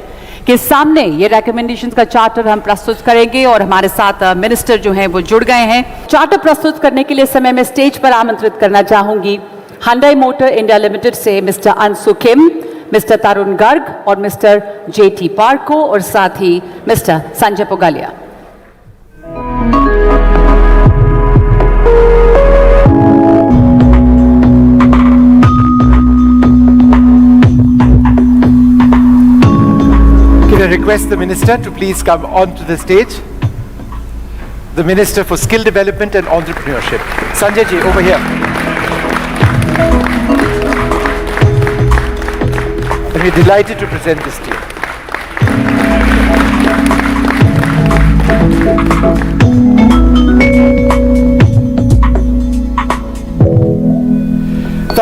के सामने ये रिकमेंडेशंस का चार्टर हम प्रस्तुत करेंगे और हमारे साथ मिनिस्टर जो हैं वो जुड़ गए हैं। चार्टर प्रस्तुत करने के लिए समय में स्टेज पर आमंत्रित करना चाहूंगी Hyundai मोटर इंडिया लिमिटेड से mister Anshu Kim, mister Tarun Garg और मिस्टर जेटी पार्को और साथ ही mister Sanjay Pugalia. I request the Minister to please come onto the stage. The Minister for Skill Development and Entrepreneurship. Sanjay ji, over here. And we're delighted to present this to you.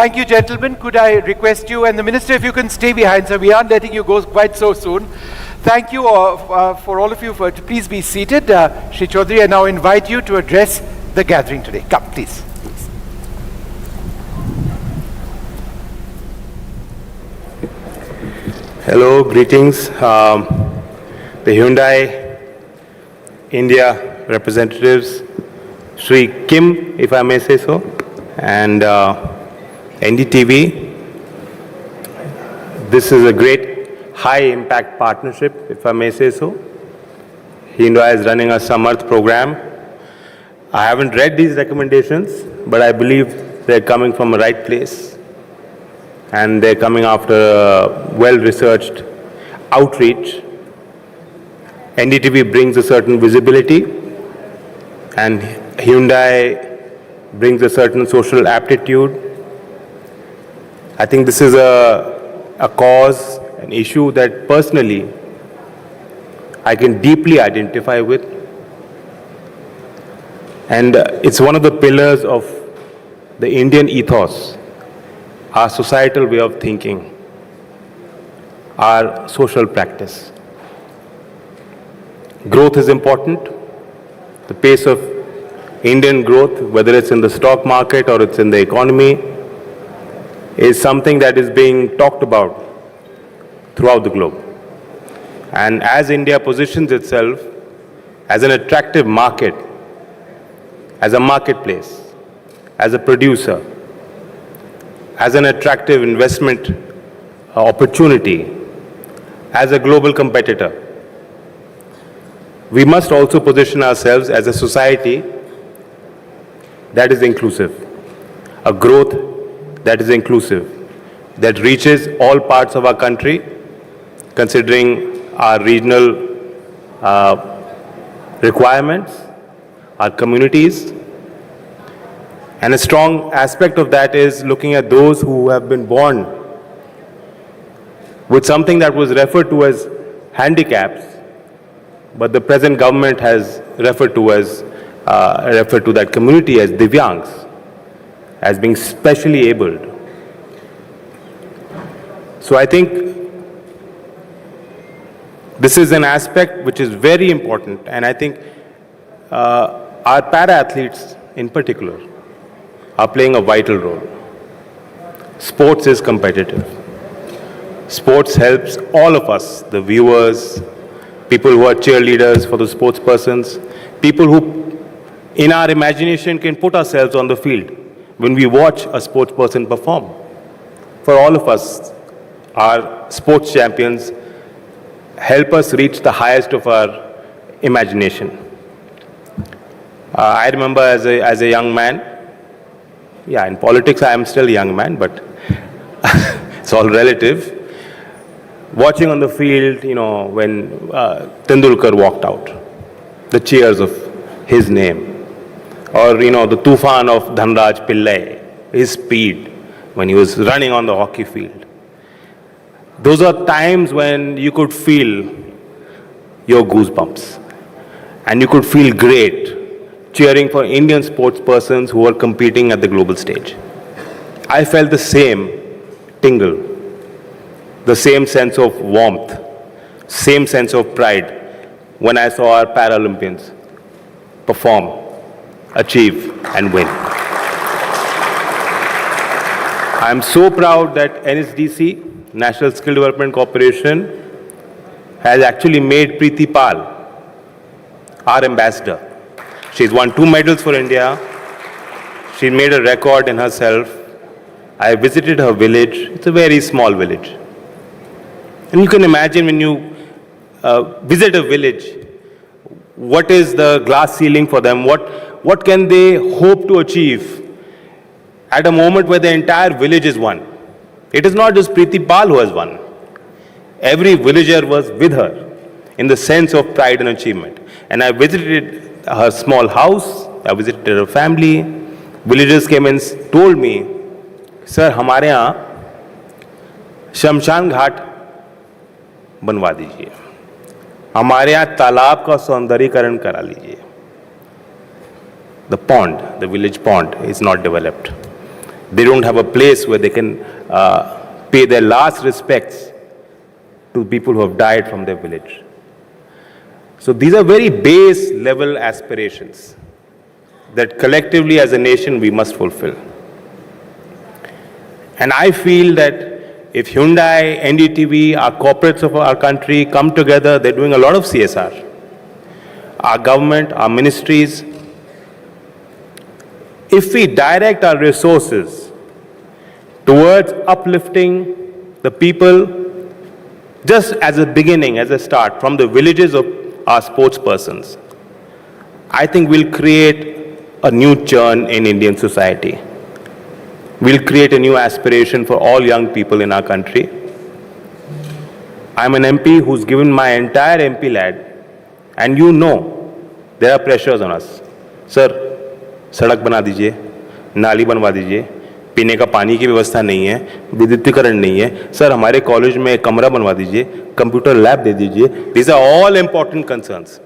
Thank you, gentlemen. Could I request you and the Minister, if you can stay behind, sir. We aren't letting you go quite so soon. Thank you for all of you for please be seated. Shri Chaudhary, I now invite you to address the gathering today. Come, please. Hello, greetings. The Hyundai India representatives, Shri Kim, if I may say so, and NDTV. This is a great high-impact partnership, if I may say so. Hyundai is running a Samarth program. I haven't read these recommendations, but I believe they're coming from a right place. And they're coming after a well-researched outreach. NDTV brings a certain visibility, and Hyundai brings a certain social aptitude. I think this is a cause, an issue that personally I can deeply identify with. And it's one of the pillars of the Indian ethos, our societal way of thinking, our social practice. Growth is important. The pace of Indian growth, whether it's in the stock market or it's in the economy, is something that is being talked about throughout the globe. And as India positions itself as an attractive market, as a marketplace, as a producer, as an attractive investment opportunity, as a global competitor, we must also position ourselves as a society that is inclusive, a growth that is inclusive, that reaches all parts of our country, considering our regional requirements, our communities. And a strong aspect of that is looking at those who have been born with something that was referred to as handicaps, but the present government has referred to that community as Divyangs, as being specially abled. So I think this is an aspect which is very important, and I think our para-athletes in particular are playing a vital role. Sports is competitive. Sports helps all of us, the viewers, people who are cheerleaders for the sports persons, people who in our imagination can put ourselves on the field when we watch a sports person perform. For all of us, our sports champions help us reach the highest of our imagination. I remember as a young man, yeah, in politics I am still a young man, but it's all relative. Watching on the field, when Tendulkar walked out, the cheers of his name, or the Tufan of Dhanraj Pillai, his speed when he was running on the hockey field. Those are times when you could feel your goosebumps, and you could feel great cheering for Indian sports persons who are competing at the global stage. I felt the same tingle, the same sense of warmth, same sense of pride when I saw our Paralympians perform, achieve, and win. I am so proud that NSDC, National Skill Development Corporation, has actually made Preeti Pal our ambassador. She's won 2 medals for India. She made a record in herself. I visited her village. It's a very small village. And you can imagine when you visit a village, what is the glass ceiling for them? What can they hope to achieve at a moment where the entire village is won? It is not just Preeti Pal who has won. Every villager was with her in the sense of pride and achievement. And I visited her small house, I visited her family. Villagers came and told me, sir, हमारे यहाँ शमशान घाट बनवा दीजिए, हमारे यहाँ तालाब का सौंदर्यीकरण करा लीजिए. The pond, the village pond, is not developed. They don't have a place where they can pay their last respects to people who have died from their village. So these are very base level aspirations that collectively as a nation we must fulfill. And I feel that if Hyundai, NDTV, our corporates of our country come together, they're doing a lot of CSR. Our government, our ministries, if we direct our resources towards uplifting the people, just as a beginning, as a start, from the villages of our sports persons, I think we'll create a new churn in Indian society. We'll create a new aspiration for all young people in our country. I'm an MP who's given my entire MP lad, and there are pressures on us. Sir, सड़क बना दीजिए, नाली बनवा दीजिए, पीने का पानी की व्यवस्था नहीं है, विद्युतीकरण नहीं है, सर हमारे कॉलेज में कमरा बनवा दीजिए, कंप्यूटर लैब दे दीजिए. These are all important concerns.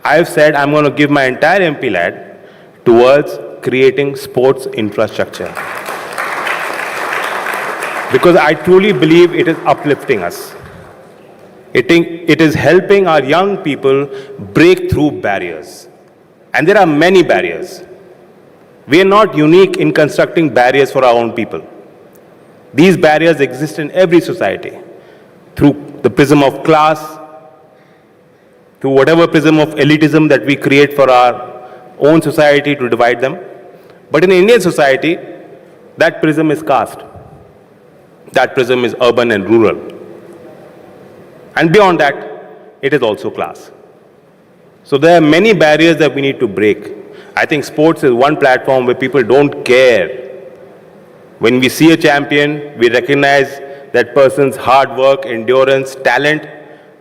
I've said I'm going to give my entire MP lad towards creating sports infrastructure, because I truly believe it is uplifting us. It is helping our young people break through barriers. And there are many barriers. We are not unique in constructing barriers for our own people. These barriers exist in every society, through the prism of class, through whatever prism of elitism that we create for our own society to divide them. But in Indian society, that prism is caste. That prism is urban and rural. And beyond that, it is also class. So there are many barriers that we need to break. I think sports is one platform where people don't care. When we see a champion, we recognize that person's hard work, endurance, talent,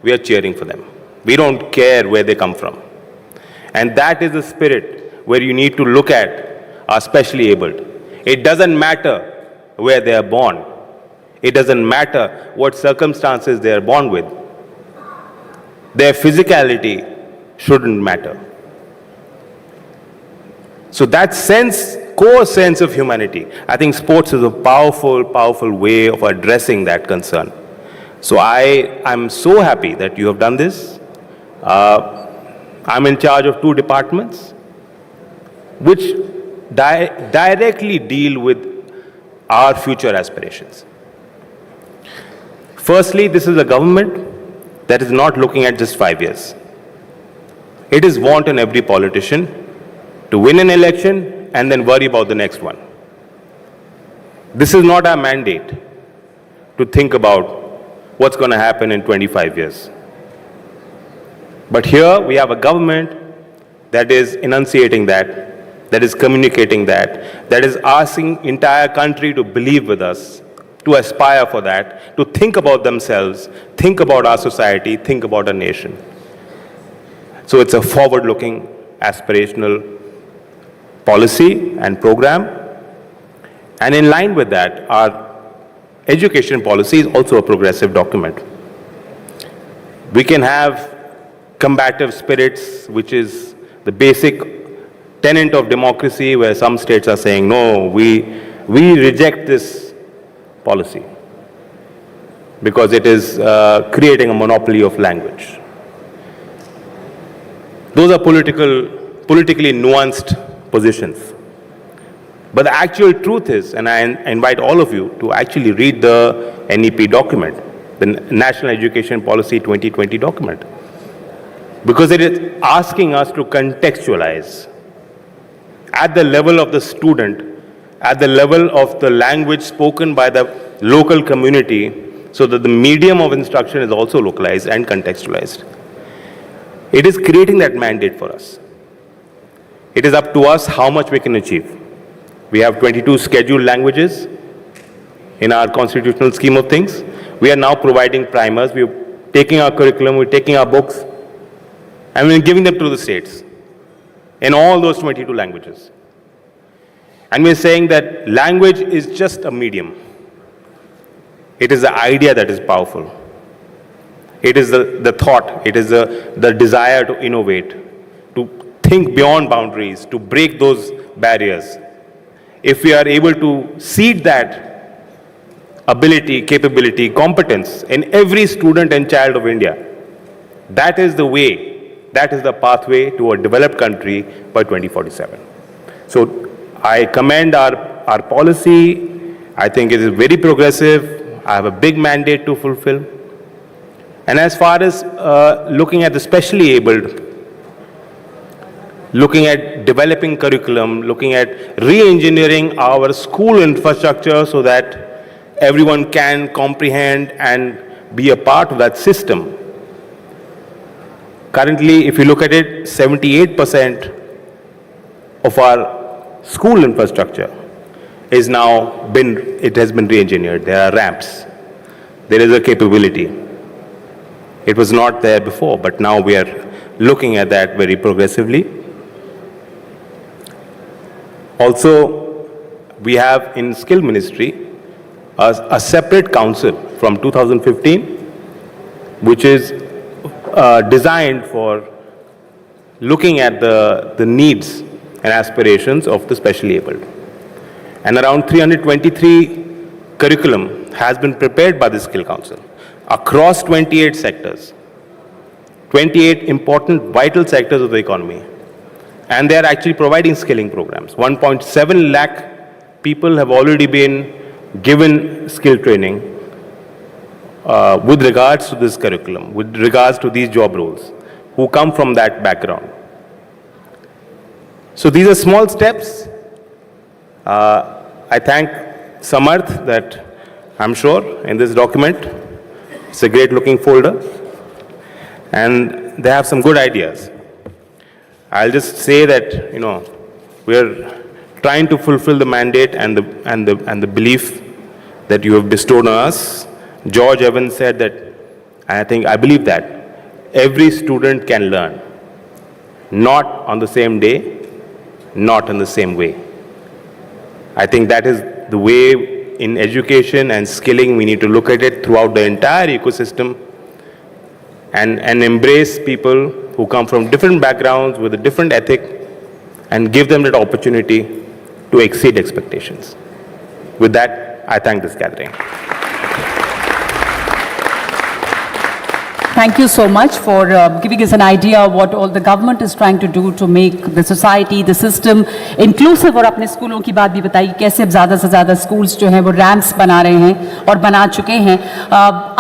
we are cheering for them. We don't care where they come from. And that is the spirit where you need to look at our specially abled. It doesn't matter where they are born. It doesn't matter what circumstances they are born with. Their physicality shouldn't matter. So that core sense of humanity, I think sports is a powerful, powerful way of addressing that concern. So I'm so happy that you have done this. I'm in charge of 2 departments which directly deal with our future aspirations. Firstly, this is a government that is not looking at just 5 years. It is want in every politician to win an election and then worry about the next one. This is not our mandate to think about what's going to happen in 25 years. But here we have a government that is enunciating that is communicating that is asking entire country to believe with us, to aspire for that, to think about themselves, think about our society, think about our nation. So it's a forward-looking, aspirational policy and program. And in line with that, our education policy is also a progressive document. We can have combative spirits, which is the basic tenet of democracy, where some states are saying, no, we reject this policy because it is creating a monopoly of language. Those are politically nuanced positions. But the actual truth is, and I invite all of you to actually read the NEP document, the National Education Policy 2020 document, because it is asking us to contextualize at the level of the student, at the level of the language spoken by the local community, so that the medium of instruction is also localized and contextualized. It is creating that mandate for us. It is up to us how much we can achieve. We have 22 scheduled languages in our constitutional scheme of things. We are now providing primers. We are taking our curriculum, we're taking our books, and we're giving them to the states in all those 22 languages. And we're saying that language is just a medium. It is the idea that is powerful. It is the thought, it is the desire to innovate, to think beyond boundaries, to break those barriers. If we are able to seed that ability, capability, competence in every student and child of India, that is the way, that is the pathway to a developed country by 2047. So I commend our policy. I think it is very progressive. I have a big mandate to fulfill. And as far as looking at the specially abled, looking at developing curriculum, looking at re-engineering our school infrastructure so that everyone can comprehend and be a part of that system. Currently, if you look at it, 78% of our school infrastructure is now it has been re-engineered. There are ramps. There is a capability. It was not there before, but now we are looking at that very progressively. Also, we have in Skill Ministry a separate council from 2015, which is designed for looking at the needs and aspirations of the specially abled. And around 323 curriculum has been prepared by the Skill Council across 28 sectors, 28 important vital sectors of the economy. And they are actually providing skilling programs. 1.7 lakh people have already been given skill training with regards to this curriculum, with regards to these job roles, who come from that background. So these are small steps. I thank Samarth that I'm sure in this document, it's a great looking folder, and they have some good ideas. I'll just say that, we're trying to fulfill the mandate and the belief that you have bestowed on us. George Evans said that, and I believe that every student can learn, not on the same day, not in the same way. I think that is the way in education and skilling we need to look at it throughout the entire ecosystem, and embrace people who come from different backgrounds with a different ethic and give them that opportunity to exceed expectations. With that, I thank this gathering. Thank you so much for giving us an idea of what all the government is trying to do to make the society, the system inclusive, और अपने स्कूलों की बात भी बताई कैसे अब ज़्यादा से ज़्यादा स्कूल्स जो हैं वो रैम्प्स बना रहे हैं और बना चुके हैं।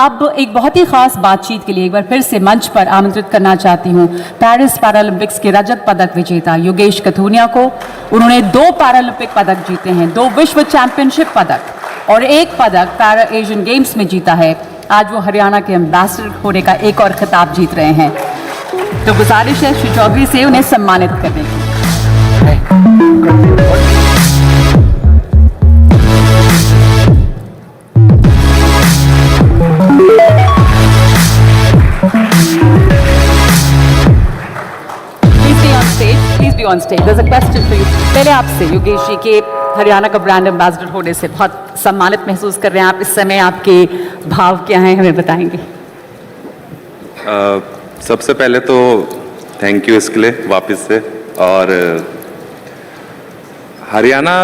अब एक बहुत ही ख़ास बातचीत के लिए एक बार फिर से मंच पर आमंत्रित करना चाहती हूँ पेरिस पैरालंपिक्स के रजत पदक विजेता योगेश कथुनिया को। उन्होंने 2 पैरालंपिक पदक जीते हैं, 2 विश्व चैंपियनशिप पदक और 1 पदक पैरा एशियन गेम्स में जीता है। आज वो हरियाणा के एम्बेसडर होने का एक और खिताब जीत रहे हैं, तो गुजारिश है श्री चौधरी से उन्हें सम्मानित करने की। Please be on stage. There's a question for you. पहले आपसे योगेश जी के हरियाणा का ब्रांड एम्बेसडर होने से बहुत सम्मानित महसूस कर रहे हैं आप, इस समय आपके भाव क्या हैं हमें बताएंगे? सबसे पहले तो थैंक यू इसके लिए वापस से। और हरियाणा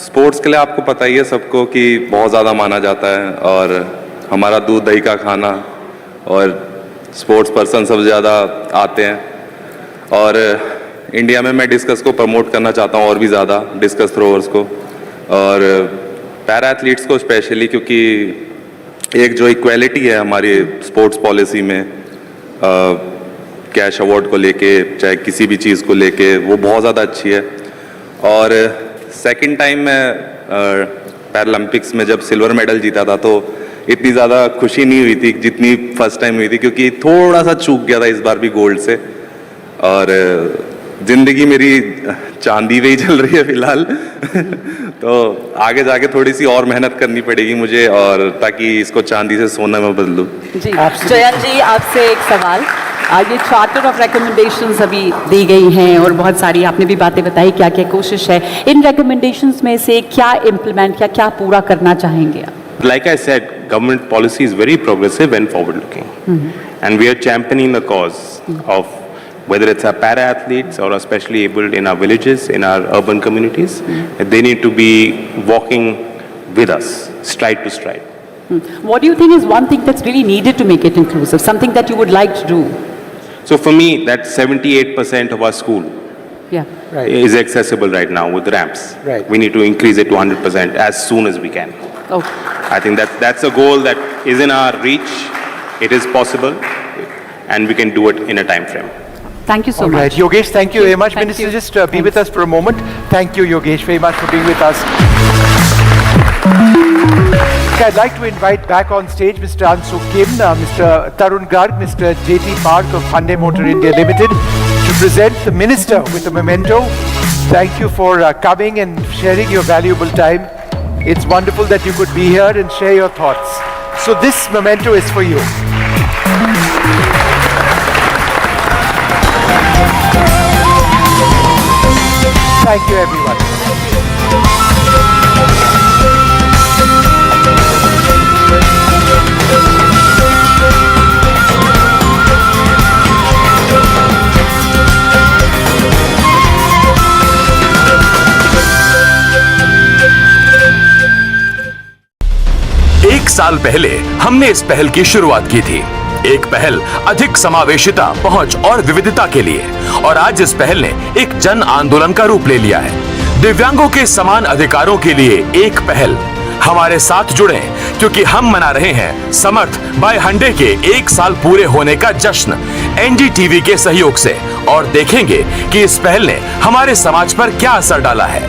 स्पोर्ट्स के लिए आपको पता ही है सबको कि बहुत ज़्यादा माना जाता है, और हमारा दूध दही का खाना और स्पोर्ट्स पर्सन सब ज़्यादा आते हैं। और इंडिया में मैं डिस्कस को प्रमोट करना चाहता हूँ और भी ज़्यादा, डिस्कस थ्रोअर्स को और पैरा एथलीट्स को स्पेशली, क्योंकि एक जो इक्वालिटी है हमारी स्पोर्ट्स पॉलिसी में कैश अवार्ड को लेके चाहे किसी भी चीज़ को लेके, वो बहुत ज़्यादा अच्छी है। और सेकंड टाइम मैं पैरालंपिक्स में जब सिल्वर मेडल जीता था तो इतनी ज़्यादा खुशी नहीं हुई थी जितनी फर्स्ट टाइम हुई थी, क्योंकि थोड़ा सा चूक गया था इस बार भी गोल्ड से। और ज़िंदगी मेरी चांदी पे ही चल रही है फिलहाल तो आगे जाके थोड़ी सी और मेहनत करनी पड़ेगी मुझे, और ताकि इसको चांदी से सोना में बदलूं। जी जयंत जी, आपसे एक सवाल। ये चार्टर ऑफ रिकमेंडेशंस अभी दी गई हैं और बहुत सारी आपने भी बातें बताई क्या क्या कोशिश है, इन रिकमेंडेशंस में से क्या इम्प्लीमेंट क्या पूरा करना चाहेंगे आप? Like I said, government policy is very progressive and forward-looking, and we are championing the cause of whether it's our para-athletes or especially abled in our villages, in our urban communities. They need to be walking with us, stride to stride. What do you think is one thing that's really needed to make it inclusive, something that you would like to do? So for me, that 78% of our school is accessible right now with ramps. We need to increase it to 100% as soon as we can. I think that's a goal that is in our reach. It is possible, and we can do it in a time frame. Thank you so much. Right. Yogesh, thank you very much. Minister, just be with us for a moment. Thank you, Yogesh, very much for being with us. Okay, I'd like to invite back on stage Mr. Ansu Kim, Mr. Tarun Garg, Mr. J.T. Park of Hyundai Motor India Limited to present the Minister with a memento. Thank you for coming and sharing your valuable time. It's wonderful that you could be here and share your thoughts. So this memento is for you. Thank you, everyone. एक साल पहले हमने इस पहल की शुरुआत की थी, एक पहल अधिक समावेशिता, पहुंच और विविधता के लिए, और आज इस पहल ने एक जन आंदोलन का रूप ले लिया है। दिव्यांगों के समान अधिकारों के लिए एक पहल। हमारे साथ जुड़े क्योंकि हम मना रहे हैं समर्थ बाय हंडे के 1 साल पूरे होने का जश्न एनडीटीवी के सहयोग से, और देखेंगे कि इस पहल ने हमारे समाज पर क्या असर डाला है।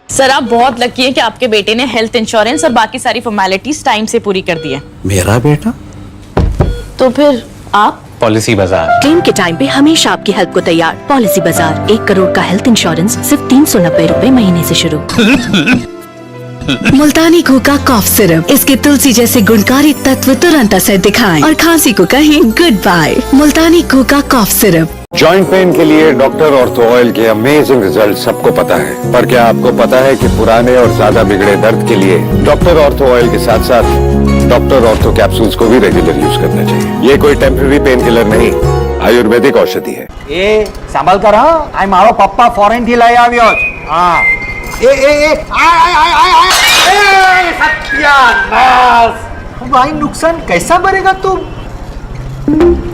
सर, आप बहुत लकी हैं कि आपके बेटे ने हेल्थ इंश्योरेंस और बाकी सारी फॉर्मेलिटीज टाइम से पूरी कर दी है। मेरा बेटा? तो फिर आप? पॉलिसी बाजार। क्लेम के टाइम पे हमेशा आपकी हेल्प को तैयार। पॉलिसी बाजार, 1 करोड़ का हेल्थ इंश्योरेंस सिर्फ 390 रुपए महीने से शुरू। मुल्तानी घोका कॉफ सिरप, इसके तुलसी जैसे गुणकारी तत्व तुरंत असर दिखाएं और खांसी को कहें गुड बाय। मुल्तानी घोका कॉफ सिरप। जॉइंट पेन के लिए डॉक्टर ऑर्थो ऑयल के अमेजिंग रिजल्ट सबको पता है, पर क्या आपको पता है कि पुराने और ज्यादा बिगड़े दर्द के लिए डॉक्टर ऑर्थो ऑयल के साथ साथ डॉक्टर ऑर्थो कैप्सूल्स को भी रेगुलर यूज करना चाहिए। ये कोई टेम्पररी पेन किलर नहीं, आयुर्वेदिक औषधि है। ए सांभल कर, हाँ, आई मारो पप्पा फॉरेन थी लई आव्यो। हाँ, ए सत्यानाश, भाई नुकसान कैसा भरेगा तू?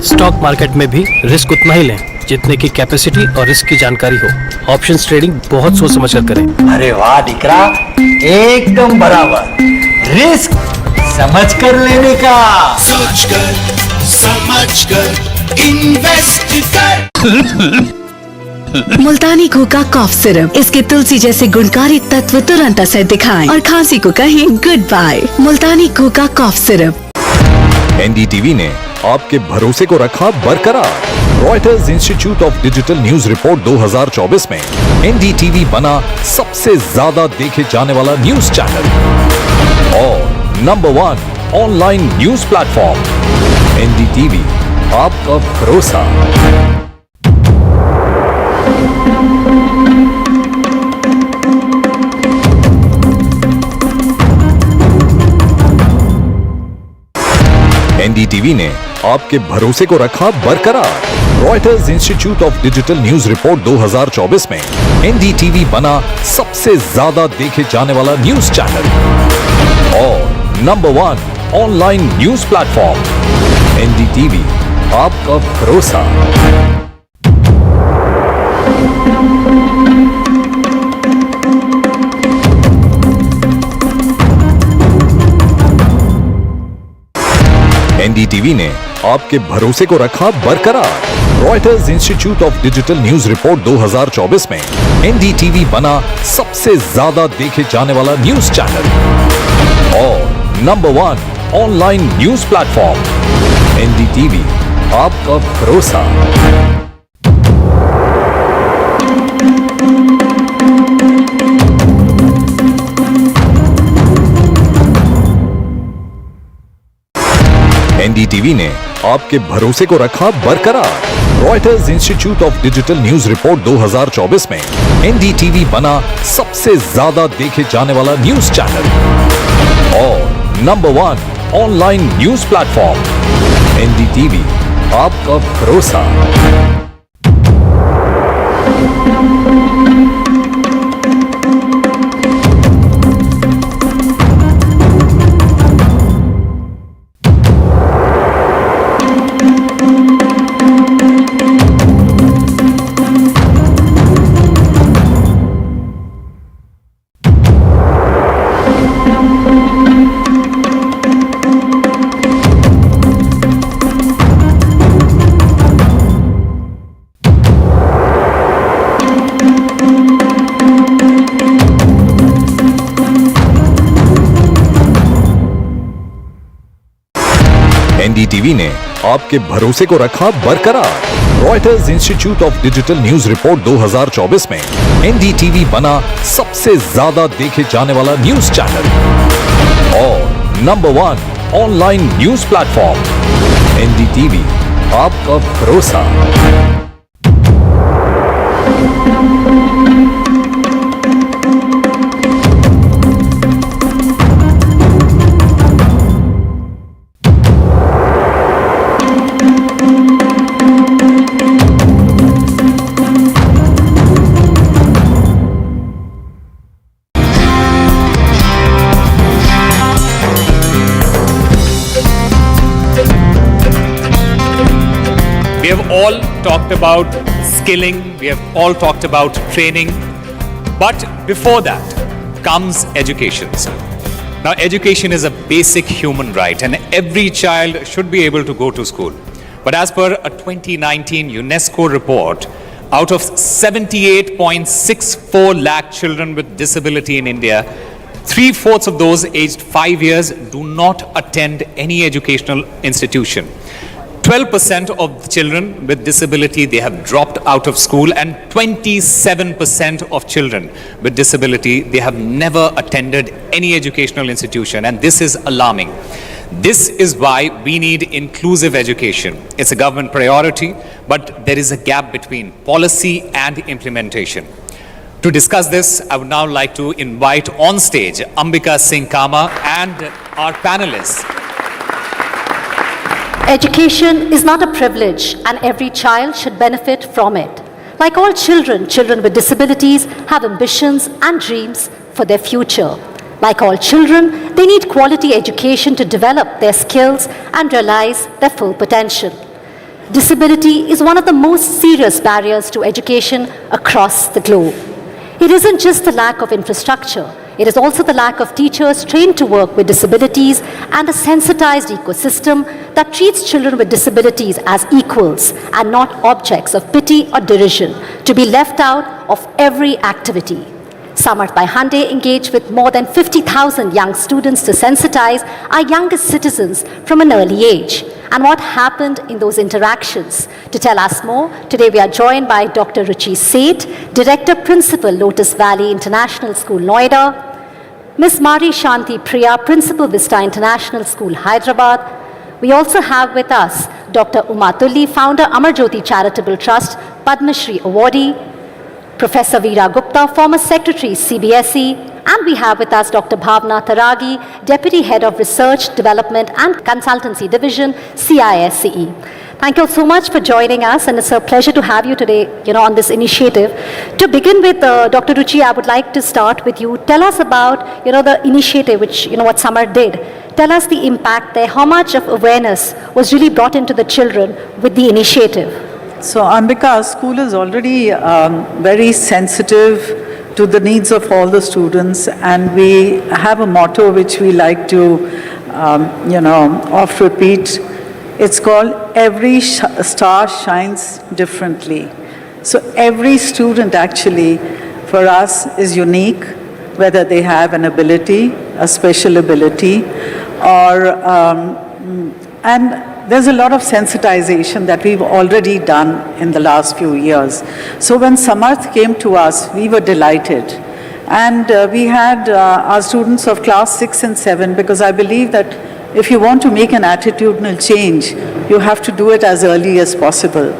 स्टॉक मार्केट में भी रिस्क उतना ही लें जितने की कैपेसिटी और रिस्क की जानकारी हो। ऑप्शंस ट्रेडिंग बहुत सोच समझ कर करें। अरे वाह दिकरा, एकदम बराबर। रिस्क समझ कर लेने का। सोच कर समझ कर इन्वेस्ट कर। मुल्तानी घोका कॉफ सिरप, इसके तुलसी जैसे गुणकारी तत्व तुरंत असर दिखाएं और खांसी को कहें गुड बाय। मुल्तानी घोका कॉफ सिरप। एनडीटीवी ने आपके भरोसे को रखा बरकरार। Reuters institute of digital news report 2024 में एनडीटीवी बना सबसे ज्यादा देखे जाने वाला न्यूज चैनल और number 1 online news platform. NDTV, आपका भरोसा। एनडीटीवी ने आपके भरोसे को रखा बरकरार। Reuters institute of digital news report 2024 में एनडीटीवी बना सबसे ज्यादा देखे जाने वाला न्यूज चैनल और number 1 online news platform. NDTV, आपका भरोसा। एनडीटीवी ने आपके भरोसे को रखा बरकरार। Reuters institute of digital news report 2024 में एनडीटीवी बना सबसे ज्यादा देखे जाने वाला न्यूज चैनल और number 1 online news platform. NDTV, आपका भरोसा। एनडीटीवी ने आपके भरोसे को रखा बरकरार। Reuters institute of digital news report 2024 में एनडीटीवी बना सबसे ज्यादा देखे जाने वाला न्यूज चैनल और number 1 online news platform. NDTV, आपका भरोसा। एनडीटीवी ने आपके भरोसे को रखा बरकरार। Reuters institute of digital news report 2024 में एनडीटीवी बना सबसे ज्यादा देखे जाने वाला न्यूज चैनल और number 1 online news platform. NDTV, आपका भरोसा। We have all talked about skilling, we have all talked about training, but before that comes education. Now, education is a basic human right and every child should be able to go to school. But as per a 2019 UNESCO report, out of 78.64 lakh children with disability in India, 3/4 of those aged 5 years do not attend any educational institution. 12% of the children with disability, they have dropped out of school, and 27% of children with disability, they have never attended any educational institution, and this is alarming. This is why we need inclusive education. It's a government priority, but there is a gap between policy and implementation. To discuss this, I would now like to invite on stage Ambika Singh Kama and our panelists. Education is not a privilege and every child should benefit from it. Like all children, children with disabilities have ambitions and dreams for their future. Like all children, they need quality education to develop their skills and realize their full potential. Disability is one of the most serious barriers to education across the globe. It isn't just the lack of infrastructure, it is also the lack of teachers trained to work with disabilities and a sensitized ecosystem that treats children with disabilities as equals and not objects of pity or derision to be left out of every activity. Samarth By Hyundai engaged with more than 50,000 young students to sensitize our youngest citizens from an early age. And what happened in those interactions? To tell us more, today we are joined by Dr. Ruchi Seth, Director Principal, Lotus Valley International School, Noida, Ms. Mari Shanti Priya, Principal, Vista International School, Hyderabad. We also have with us Dr. Uma Tulli, Founder, Amar Jyoti Charitable Trust, Padma Shri Awardee, Professor Veera Gupta, former Secretary, CBSE, and we have with us Dr. Bhavna Taragi, Deputy Head of Research, Development and Consultancy Division, CISCE. Thank you so much for joining us, and it's a pleasure to have you today, on this initiative. To begin with, Dr. Ruchi, I would like to start with you. Tell us about, the initiative, which, what Samarth did. Tell us the impact there, how much of awareness was really brought into the children with the initiative. So, Ambika, our school is already very sensitive to the needs of all the students, and we have a motto which we like to, oft repeat. It's called "Every star shines differently." So, every student actually, for us, is unique, whether they have an ability, a special ability, or and there's a lot of sensitization that we've already done in the last few years. So when Samarth came to us, we were delighted. And we had our students of class 6 and 7, because I believe that if you want to make an attitudinal change, you have to do it as early as possible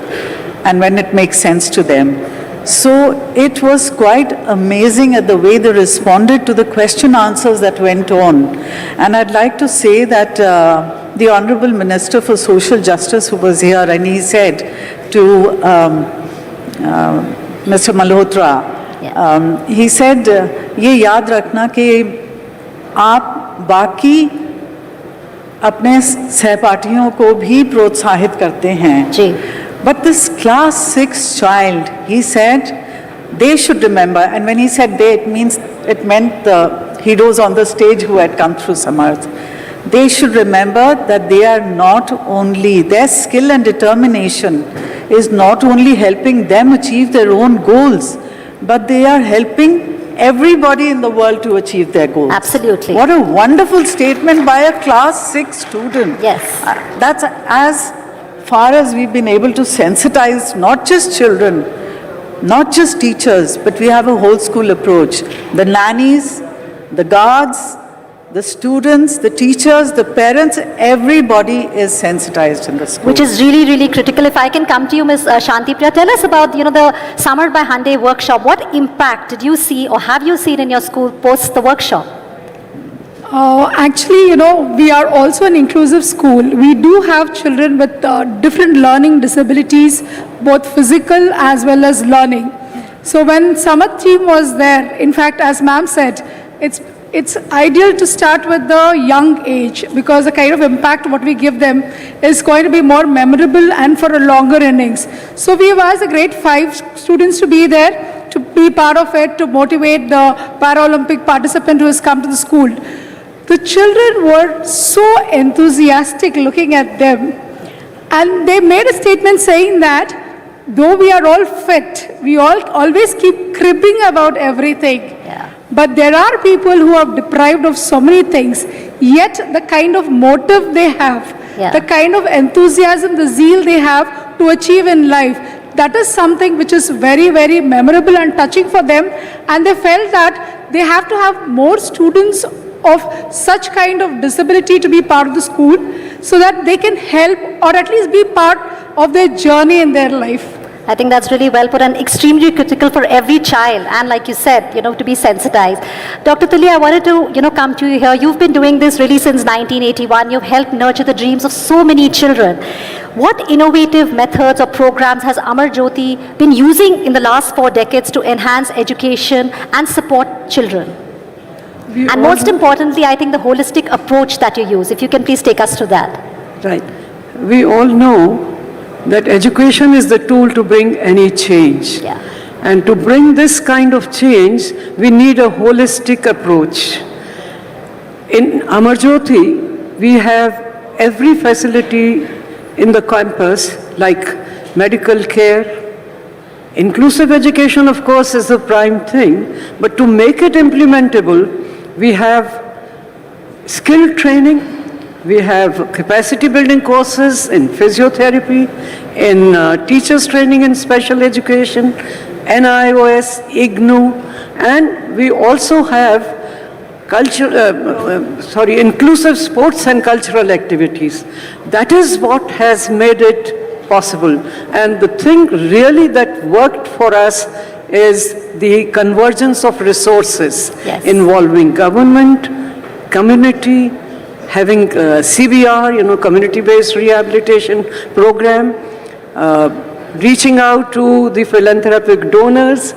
and when it makes sense to them. So it was quite amazing at the way they responded to the question answers that went on. And I'd like to say that the Honorable Minister for Social Justice who was here, and he said to Mr. Malhotra, he said, ये याद रखना कि आप बाकी अपने सहपाठियों को भी प्रोत्साहित करते हैं. But this class 6 child, he said, they should remember, and when he said they, it meant the heroes on the stage who had come through Samarth. They should remember that they are not only, their skill and determination is not only helping them achieve their own goals, but they are helping everybody in the world to achieve their goals. Absolutely. What a wonderful statement by a class 6 student. Yes. That's as far as we've been able to sensitize not just children, not just teachers, but we have a whole school approach. The nannies, the guards, the students, the teachers, the parents, everybody is sensitized in the school. Which is really, really critical. If I can come to you, Ms. Shanti Priya, tell us about, the Samarth By Hyundai workshop. What impact did you see or have you seen in your school post the workshop? Actually, we are also an inclusive school. We do have children with different learning disabilities, both physical as well as learning. So when Samarth team was there, in fact, as ma'am said, it's ideal to start with the young age, because the kind of impact what we give them is going to be more memorable and for a longer innings. So we have asked the grade 5 students to be there, to be part of it, to motivate the Paralympic participant who has come to the school. The children were so enthusiastic looking at them, and they made a statement saying that though we are all fit, we all always keep cribbing about everything. But there are people who are deprived of so many things, yet the kind of motive they have, the kind of enthusiasm, the zeal they have to achieve in life, that is something which is very, very memorable and touching for them. And they felt that they have to have more students of such kind of disability to be part of the school, so that they can help or at least be part of their journey in their life. I think that's really well put and extremely critical for every child, and like you said, to be sensitized. Dr. Tulli, I wanted to, come to you here. You've been doing this really since 1981. You've helped nurture the dreams of so many children. What innovative methods or programs has Amar Jyoti been using in the last 4 decades to enhance education and support children? And most importantly, I think the holistic approach that you use. If you can please take us through that. Right. We all know that education is the tool to bring any change. Yeah. And to bring this kind of change, we need a holistic approach. In Amarjyoti, we have every facility in the campus, like medical care. Inclusive education, of course, is the prime thing, but to make it implementable, we have skill training, we have capacity building courses in physiotherapy, in teachers training in special education, NIOS, IGNU, and we also have inclusive sports and cultural activities. That is what has made it possible. And the thing really that worked for us is the convergence of resources involving government, community, having CBR, community-based rehabilitation program, reaching out to the philanthropic donors,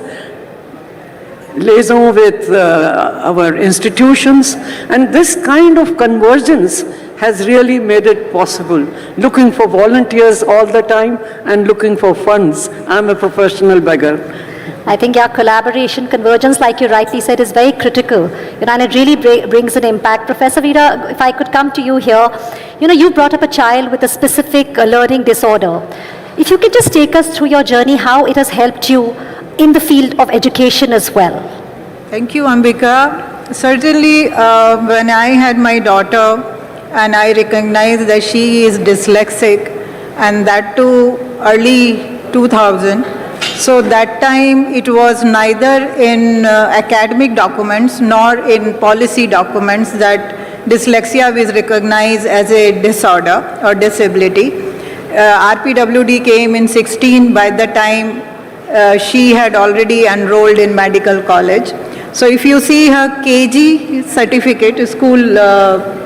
liaison with our institutions, and this kind of convergence has really made it possible. Looking for volunteers all the time and looking for funds. I'm a professional beggar. I think your collaboration, convergence, like you rightly said, is very critical, and it really brings an impact. Professor Veera, if I could come to you here, you brought up a child with a specific learning disorder. If you could just take us through your journey, how it has helped you in the field of education as well. Thank you, Ambika. Certainly, when I had my daughter and I recognized that she is dyslexic, and that too early 2000, so that time it was neither in academic documents nor in policy documents that dyslexia was recognized as a disorder or disability. RPWD came in 16. By the time she had already enrolled in medical college. So if you see her KG certificate, school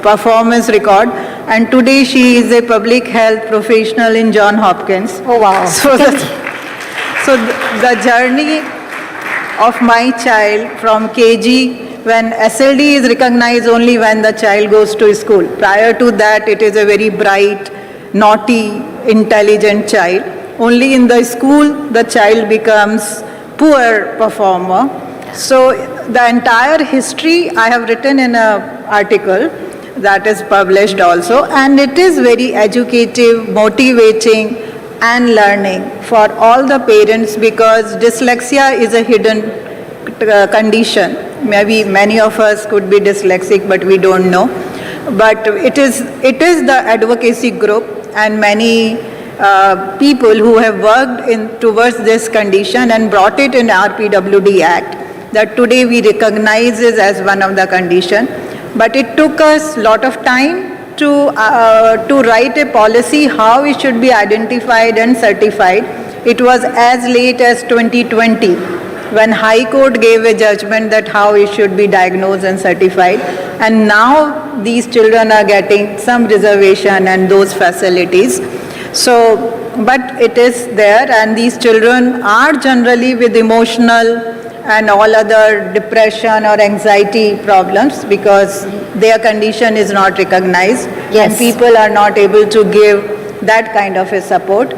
performance record, and today she is a public health professional in Johns Hopkins. Oh wow. So the journey of my child from KG, when SLD is recognized only when the child goes to school. Prior to that, it is a very bright, naughty, intelligent child. Only in the school, the child becomes poor performer. So the entire history I have written in an article that is published also, and it is very educative, motivating and learning for all the parents, because dyslexia is a hidden condition. Maybe many of us could be dyslexic, but we don't know. But it is the advocacy group and many people who have worked towards this condition and brought it in RPWD Act, that today we recognize it as one of the condition. But it took us a lot of time to write a policy how it should be identified and certified. It was as late as 2020 when High Court gave a judgment that how it should be diagnosed and certified. And now these children are getting some reservation and those facilities. So, but it is there, and these children are generally with emotional and all other depression or anxiety problems because their condition is not recognized. Yes. And people are not able to give that kind of a support.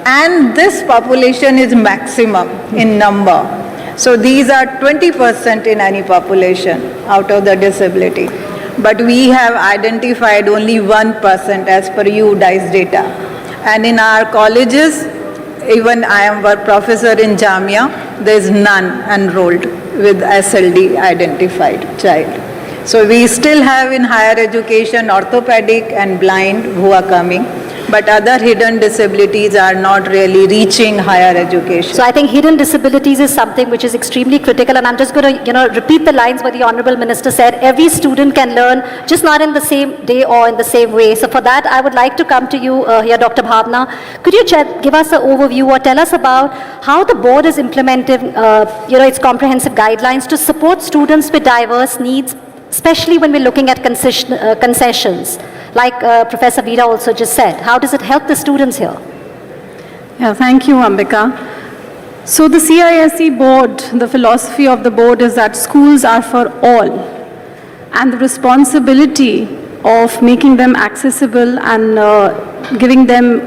And this population is maximum in number. So these are 20% in any population out of the disability. But we have identified only 1% as per UDICE data. And in our colleges, even I am a professor in Jamia, there is none enrolled with SLD identified child. So we still have in higher education orthopedic and blind who are coming, but other hidden disabilities are not really reaching higher education. So I think hidden disabilities is something which is extremely critical, and I'm just going to repeat the lines what the Honorable Minister said. Every student can learn, just not in the same day or in the same way. So for that, I would like to come to you here, Dr. Bhavna. Could you give us an overview or tell us about how the board is implementing its comprehensive guidelines to support students with diverse needs, especially when we're looking at concessions, like Professor Veera also just said. How does it help the students here? Yeah, thank you, Ambika. So the CISE board, the philosophy of the board is that schools are for all. and the responsibility of making them accessible and giving them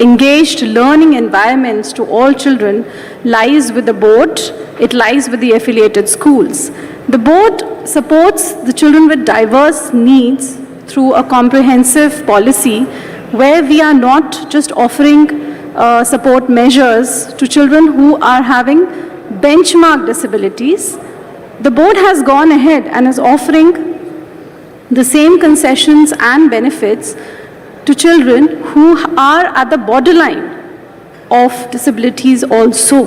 engaged learning environments to all children lies with the board. It lies with the affiliated schools. The board supports the children with diverse needs through a comprehensive policy where we are not just offering support measures to children who are having benchmark disabilities. The board has gone ahead and is offering the same concessions and benefits to children who are at the borderline of disabilities also.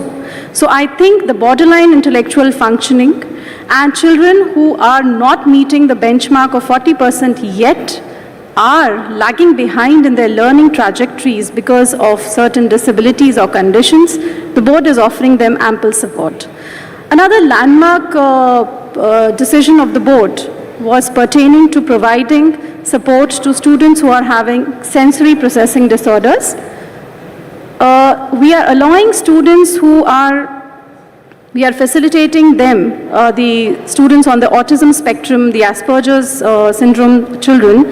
So I think the borderline intellectual functioning and children who are not meeting the benchmark of 40% yet are lagging behind in their learning trajectories because of certain disabilities or conditions, the board is offering them ample support. Another landmark decision of the board was pertaining to providing support to students who are having sensory processing disorders. We are allowing students we are facilitating them, the students on the autism spectrum, the Asperger's syndrome children,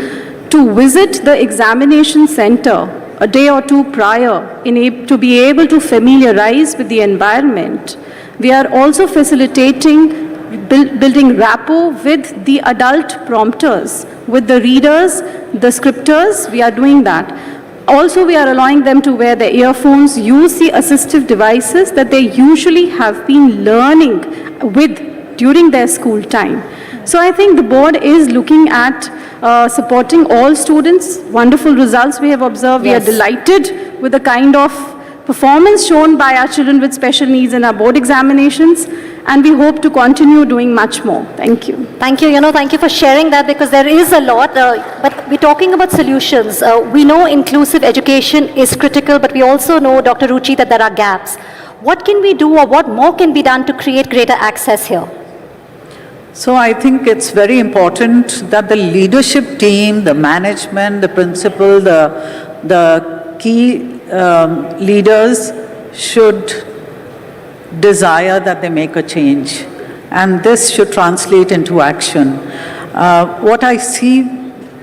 to visit the examination center a day or two prior to be able to familiarize with the environment. We are also facilitating building rapport with the adult prompters, with the readers, the scripters. We are doing that. Also, we are allowing them to wear the earphones, use the assistive devices that they usually have been learning with during their school time. So I think the board is looking at supporting all students. Wonderful results we have observed. Yes. We are delighted with the kind of performance shown by our children with special needs in our board examinations, and we hope to continue doing much more. Thank you. Thank you. Thank you for sharing that, because there is a lot, but we're talking about solutions. We know inclusive education is critical, but we also know, Dr. Ruchi, that there are gaps. What can we do, or what more can be done to create greater access here? So I think it's very important that the leadership team, the management, the principal, the key leaders should desire that they make a change, and this should translate into action. What I see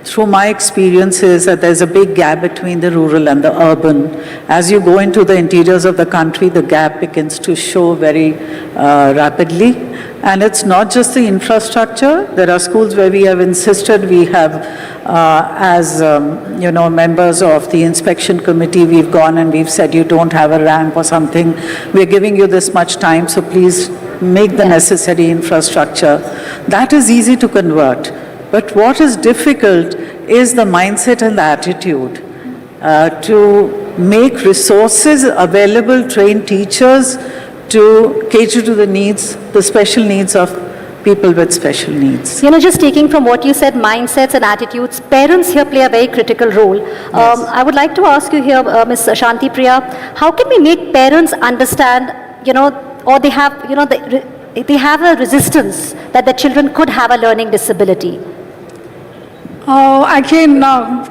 through my experience is that there's a big gap between the rural and the urban. As you go into the interiors of the country, the gap begins to show very rapidly. And it's not just the infrastructure. There are schools where we have insisted, we have, as members of the inspection committee, we've gone and we've said, you don't have a ramp or something. We're giving you this much time, so please make the necessary infrastructure. That is easy to convert. But what is difficult is the mindset and the attitude to make resources available, train teachers to cater to the needs, the special needs of people with special needs. Just taking from what you said, mindsets and attitudes, parents here play a very critical role. Yes. I would like to ask you here, Ms. Shanti Priya, how can we make parents understand, or they have, they have a resistance that the children could have a learning disability? Again,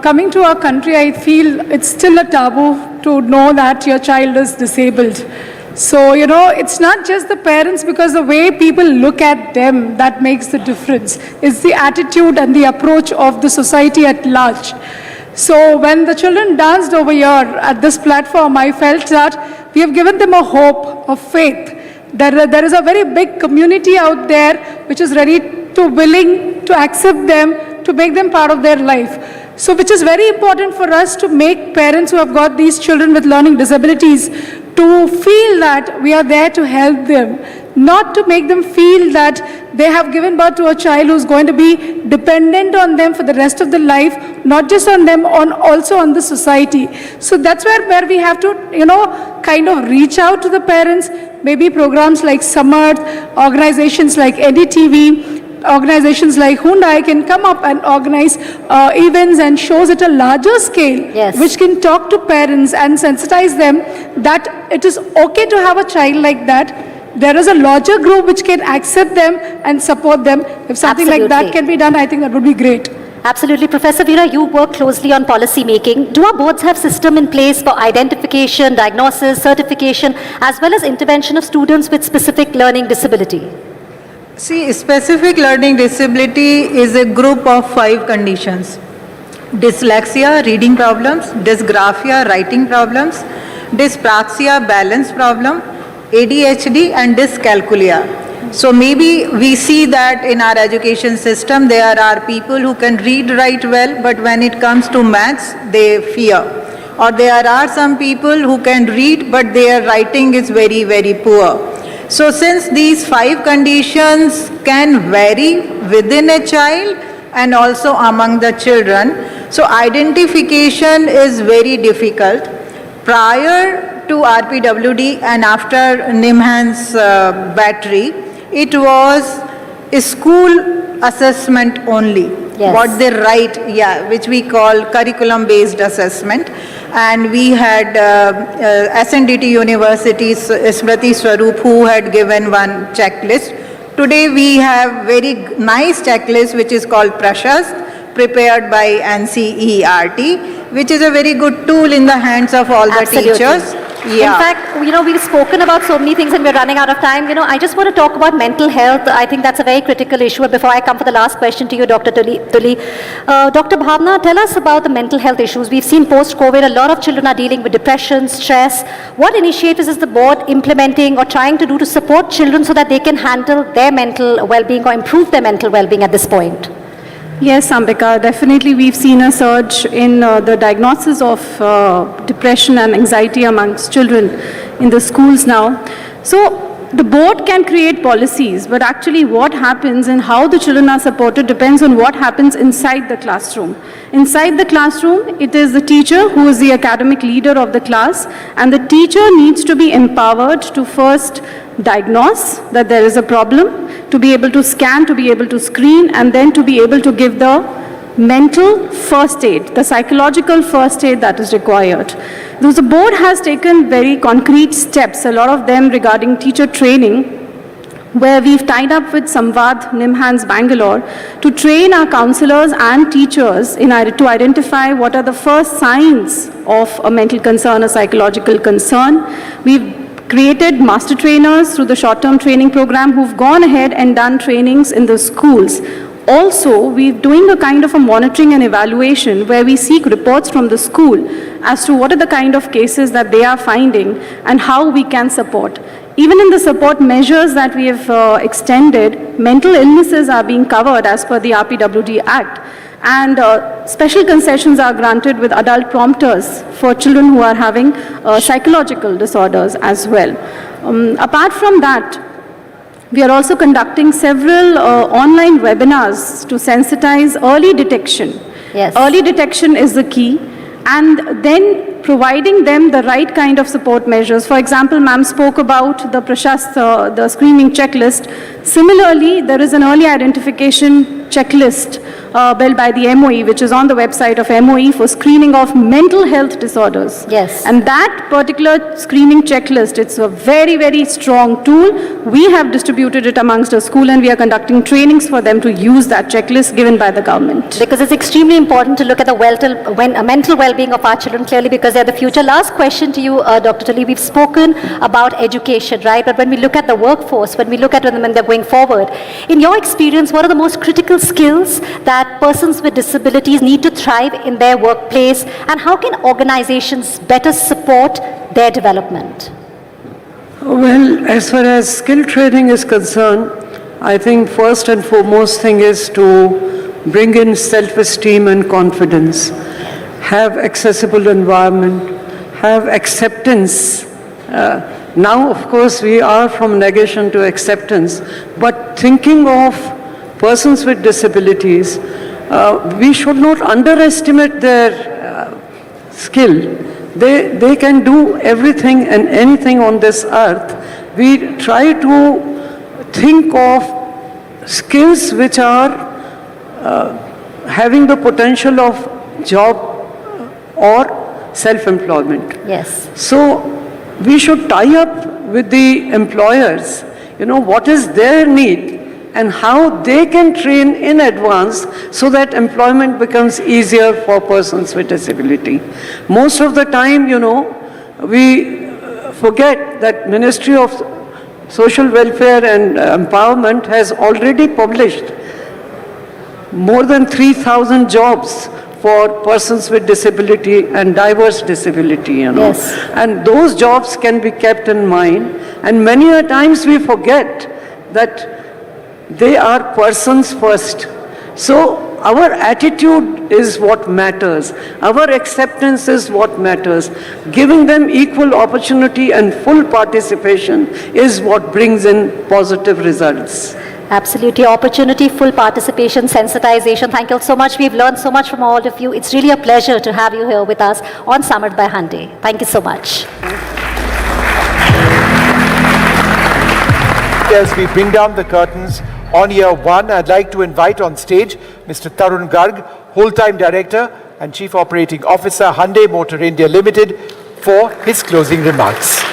coming to our country, I feel it's still a taboo to know that your child is disabled. So, it's not just the parents, because the way people look at them, that makes the difference. It's the attitude and the approach of the society at large. So when the children danced over here at this platform, I felt that we have given them a hope, a faith. There is a very big community out there which is willing to accept them, to make them part of their life. So which is very important for us to make parents who have got these children with learning disabilities to feel that we are there to help them, not to make them feel that they have given birth to a child who's going to be dependent on them for the rest of their life, not just on them, also on the society. So that's where we have to, kind of reach out to the parents. Maybe programs like Samarth, organizations like NDTV, organizations like Hyundai can come up and organize events and shows at a larger scale, which can talk to parents and sensitize them that it is okay to have a child like that. There is a larger group which can accept them and support them. If something like that can be done, I think that would be great. Absolutely. Professor Veera, you work closely on policy making. Do our boards have system in place for identification, diagnosis, certification, as well as intervention of students with specific learning disability? See, specific learning disability is a group of 5 conditions. Dyslexia, reading problems; dysgraphia, writing problems; dyspraxia, balance problem; ADHD, and dyscalculia. So maybe we see that in our education system there are people who can read, write well, but when it comes to maths they fear. Or there are some people who can read but their writing is very, very poor. So since these 5 conditions can vary within a child and also among the children, so identification is very difficult. Prior to RPWD and after Nimhan's battery, it was a school assessment only. Yes. What they write, which we call curriculum-based assessment. And we had SNDT University's Smriti Swaroop, who had given one checklist. Today we have very nice checklist which is called Prashast, prepared by NCERT, which is a very good tool in the hands of all the teachers. In fact, we've spoken about so many things and we're running out of time. I just want to talk about mental health. I think that's a very critical issue. But before I come for the last question to you, Dr. Tully, Dr. Bhavna, tell us about the mental health issues. We've seen post-COVID, a lot of children are dealing with depression, stress. What initiatives is the board implementing or trying to do to support children so that they can handle their mental well-being or improve their mental well-being at this point? Yes, Ambika, definitely we've seen a surge in the diagnosis of depression and anxiety amongst children in the schools now. So the board can create policies, but actually what happens and how the children are supported depends on what happens inside the classroom. Inside the classroom, it is the teacher who is the academic leader of the class, and the teacher needs to be empowered to first diagnose that there is a problem, to be able to scan, to be able to screen, and then to be able to give the mental first aid, the psychological first aid that is required. The board has taken very concrete steps, a lot of them regarding teacher training, where we've tied up with Samvad, Nimhan's Bangalore, to train our counselors and teachers to identify what are the first signs of a mental concern, a psychological concern. We've created master trainers through the short-term training program who've gone ahead and done trainings in the schools. Also, we're doing a kind of a monitoring and evaluation where we seek reports from the school as to what are the kind of cases that they are finding and how we can support. Even in the support measures that we have extended, mental illnesses are being covered as per the RPWD Act. And special concessions are granted with adult prompters for children who are having psychological disorders as well. Apart from that, we are also conducting several online webinars to sensitize early detection. Yes. Early detection is the key, and then providing them the right kind of support measures. For example, ma'am spoke about the Prashast, the screening checklist. Similarly, there is an early identification checklist built by the MOE, which is on the website of MOE, for screening of mental health disorders. Yes. And that particular screening checklist, it's a very, very strong tool. We have distributed it amongst our school and we are conducting trainings for them to use that checklist given by the government. Because it's extremely important to look at the mental well-being of our children, clearly, because they're the future. Last question to you, Dr. Tully. We've spoken about education, right? But when we look at the workforce, when we look at when they're going forward, in your experience, what are the most critical skills that persons with disabilities need to thrive in their workplace, and how can organizations better support their development? Well, as far as skill training is concerned, I think first and foremost thing is to bring in self-esteem and confidence, have accessible environment, have acceptance. Now, of course, we are from negation to acceptance, but thinking of persons with disabilities, we should not underestimate their skill. They can do everything and anything on this earth. We try to think of skills which are having the potential of job or self-employment. Yes. So we should tie up with the employers, what is their need and how they can train in advance so that employment becomes easier for persons with disability. Most of the time, we forget that Ministry of Social Welfare and Empowerment has already published more than 3,000 jobs for persons with disability and diverse disability, Yes. And those jobs can be kept in mind. And many a times we forget that they are persons first. So our attitude is what matters. Our acceptance is what matters. Giving them equal opportunity and full participation is what brings in positive results. Absolutely. Opportunity, full participation, sensitization. Thank you so much. We've learned so much from all of you. It's really a pleasure to have you here with us on Samarth by Hyundai. Thank you so much. As we bring down the curtains on year one, I'd like to invite on stage Mr. Tarun Garg, whole-time director and chief operating officer, Hyundai Motor India Limited, for his closing remarks.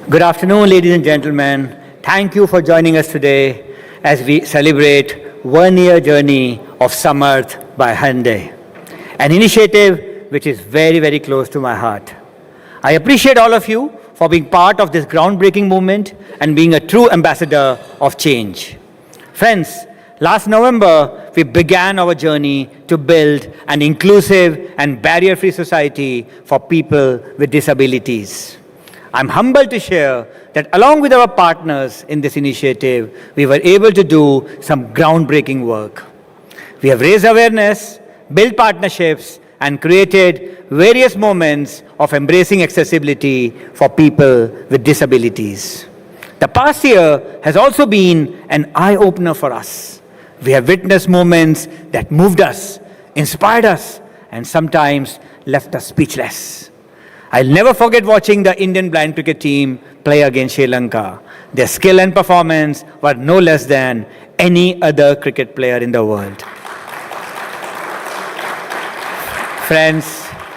Good afternoon, ladies and gentlemen. Thank you for joining us today as we celebrate 1 year journey of Samarth by Hyundai, an initiative which is very, very close to my heart. I appreciate all of you for being part of this groundbreaking movement and being a true ambassador of change. Friends, last November, we began our journey to build an inclusive and barrier-free society for people with disabilities. I'm humbled to share that along with our partners in this initiative, we were able to do some groundbreaking work. We have raised awareness, built partnerships, and created various moments of embracing accessibility for people with disabilities. The past year has also been an eye-opener for us. We have witnessed moments that moved us, inspired us, and sometimes left us speechless. I'll never forget watching the Indian blind cricket team play against Sri Lanka. Their skill and performance were no less than any other cricket player in the world. Friends,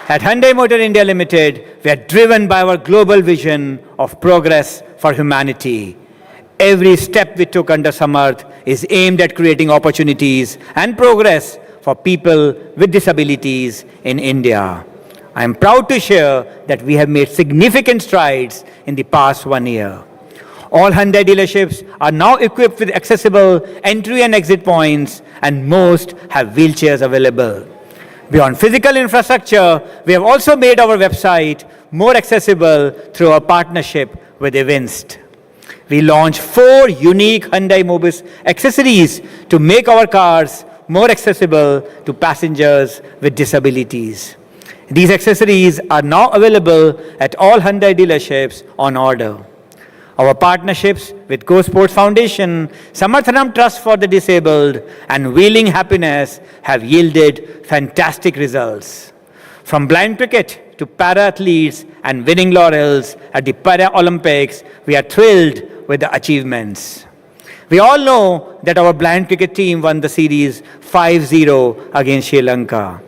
at Hyundai Motor India Limited, we are driven by our global vision of progress for humanity. Every step we took under Samarth is aimed at creating opportunities and progress for people with disabilities in India. I am proud to share that we have made significant strides in the past 1 year. All Hyundai dealerships are now equipped with accessible entry and exit points, and most have wheelchairs available. Beyond physical infrastructure, we have also made our website more accessible through our partnership with Evinced. We launched 4 unique Hyundai Mobis accessories to make our cars more accessible to passengers with disabilities. These accessories are now available at all Hyundai dealerships on order. Our partnerships with Go Sports Foundation, Samarth Trust for the Disabled, and Wheeling Happiness have yielded fantastic results. From blind cricket to para-athletes and winning laurels at the Para-Olympics, we are thrilled with the achievements. We all know that our blind cricket team won the series 5-0 against Sri Lanka.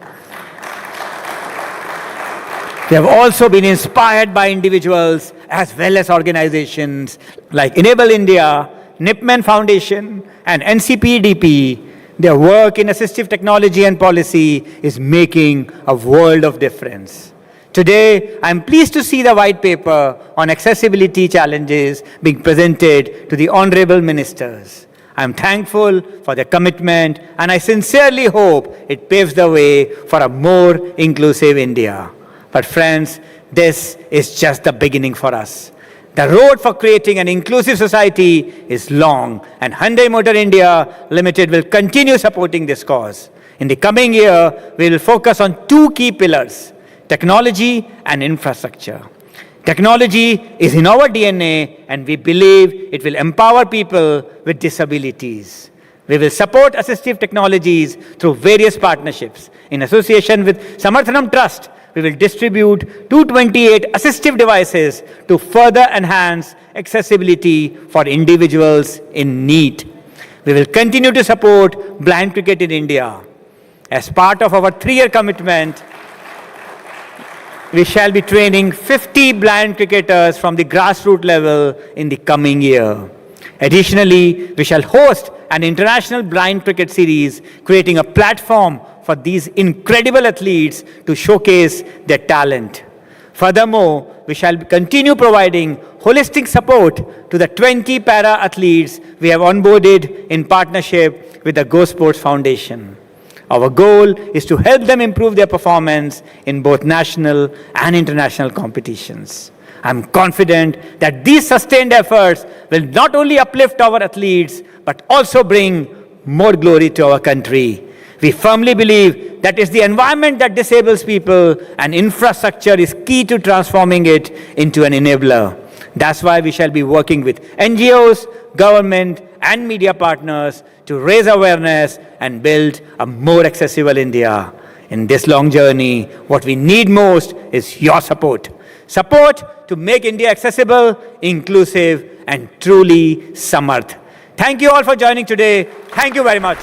We have also been inspired by individuals as well as organizations like Enable India, Nipman Foundation, and NCPDP. Their work in assistive technology and policy is making a world of difference. Today, I am pleased to see the white paper on accessibility challenges being presented to the honorable ministers. I am thankful for their commitment, and I sincerely hope it paves the way for a more inclusive India. But friends, this is just the beginning for us. The road for creating an inclusive society is long, and Hyundai Motor India Limited will continue supporting this cause. In the coming year, we will focus on 2 key pillars: technology and infrastructure. Technology is in our DNA, and we believe it will empower people with disabilities. We will support assistive technologies through various partnerships. In association with Samarth Trust, we will distribute 228 assistive devices to further enhance accessibility for individuals in need. We will continue to support blind cricket in India. As part of our 3-year commitment, we shall be training 50 blind cricketers from the grassroots level in the coming year. Additionally, we shall host an international blind cricket series, creating a platform for these incredible athletes to showcase their talent. Furthermore, we shall continue providing holistic support to the 20 para-athletes we have onboarded in partnership with the Go Sports Foundation. Our goal is to help them improve their performance in both national and international competitions. I'm confident that these sustained efforts will not only uplift our athletes, but also bring more glory to our country. We firmly believe that it's the environment that disables people, and infrastructure is key to transforming it into an enabler. That's why we shall be working with NGOs, government, and media partners to raise awareness and build a more accessible India. In this long journey, what we need most is your support. Support to make India accessible, inclusive, and truly Samarth. Thank you all for joining today. Thank you very much.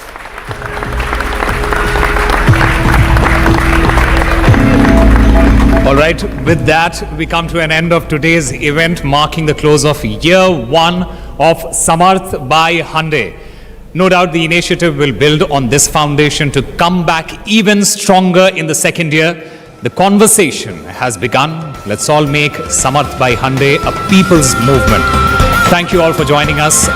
All right, with that, we come to an end of today's event, marking the close of year 1 of Samarth by Hyundai. No doubt the initiative will build on this foundation to come back even stronger in the second year. The conversation has begun. Let's all make Samarth by Hyundai a people's movement. Thank you all for joining us.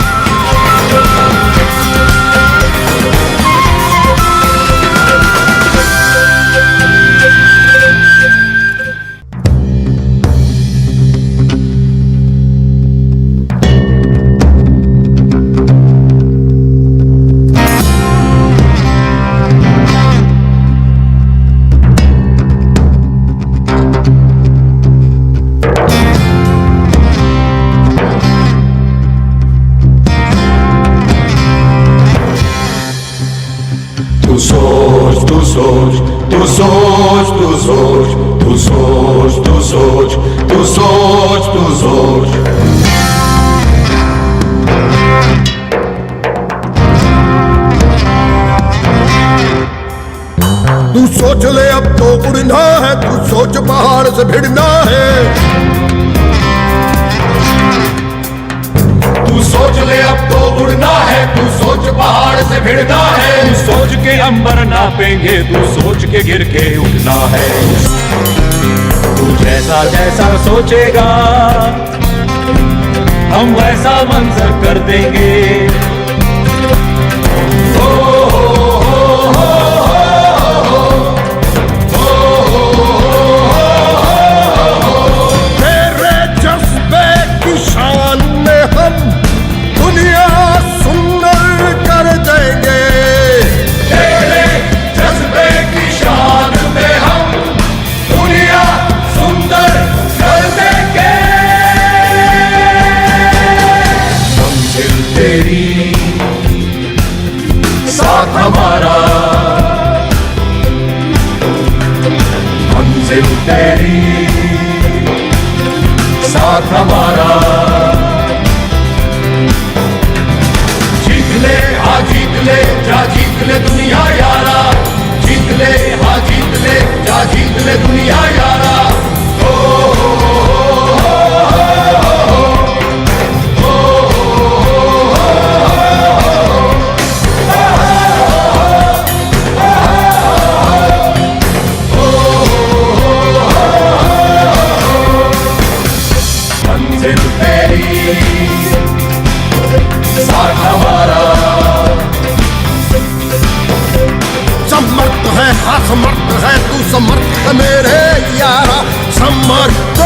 तू सोच ले अब तो उड़ना है, तू सोच पहाड़ से भिड़ना है। तू सोच ले अब तो उड़ना है, तू सोच पहाड़ से भिड़ना है। तू सोच के अंबर नापेंगे, तू सोच के गिर के उठना है। तू जैसा जैसा सोचेगा हम वैसा मंजर कर देंगे। तेरे जज्बे की शान में हम दुनिया सुंदर कर देंगे। तेरे जज्बे की शान में हम दुनिया सुंदर कर देंगे। मंजिल तेरी साथ हमारा, मंजिल तेरी साथ हमारा। जीत ले हाँ जीत ले जा जीत ले दुनिया यारा। जीत ले हाँ जीत ले जा जीत ले दुनिया यारा। मंजिल तेरी साथ हमारा। समर्थ है हाँ समर्थ है, तू समर्थ है मेरे यारा। समर्थ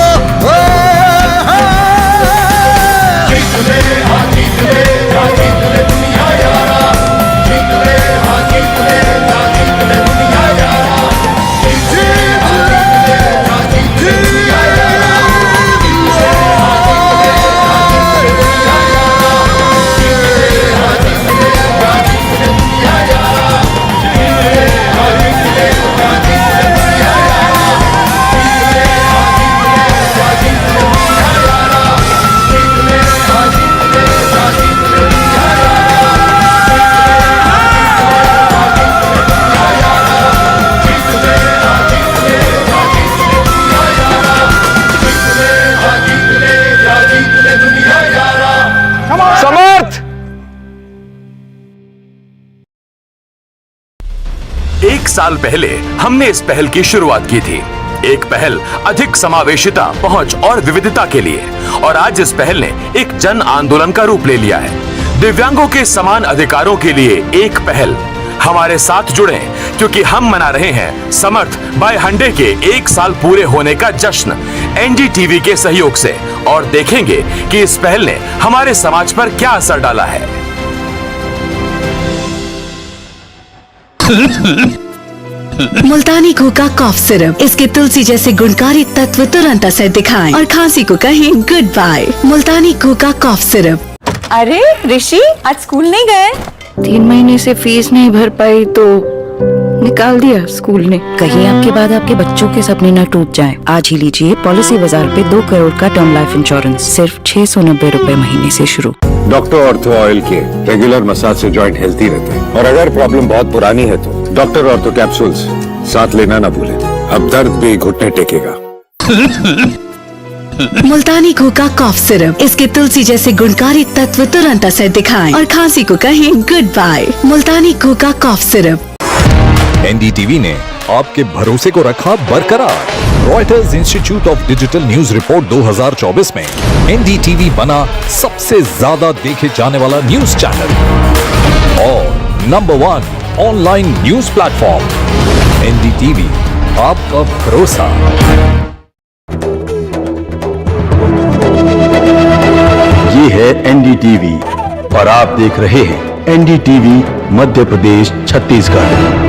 जीत ले हाँ जीत ले जा जीत ले दुनिया यारा। जीत ले हाँ जीत ले जा जीत ले दुनिया यारा। जीत ले हाँ जीत ले दुनिया यारा। Samarth! एक साल पहले हमने इस पहल की शुरुआत की थी, एक पहल अधिक समावेशिता, पहुंच और विविधता के लिए। और आज इस पहल ने एक जन आंदोलन का रूप ले लिया है। दिव्यांगों के समान अधिकारों के लिए एक पहल। हमारे साथ जुड़े क्योंकि हम मना रहे हैं समर्थ बाय हंडे के 1 साल पूरे होने का जश्न एनडीटीवी के सहयोग से, और देखेंगे कि इस पहल ने हमारे समाज पर क्या असर डाला है। मुल्तानी घोका कॉफ सिरप, इसके तुलसी जैसे गुणकारी तत्व तुरंत असर दिखाएं और खांसी को कहें गुड बाय। मुल्तानी घोका कॉफ सिरप। अरे ऋषि, आज स्कूल नहीं गए? 3 महीने से फीस नहीं भर पाई तो निकाल दिया स्कूल ने। कहीं आपके बाद आपके बच्चों के सपने न टूट जाएं। आज ही लीजिए पॉलिसी बाजार पे 2 करोड़ का टर्म लाइफ इंश्योरेंस, सिर्फ 690 रुपए महीने से शुरू। डॉक्टर ऑर्थो ऑयल के रेगुलर मसाज से जॉइंट हेल्थी रहते हैं, और अगर प्रॉब्लम बहुत पुरानी है तो डॉक्टर ऑर्थो कैप्सूल्स साथ लेना ना भूलें। अब दर्द भी घुटने टेकेगा। मुल्तानी घोका कॉफ सिरप, इसके तुलसी जैसे गुणकारी तत्व तुरंत असर दिखाएं और खांसी को कहें गुड बाय। मुल्तानी घोका कॉफ सिरप। एनडीटीवी ने आपके भरोसे को रखा बरकरार। Reuters institute of digital news report 2024 में एनडीटीवी बना सबसे ज्यादा देखे जाने वाला न्यूज चैनल और number 1 online news platform. NDTV, आपका भरोसा। ये है एनडीटीवी और आप देख रहे हैं एनडीटीवी मध्य प्रदेश छत्तीसगढ़।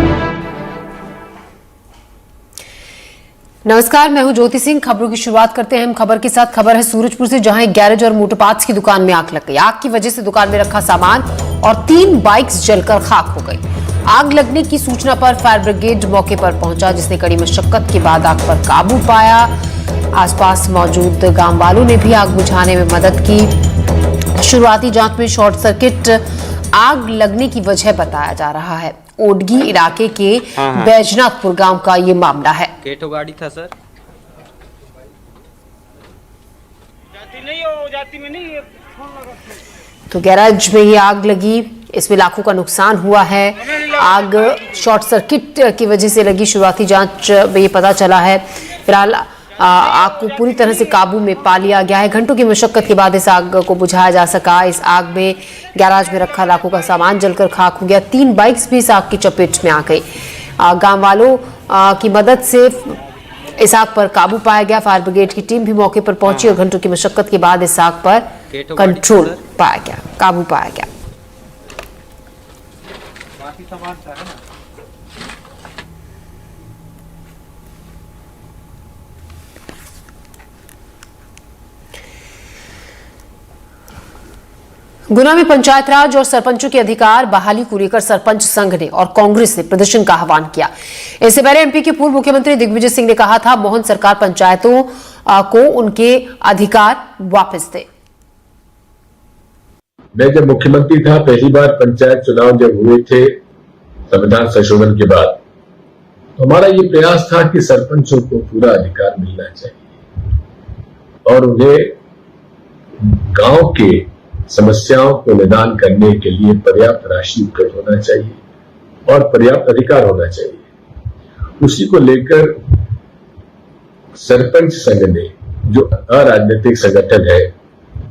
नमस्कार, मैं हूं ज्योति सिंह। खबरों की शुरुआत करते हैं हम खबर के साथ। खबर है सूरजपुर से, जहां एक गैरेज और मोटर पार्ट्स की दुकान में आग लग गई। आग की वजह से दुकान में रखा सामान और 3 बाइक्स जलकर खाक हो गई। आग लगने की सूचना पर फायर ब्रिगेड मौके पर पहुंचा, जिसने कड़ी मशक्कत के बाद आग पर काबू पाया। आसपास मौजूद गांव वालों ने भी आग बुझाने में मदद की। शुरुआती जांच में शॉर्ट सर्किट आग लगने की वजह बताया जा रहा है। ओडगी इलाके के बैजनाथपुर गांव का ये मामला है। केटो गाड़ी था सर। तो गैराज में ही आग लगी, इसमें लाखों का नुकसान हुआ है। आग शॉर्ट सर्किट की वजह से लगी, शुरुआती जांच में ये पता चला है। फिलहाल आग को पूरी तरह से काबू में पा लिया गया है। घंटों की मशक्कत के बाद इस आग को बुझाया जा सका। इस आग में गैराज में रखा लाखों का सामान जलकर खाक हो गया। 3 बाइक्स भी इस आग की चपेट में आ गई। गांव वालों की मदद से इस आग पर काबू पाया गया। फायर ब्रिगेड की टीम भी मौके पर पहुंची और घंटों की मशक्कत के बाद इस आग पर कंट्रोल पाया गया, काबू पाया गया। गुना में पंचायत राज और सरपंचों के अधिकार बहाली को लेकर सरपंच संघ ने और कांग्रेस ने प्रदर्शन का आह्वान किया। इससे पहले एमपी के पूर्व मुख्यमंत्री दिग्विजय सिंह ने कहा था, मोहन सरकार पंचायतों को उनके अधिकार वापस दे। मैं जब मुख्यमंत्री था, पहली बार पंचायत चुनाव जब हुए थे संविधान संशोधन के बाद, तो हमारा ये प्रयास था कि सरपंचों को पूरा अधिकार मिलना चाहिए और उन्हें गांव के समस्याओं को निदान करने के लिए पर्याप्त राशि उपलब्ध होना चाहिए और पर्याप्त अधिकार होना चाहिए। उसी को लेकर सरपंच संघ ने, जो अराजनीतिक संगठन है,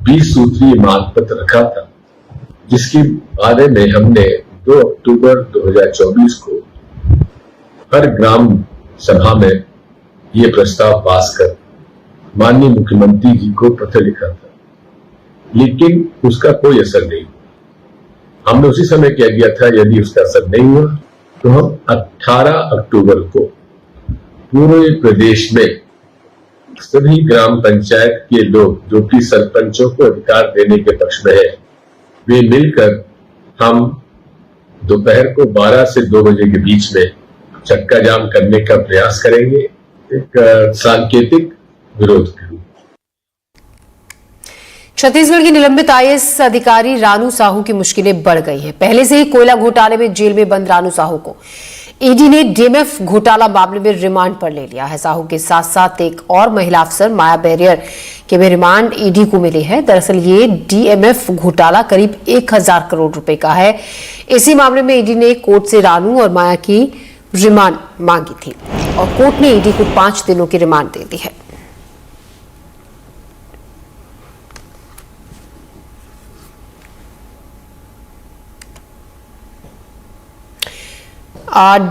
20 सूत्रीय मांग पत्र रखा था, जिसके बारे में हमने 2 अक्टूबर 2024 को हर ग्राम सभा में ये प्रस्ताव पास कर माननीय मुख्यमंत्री जी को पत्र लिखा था, लेकिन उसका कोई असर नहीं हुआ। हमने उसी समय कह दिया था, यदि उसका असर नहीं हुआ तो हम 18 अक्टूबर को पूरे प्रदेश में सभी ग्राम पंचायत के लोग जो कि सरपंचों को अधिकार देने के पक्ष में है, वे मिलकर हम दोपहर को 12 से 2 बजे के बीच में चक्का जाम करने का प्रयास करेंगे, एक सांकेतिक विरोध के रूप। छत्तीसगढ़ की निलंबित आईएएस अधिकारी रानू साहू की मुश्किलें बढ़ गई हैं। पहले से ही कोयला घोटाले में जेल में बंद रानू साहू को ईडी ने डीएमएफ घोटाला मामले में रिमांड पर ले लिया है। साहू के साथ साथ एक और महिला अफसर माया बैरियर के भी रिमांड ईडी को मिले हैं। दरअसल ये डीएमएफ घोटाला करीब 1000 करोड़ रुपए का है। इसी मामले में ईडी ने कोर्ट से रानू और माया की रिमांड मांगी थी और कोर्ट ने ईडी को 5 दिनों की रिमांड दे दी है।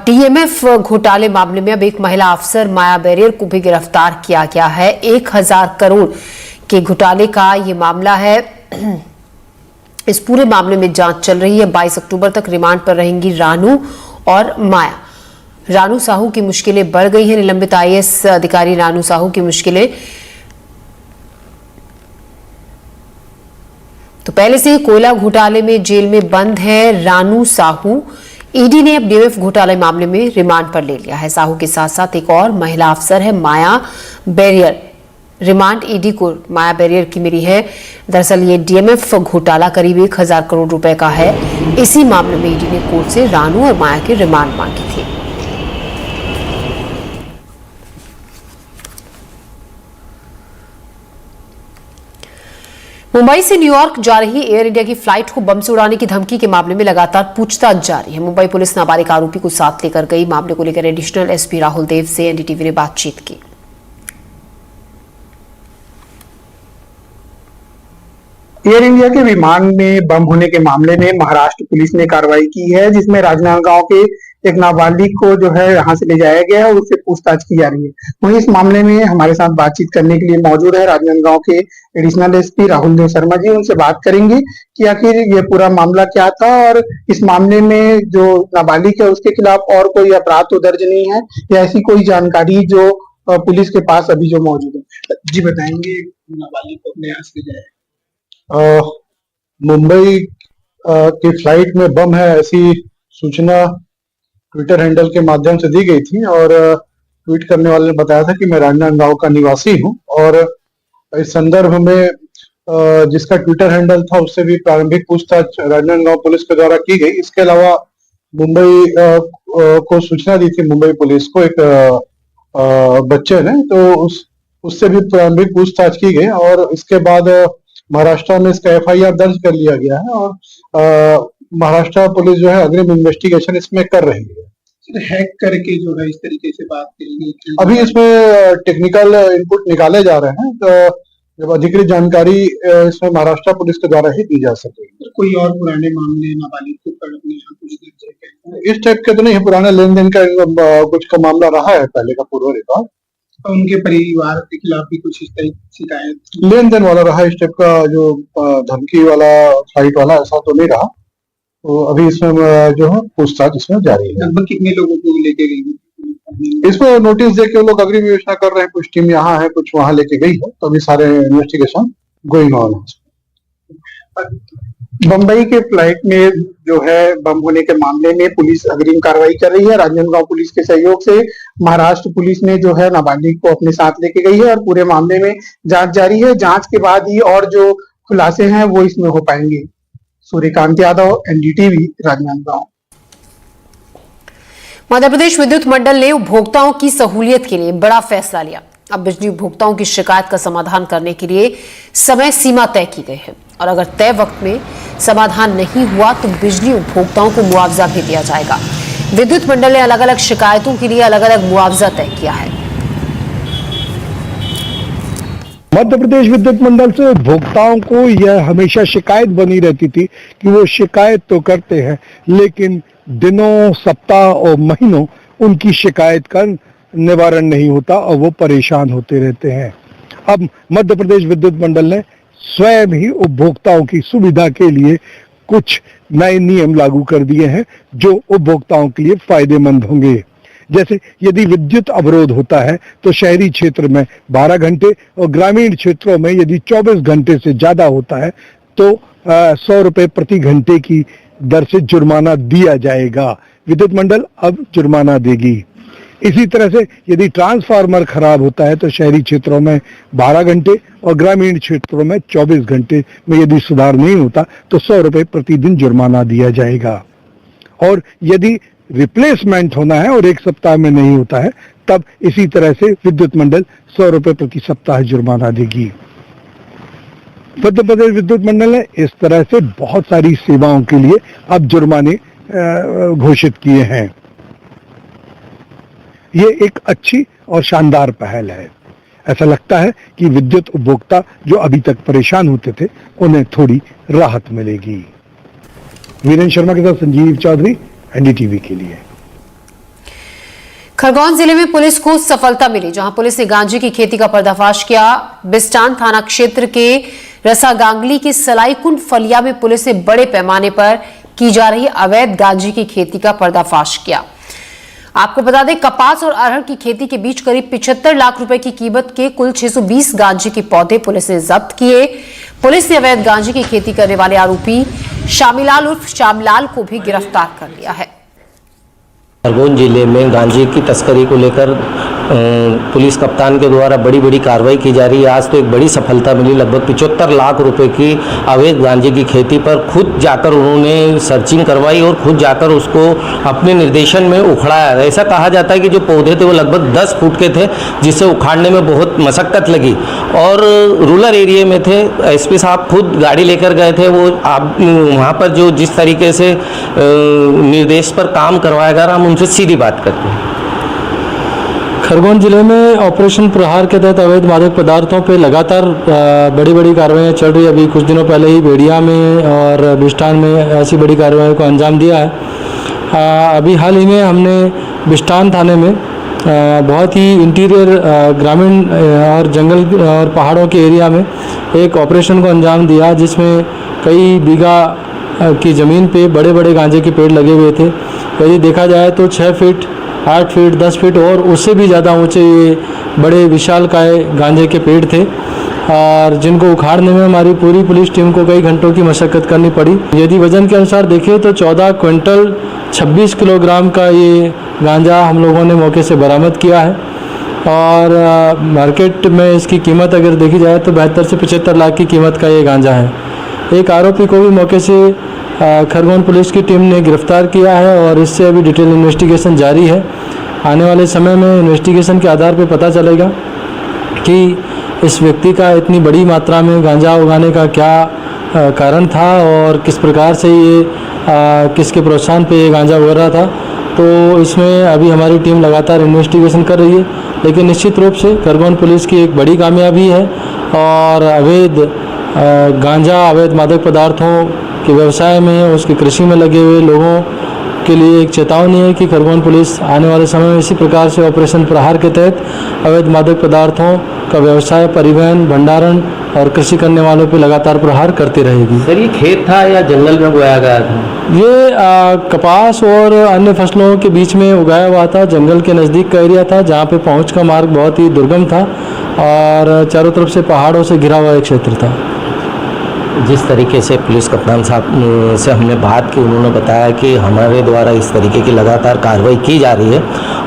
डीएमएफ घोटाले मामले में अब एक महिला अफसर माया बैरियर को भी गिरफ्तार किया गया है। 1000 करोड़ के घोटाले का ये मामला है। इस पूरे मामले में जांच चल रही है। 22 अक्टूबर तक रिमांड पर रहेंगी रानू और माया। रानू साहू की मुश्किलें बढ़ गई हैं। निलंबित आईएएस अधिकारी रानू साहू की मुश्किलें तो पहले से ही कोयला घोटाले में जेल में बंद है रानू साहू। ईडी ने अब डीएमएफ घोटाले मामले में रिमांड पर ले लिया है। साहू के साथ साथ एक और महिला अफसर है माया बैरियर। रिमांड ईडी को माया बैरियर की मिली है। दरअसल ये डीएमएफ घोटाला करीब 1000 करोड़ रुपए का है। इसी मामले में ईडी ने कोर्ट से रानू और माया की रिमांड मांगी थी। मुंबई से न्यूयॉर्क जा रही एयर इंडिया की फ्लाइट को बम से उड़ाने की धमकी के मामले में लगातार पूछताछ जारी है। मुंबई पुलिस नाबालिग आरोपी को साथ लेकर गई। मामले को लेकर एडिशनल एसपी राहुल देव से एनडीटीवी ने बातचीत की। एयर इंडिया के विमान में बम होने के मामले में महाराष्ट्र पुलिस ने कार्रवाई की है, जिसमें राजनांदगांव के एक नाबालिग को जो है यहाँ से ले जाया गया है और उससे पूछताछ की जा रही है। वहीं इस मामले में हमारे साथ बातचीत करने के लिए मौजूद है राजनांदगांव के एडिशनल एसपी राहुल देव शर्मा जी। उनसे बात करेंगे कि आखिर ये पूरा मामला क्या था और इस मामले में जो नाबालिग है उसके खिलाफ और कोई अपराध तो दर्ज नहीं है या ऐसी कोई जानकारी जो पुलिस के पास अभी जो मौजूद है। जी बताएंगे, नाबालिग को अपने यहाँ से ले जाए मुंबई की फ्लाइट में बम है ऐसी सूचना ट्विटर हैंडल के माध्यम से दी गई थी और ट्वीट करने वाले ने बताया था कि मैं राजनांदगांव का निवासी हूं और इस संदर्भ में जिसका ट्विटर हैंडल था उससे भी प्रारंभिक पूछताछ राजनांदगांव पुलिस के द्वारा की गई। इसके अलावा मुंबई को सूचना दी थी मुंबई पुलिस को एक बच्चे ने, तो उससे भी प्रारंभिक पूछताछ की गई और इसके बाद महाराष्ट्र में इसका एफआईआर दर्ज कर लिया गया है और महाराष्ट्र पुलिस जो है अग्रिम इन्वेस्टिगेशन इसमें कर रही है। हैक करके जो है इस तरीके से बात करेंगे। अभी इसमें टेक्निकल इनपुट निकाले जा रहे हैं, तो जब अधिकृत जानकारी इसमें महाराष्ट्र पुलिस के द्वारा ही दी जा सकेगी। कोई और पुराने मामले नाबालिग के ऊपर अपने यहाँ कुछ इस टाइप के तो नहीं, पुराने लेन देन का कुछ का मामला रहा है पहले का पूर्व रिकॉर्ड। उनके परिवार के खिलाफ भी कुछ इस तरह शिकायत लेन देन वाला रहा, इस टाइप का जो धमकी वाला फ्लाइट वाला ऐसा तो नहीं रहा। तो अभी इसमें जो है पूछताछ इसमें जारी है। लगभग कितने लोगों को लेके गई? इसमें नोटिस देके लोग अग्रिम योजना कर रहे हैं। कुछ टीम यहाँ है, कुछ वहां लेके गई है, तो अभी सारे इन्वेस्टिगेशन गोइंग ऑन है। बम्बई के फ्लाइट में जो है बम होने के मामले में पुलिस अग्रिम कार्रवाई कर रही है। राजनांदगांव पुलिस के सहयोग से महाराष्ट्र पुलिस ने जो है नाबालिग को अपने साथ लेके गई है और पूरे मामले में जांच जारी है। जांच के बाद ही और जो खुलासे हैं वो इसमें हो पाएंगे। सूर्यकांत यादव, एनडीटीवी, राजनांदगांव। मध्य प्रदेश विद्युत मंडल ने उपभोक्ताओं की सहूलियत के लिए बड़ा फैसला लिया। अब बिजली उपभोक्ताओं की शिकायत का समाधान करने के लिए समय सीमा तय की गई है और अगर तय वक्त में समाधान नहीं हुआ तो बिजली उपभोक्ताओं को मुआवजा भी दिया जाएगा। विद्युत मंडल ने अलग अलग शिकायतों के लिए अलग अलग मुआवजा तय किया है। मध्य प्रदेश विद्युत मंडल से उपभोक्ताओं को यह हमेशा शिकायत बनी रहती थी कि वो शिकायत तो करते हैं लेकिन दिनों, सप्ताह और महीनों उनकी शिकायत का निवारण नहीं होता और वो परेशान होते रहते हैं। अब मध्य प्रदेश विद्युत मंडल ने स्वयं ही उपभोक्ताओं की सुविधा के लिए कुछ नए नियम लागू कर दिए हैं जो उपभोक्ताओं के लिए फायदेमंद होंगे। जैसे यदि विद्युत अवरोध होता है तो शहरी क्षेत्र में 12 घंटे और ग्रामीण क्षेत्रों में यदि 24 घंटे से ज्यादा होता है तो 100 रुपए प्रति घंटे की दर से जुर्माना दिया जाएगा। विद्युत मंडल अब जुर्माना देगी। इसी तरह से यदि ट्रांसफार्मर खराब होता है तो शहरी क्षेत्रों में 12 घंटे और ग्रामीण क्षेत्रों में 24 घंटे में यदि सुधार नहीं होता तो 100 रुपए प्रतिदिन जुर्माना दिया जाएगा। और यदि रिप्लेसमेंट होना है और 1 सप्ताह में नहीं होता है तब इसी तरह से विद्युत मंडल 100 रुपए प्रति सप्ताह जुर्माना देगी। मध्य प्रदेश विद्युत मंडल ने इस तरह से बहुत सारी सेवाओं के लिए अब जुर्माने घोषित किए हैं। ये एक अच्छी और शानदार पहल है। ऐसा लगता है कि विद्युत उपभोक्ता जो अभी तक परेशान होते थे उन्हें थोड़ी राहत मिलेगी। वीरेंद्र शर्मा के साथ संजीव चौधरी, एनडीटीवी के लिए। खरगोन जिले में पुलिस को सफलता मिली, जहां पुलिस ने गांजे की खेती का पर्दाफाश किया। बिस्टान थाना क्षेत्र के रसागांगली के सलाईकुंड फलिया में पुलिस ने बड़े पैमाने पर की जा रही अवैध गांजे की खेती का पर्दाफाश किया। आपको बता दें, कपास और अरहर की खेती के बीच करीब 75 लाख रुपए की कीमत के कुल 620 गांजे के पौधे पुलिस ने जब्त किए। पुलिस ने अवैध गांजे की खेती करने वाले आरोपी शामिलाल उर्फ श्यामलाल को भी गिरफ्तार कर लिया है। खरगोन जिले में गांजे की तस्करी को लेकर पुलिस कप्तान के द्वारा बड़ी बड़ी कार्रवाई की जा रही है। आज तो एक बड़ी सफलता मिली, लगभग 75 लाख रुपए की अवैध गांजे की खेती पर खुद जाकर उन्होंने सर्चिंग करवाई और खुद जाकर उसको अपने निर्देशन में उखड़ाया। ऐसा कहा जाता है कि जो पौधे थे वो लगभग 10 फुट के थे, जिसे उखाड़ने में बहुत मशक्कत लगी और रूरल एरिया में थे। एसपी साहब खुद गाड़ी लेकर गए थे। वो आप वहाँ पर जो जिस तरीके से निर्देश पर काम करवाया गया, हम उनसे सीधी बात करते हैं। खरगोन जिले में ऑपरेशन प्रहार के तहत अवैध मादक पदार्थों पे लगातार बड़ी बड़ी कार्रवाइयाँ चल रही है। अभी कुछ दिनों पहले ही बेड़िया में और बिस्टान में ऐसी बड़ी कार्रवाई को अंजाम दिया है। अभी हाल ही में हमने बिस्टान थाने में बहुत ही इंटीरियर ग्रामीण और जंगल और पहाड़ों के एरिया में एक ऑपरेशन को अंजाम दिया, जिसमें कई बीघा की ज़मीन पे बड़े बड़े गांजे के पेड़ लगे हुए थे। यदि देखा जाए तो 6 फीट, 8 फीट, 10 फीट और उससे भी ज़्यादा ऊंचे ये बड़े विशालकाय गांजे के पेड़ थे और जिनको उखाड़ने में हमारी पूरी पुलिस टीम को कई घंटों की मशक्कत करनी पड़ी। यदि वजन के अनुसार देखें तो 14 क्विंटल 26 किलोग्राम का ये गांजा हम लोगों ने मौके से बरामद किया है और मार्केट में इसकी कीमत अगर देखी जाए तो 72 से 75 लाख की कीमत का ये गांजा है। एक आरोपी को भी मौके से खरगोन पुलिस की टीम ने गिरफ्तार किया है और इससे अभी डिटेल इन्वेस्टिगेशन जारी है। आने वाले समय में इन्वेस्टिगेशन के आधार पर पता चलेगा कि इस व्यक्ति का इतनी बड़ी मात्रा में गांजा उगाने का क्या कारण था और किस प्रकार से ये किसके प्रोत्साहन पे ये गांजा उग रहा था। तो इसमें अभी हमारी टीम लगातार इन्वेस्टिगेशन कर रही है, लेकिन निश्चित रूप से खरगोन पुलिस की एक बड़ी कामयाबी है और अवैध गांजा, अवैध मादक पदार्थों के व्यवसाय में, उसकी कृषि में लगे हुए लोगों के लिए एक चेतावनी है कि खरगोन पुलिस आने वाले समय में इसी प्रकार से ऑपरेशन प्रहार के तहत अवैध मादक पदार्थों का व्यवसाय, परिवहन, भंडारण और कृषि करने वालों पर लगातार प्रहार करती रहेगी। सर, ये खेत था या जंगल में उगाया गया था? ये कपास और अन्य फसलों के बीच में उगाया हुआ था। जंगल के नज़दीक का एरिया था जहाँ पे पहुँच का मार्ग बहुत ही दुर्गम था और चारों तरफ से पहाड़ों से घिरा हुआ एक क्षेत्र था। जिस तरीके से पुलिस कप्तान साहब से हमने बात की, उन्होंने बताया कि हमारे द्वारा इस तरीके की लगातार कार्रवाई की जा रही है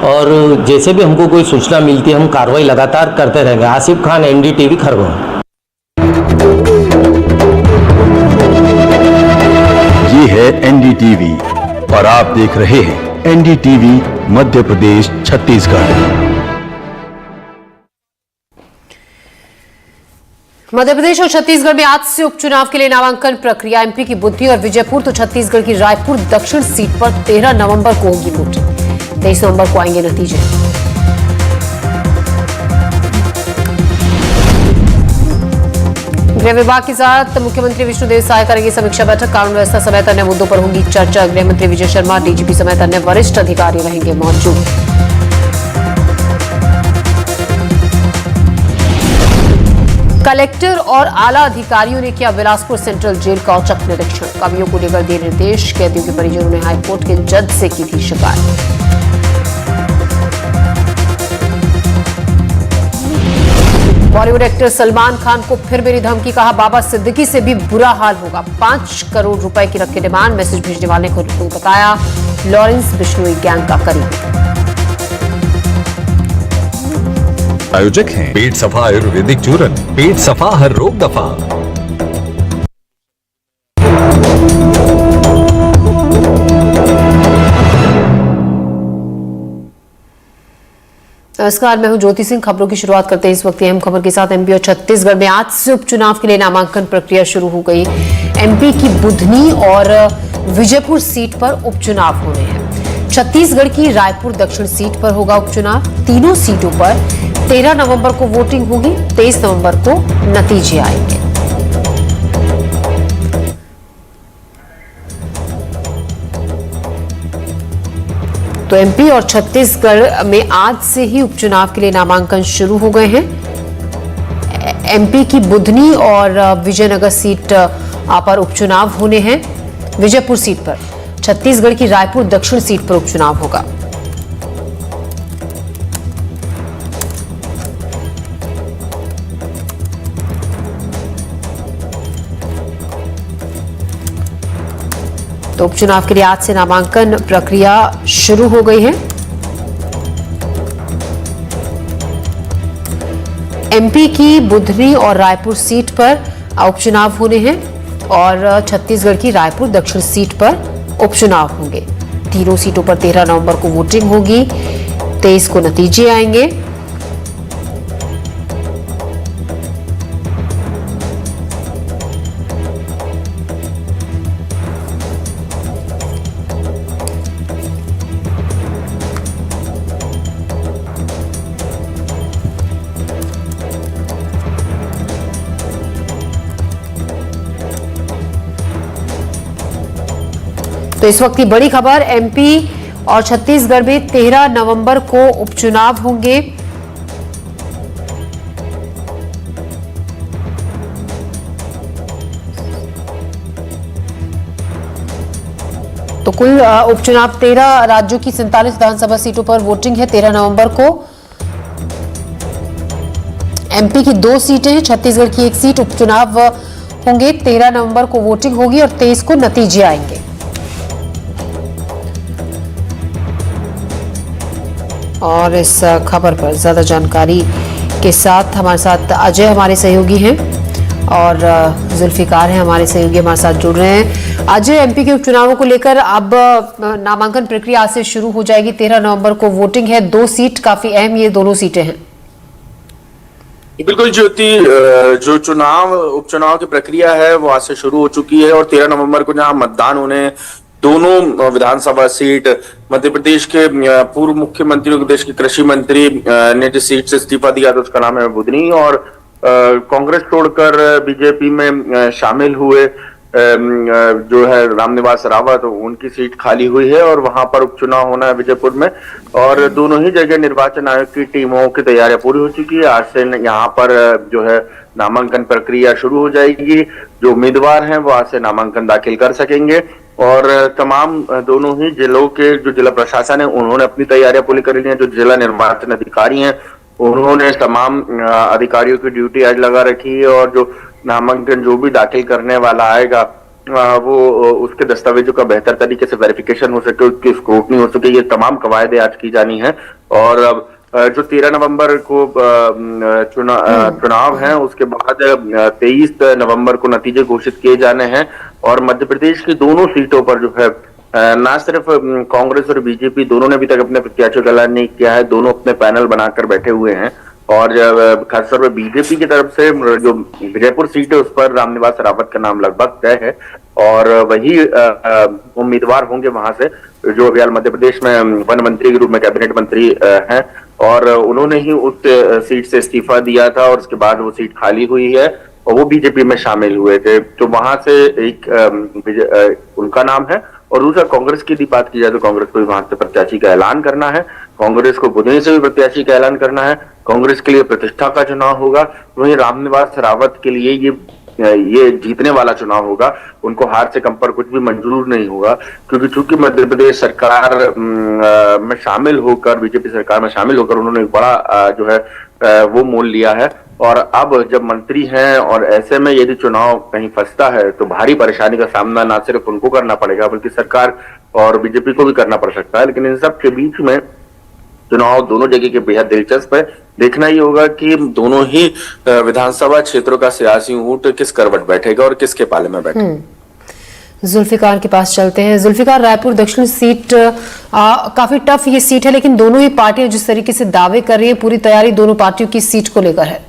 और जैसे भी हमको कोई सूचना मिलती है हम कार्रवाई लगातार करते रहेंगे। आसिफ खान, एनडीटीवी, खरगोन। ये है एनडीटीवी और आप देख रहे हैं एनडीटीवी मध्य प्रदेश छत्तीसगढ़। मध्य प्रदेश और छत्तीसगढ़ में आज से उपचुनाव के लिए नामांकन प्रक्रिया। एमपी की बुद्धि और विजयपुर तो छत्तीसगढ़ की रायपुर दक्षिण सीट पर 13 नवंबर को होगी वोटिंग। 23 नवंबर को आएंगे नतीजे। गृह विभाग के साथ मुख्यमंत्री विष्णुदेव साय करेंगे समीक्षा बैठक। कानून व्यवस्था समेत अन्य मुद्दों पर होगी चर्चा। गृह मंत्री विजय शर्मा, डीजीपी समेत अन्य वरिष्ठ अधिकारी रहेंगे मौजूद। कलेक्टर और आला अधिकारियों ने किया बिलासपुर सेंट्रल जेल का औचक निरीक्षण। कमियों को लेकर दिए निर्देश। कैदियों के परिजनों ने हाईकोर्ट के जज से की थी शिकायत। बॉलीवुड एक्टर सलमान खान को फिर मेरी धमकी, कहा बाबा सिद्दीकी से भी बुरा हाल होगा। 5 करोड़ रुपए की रखी डिमांड। मैसेज भेजने वाले को बताया लॉरेंस बिश्नोई गैंग का करीबी। आयोजक हैं पेट सफा आयुर्वेदिक चूरन, पेट सफा हर रोग दफा। नमस्कार, मैं हूं ज्योति सिंह। खबरों की शुरुआत करते हैं इस वक्त अहम खबर के साथ। एमपी और छत्तीसगढ़ में आज से उपचुनाव के लिए नामांकन प्रक्रिया शुरू हो गई। एमपी की बुधनी और विजयपुर सीट पर उपचुनाव होने हैं। छत्तीसगढ़ की रायपुर दक्षिण सीट पर होगा उपचुनाव। तीनों सीटों पर 13 नवंबर को वोटिंग होगी, 23 नवंबर को नतीजे आएंगे। तो एमपी और छत्तीसगढ़ में आज से ही उपचुनाव के लिए नामांकन शुरू हो गए हैं। एमपी की बुधनी और विजयनगर सीट पर उपचुनाव होने हैं। विजयपुर सीट पर, छत्तीसगढ़ की रायपुर दक्षिण सीट पर उपचुनाव होगा। तो उपचुनाव के लिए आज से नामांकन प्रक्रिया शुरू हो गई है। एमपी की बुधनी और रायपुर सीट पर उपचुनाव होने हैं और छत्तीसगढ़ की रायपुर दक्षिण सीट पर उपचुनाव होंगे। तीनों सीटों पर 13 नवंबर को वोटिंग होगी, 23 को नतीजे आएंगे। तो इस वक्त की बड़ी खबर, एमपी और छत्तीसगढ़ में 13 नवंबर को उपचुनाव होंगे। तो कुल उपचुनाव 13 राज्यों की 47 विधानसभा सीटों पर वोटिंग है 13 नवंबर को। एमपी की 2 सीटें हैं, छत्तीसगढ़ की 1 सीट। उपचुनाव होंगे 13 नवंबर को वोटिंग होगी और 23 को नतीजे आएंगे। और इस खबर पर ज्यादा जानकारी के साथ हमारे साथ अजय हमारे सहयोगी हैं और जुल्फिकार हैं हमारे सहयोगी, हमारे साथ जुड़ रहे हैं। अजय, एमपी के उपचुनावों को लेकर अब नामांकन प्रक्रिया आज से शुरू हो जाएगी। 13 नवंबर को वोटिंग है। 2 सीट काफी अहम ये दोनों सीटें हैं। बिल्कुल ज्योति, जो उपचुनाव की प्रक्रिया है वो आज से शुरू हो चुकी है और 13 नवंबर को जहां मतदान होने दोनों विधानसभा सीट, मध्य प्रदेश के पूर्व मुख्यमंत्री, देश के कृषि मंत्री ने जिस सीट से इस्तीफा दिया था उसका नाम है बुधनी, और कांग्रेस छोड़कर बीजेपी में शामिल हुए जो है रामनिवास रावत, उनकी सीट खाली हुई है और वहां पर उपचुनाव होना है विजयपुर में। और दोनों ही जगह निर्वाचन आयोग की टीमों की तैयारियां पूरी हो चुकी है। आज से यहाँ पर जो है नामांकन प्रक्रिया शुरू हो जाएगी। जो उम्मीदवार हैं वो आज से नामांकन दाखिल कर सकेंगे और तमाम दोनों ही जिलों के जो जिला प्रशासन है उन्होंने अपनी तैयारियां पूरी कर ली हैं। जो जिला निर्वाचन अधिकारी हैं उन्होंने तमाम अधिकारियों की ड्यूटी आज लगा रखी है और जो नामांकन जो भी दाखिल करने वाला आएगा वो उसके दस्तावेजों का बेहतर तरीके से वेरिफिकेशन हो सके, उसकी स्क्रूटनी हो सके, ये तमाम कवायदे आज की जानी है। और जो 13 नवंबर को चुनाव है उसके बाद 23 नवंबर को नतीजे घोषित किए जाने हैं और मध्य प्रदेश की दोनों सीटों पर जो है ना सिर्फ कांग्रेस और बीजेपी दोनों ने अभी तक अपने प्रत्याशियों का ऐलान नहीं किया है, दोनों अपने पैनल बनाकर बैठे हुए हैं। और खासतौर पर बीजेपी की तरफ से जो विजयपुर सीट है उस पर रामनिवास रावत का नाम लगभग तय है और वही उम्मीदवार होंगे वहां से जो अभी मध्य प्रदेश में वन मंत्री के रूप में कैबिनेट मंत्री हैं और उन्होंने ही उस सीट से इस्तीफा दिया था और उसके बाद वो सीट खाली हुई है और वो बीजेपी में शामिल हुए थे। तो वहां से एक उनका नाम है। और दूसरा कांग्रेस की बात की जाए तो कांग्रेस को भी वहां से प्रत्याशी का ऐलान करना है। कांग्रेस को बुधनी से भी प्रत्याशी का ऐलान करना है। कांग्रेस के लिए प्रतिष्ठा का चुनाव होगा, वहीं रामनिवास रावत के लिए ये जीतने वाला चुनाव होगा। उनको हार से कम पर कुछ भी मंजूर नहीं होगा क्योंकि चूंकि मध्य प्रदेश सरकार में शामिल होकर, बीजेपी सरकार में शामिल होकर उन्होंने एक बड़ा जो है वो मोल लिया है और अब जब मंत्री हैं और ऐसे में यदि चुनाव कहीं फंसता है तो भारी परेशानी का सामना ना सिर्फ उनको करना पड़ेगा बल्कि सरकार और बीजेपी को भी करना पड़ सकता है। लेकिन इन सब के बीच में चुनाव दोनों जगह के बेहद दिलचस्प है। देखना ही होगा कि दोनों ही विधानसभा क्षेत्रों का सियासी ऊंट किस करवट बैठेगा और किसके पाले में बैठेगा। जुल्फिकार के पास चलते हैं। जुल्फिकार, रायपुर दक्षिण सीट काफी टफ ये सीट है लेकिन दोनों ही पार्टियां जिस तरीके से दावे कर रही है, पूरी तैयारी दोनों पार्टियों की सीट को लेकर है।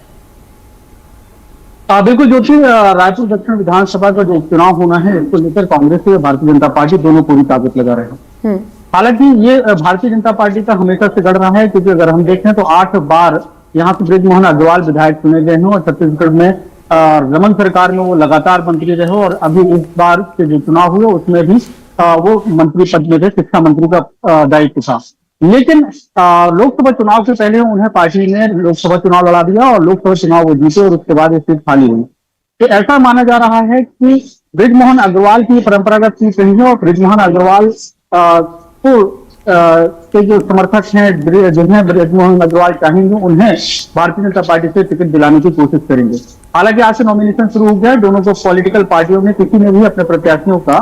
बिल्कुल ज्योति, रायपुर दक्षिण विधानसभा का जो उपचुनाव होना है इसको लेकर कांग्रेस और भारतीय जनता पार्टी दोनों पूरी ताकत लगा रहे हैं। हालांकि ये भारतीय जनता पार्टी का हमेशा से गढ़ रहा है, क्योंकि अगर हम देखें तो 8 बार यहाँ से बृजमोहन अग्रवाल विधायक चुने गए हैं और छत्तीसगढ़ में रमन सरकार में वो लगातार मंत्री रहे और अभी इस बार के जो चुनाव हुए उसमें भी वो मंत्री पद में थे, शिक्षा मंत्री का दायित्व था। लेकिन लोकसभा चुनाव से पहले उन्हें पार्टी ने लोकसभा चुनाव लड़ा दिया और लोकसभा चुनाव वो जीते और उसके बाद ये सीट खाली हुई। तो ऐसा माना जा रहा है कि बृजमोहन अग्रवाल की परंपरागत सीट रही है और बृजमोहन अग्रवाल के जो समर्थक हैं, जिन्हें बृजमोहन अग्रवाल चाहेंगे, उन्हें भारतीय जनता पार्टी से टिकट दिलाने की कोशिश करेंगे। हालांकि आज से नॉमिनेशन शुरू हो गया है। दोनों को पॉलिटिकल पार्टियों में किसी ने भी अपने प्रत्याशियों का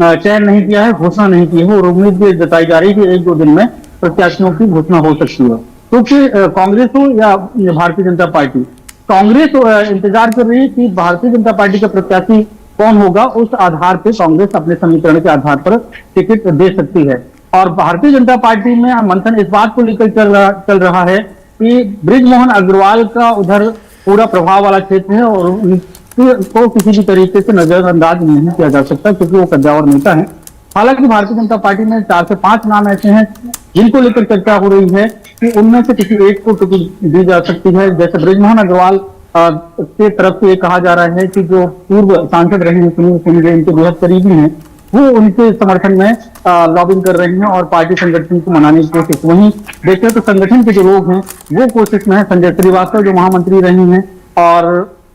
चयन नहीं किया है, घोषणा नहीं की है और उम्मीद भी जताई जा रही है कि 1-2 दिन में प्रत्याशियों की घोषणा हो सकती है। क्योंकि कांग्रेस हो या भारतीय जनता पार्टी, कांग्रेस इंतजार कर रही है कि भारतीय जनता पार्टी का प्रत्याशी कौन होगा, उस आधार पर कांग्रेस अपने समीकरण के आधार पर टिकट दे सकती है। और भारतीय जनता पार्टी में मंथन इस बात को लेकर चल रहा है कि बृजमोहन अग्रवाल का उधर पूरा प्रभाव वाला क्षेत्र है और उनको किसी भी तरीके से नजरअंदाज नहीं किया जा सकता, क्योंकि वो कद्दावर नेता है। हालांकि भारतीय जनता पार्टी में 4 से 5 नाम ऐसे हैं जिनको लेकर चर्चा हो रही है कि उनमें से किसी एक को टिकट दी जा सकती है। जैसे बृजमोहन अग्रवाल के तरफ से ये कहा जा रहा है कि जो पूर्व सांसद रहे हैं सुनील सिंह, इनके बेहद करीबी हैं, वो उनके समर्थन में लॉबिंग कर रहे हैं और पार्टी संगठन को मनाने की कोशिश। वहीं देखें तो संगठन के जो लोग हैं वो कोशिश में है। संजय श्रीवास्तव जो महामंत्री रहे हैं और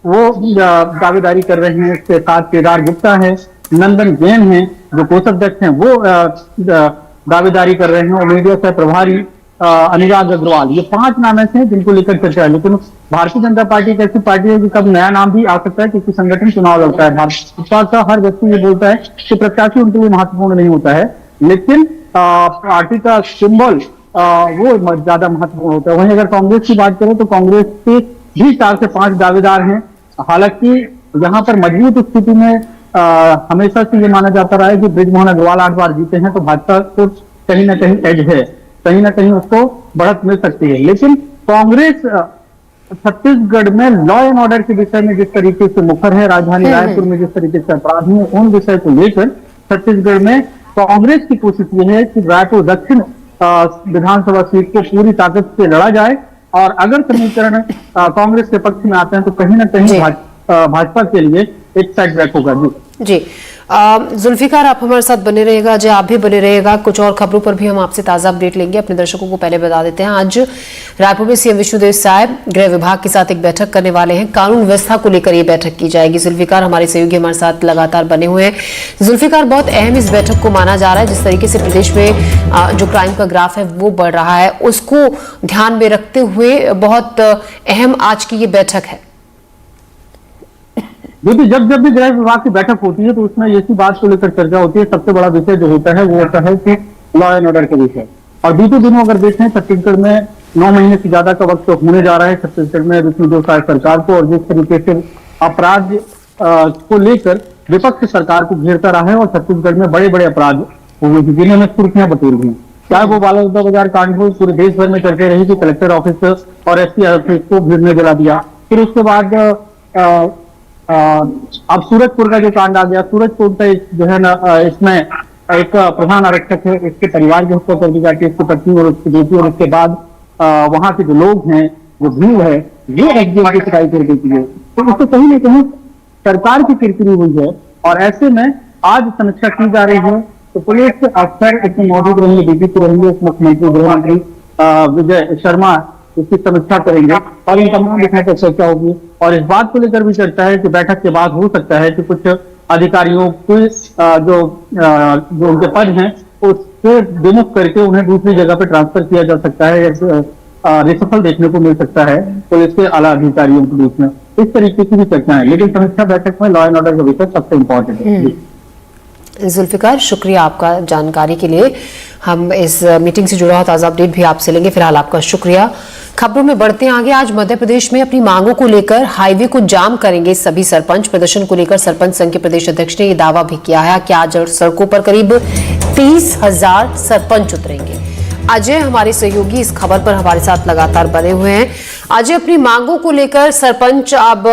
वो दावेदारी कर रहे हैं। इसके साथ केदार गुप्ता है, नंदन जैन है जो कोषाध्यक्ष हैं, वो दावेदारी कर रहे हैं और मीडिया से प्रभारी अनुराग अग्रवाल, ये 5 नाम ऐसे हैं जिनको लेकर चर्चा है। लेकिन भारतीय जनता पार्टी एक ऐसी पार्टी है कि कब नया नाम भी आ सकता है, क्योंकि संगठन चुनाव लड़ता है। भाजपा का हर व्यक्ति ये बोलता है कि प्रत्याशी उनके लिए महत्वपूर्ण नहीं होता है, लेकिन पार्टी का सिंबल वो ज्यादा महत्वपूर्ण होता है। वहीं अगर कांग्रेस की बात करें तो कांग्रेस के भी 4 से 5 दावेदार हैं। हालांकि यहाँ पर मजबूत स्थिति में हमेशा से ये माना जाता रहा है कि बृजमोहन अग्रवाल 8 बार जीते हैं तो भाजपा को कहीं ना कहीं एज है, कहीं ना कहीं उसको बढ़त मिल सकती है। लेकिन कांग्रेस छत्तीसगढ़ में लॉ एंड ऑर्डर के विषय में जिस तरीके से मुखर है, राजधानी रायपुर में जिस तरीके से अपराध है, उन विषय को लेकर छत्तीसगढ़ में कांग्रेस की कोशिश ये है कि रायपुर दक्षिण विधानसभा सीट को पूरी ताकत से लड़ा जाए और अगर समीकरण कांग्रेस के पक्ष में आते हैं तो कहीं ना कहीं भाजपा के लिए एक सेटबैक होगा। जी जुल्फिकार, आप हमारे साथ बने रहेगा, अजय आप भी बने रहेगा। कुछ और खबरों पर भी हम आपसे ताजा अपडेट लेंगे। अपने दर्शकों को पहले बता देते हैं, आज रायपुर में सीएम विष्णुदेव साय गृह विभाग के साथ एक बैठक करने वाले हैं। कानून व्यवस्था को लेकर ये बैठक की जाएगी। जुल्फिकार हमारे सहयोगी हमारे साथ लगातार बने हुए हैं। जुल्फिकार, बहुत अहम इस बैठक को माना जा रहा है। जिस तरीके से प्रदेश में जो क्राइम का ग्राफ है वो बढ़ रहा है, उसको ध्यान में रखते हुए बहुत अहम आज की ये बैठक है। क्योंकि जब भी गृह विभाग की बैठक होती है तो उसमें इसी बात को लेकर चर्चा होती है। सबसे बड़ा विषय जो होता है वो होता है कि लॉ एंड ऑर्डर का विषय। और बीते दिनों अगर देखें छत्तीसगढ़ में 9 महीने से ज्यादा का वक्त होने जा रहा है छत्तीसगढ़ में विष्णुदेव साय सरकार को, और जिस तरीके से अपराध को लेकर विपक्ष सरकार को घेरता रहा है और छत्तीसगढ़ में बड़े बड़े अपराध हुए जिन्हें में सुर्खियां बटोर हुई। चाहे वो बालौदा बाजार कांड हो, पूरे देश भर में चर्चा रही कि कलेक्टर ऑफिस और एसपी ऑफिस को भीड़ में जला दिया। फिर उसके बाद अब सूरजपुर का जो कांड आ गया, सूरजपुर का जो है ना, इसमें एक प्रधान आरक्षक है, इसके परिवार की हत्या कर दी जाती है, इसकी पत्नी और उसकी बेटी, और उसके बाद वहां के जो लोग हैं, जो भीड़ है, ये एसडीएम की शिकायत कर देती है। तो उससे कहीं ना कहीं सरकार की किरकिरी हुई है और ऐसे में आज समीक्षा की जा रही है। तो पुलिस अफसर इसमें मौजूद रहेंगे, डीजीपी रहेंगे, उप मुख्यमंत्री गृह मंत्री विजय शर्मा इसकी समीक्षा करेंगे और इन तमाम विषयों पर चर्चा होगी। और इस बात को लेकर भी चर्चा है कि बैठक के बाद हो सकता है कि कुछ अधिकारियों को जो उनके पद हैं उससे विमुख करके उन्हें दूसरी जगह पर ट्रांसफर किया जा सकता है। रिसफल देखने को मिल सकता है पुलिस के आला अधिकारियों के बीच में। इस तरीके की भी चर्चा है, लेकिन समीक्षा बैठक में लॉ एंड ऑर्डर का विषय सबसे इम्पोर्टेंट है। जुल्फिकार, शुक्रिया आपका जानकारी के लिए। हम इस मीटिंग से जुड़ा हुआ ताजा अपडेट भी आपसे लेंगे। फिलहाल आपका शुक्रिया। खबरों में बढ़ते हैं आगे। आज मध्य प्रदेश में अपनी मांगों को लेकर हाईवे को जाम करेंगे सभी सरपंच। प्रदर्शन को लेकर सरपंच संघ के प्रदेश अध्यक्ष ने यह दावा भी किया है कि आज सड़कों पर करीब 30,000 सरपंच उतरेंगे। अजय हमारे सहयोगी इस खबर पर हमारे साथ लगातार बने हुए हैं। अजय, अपनी मांगों को लेकर सरपंच अब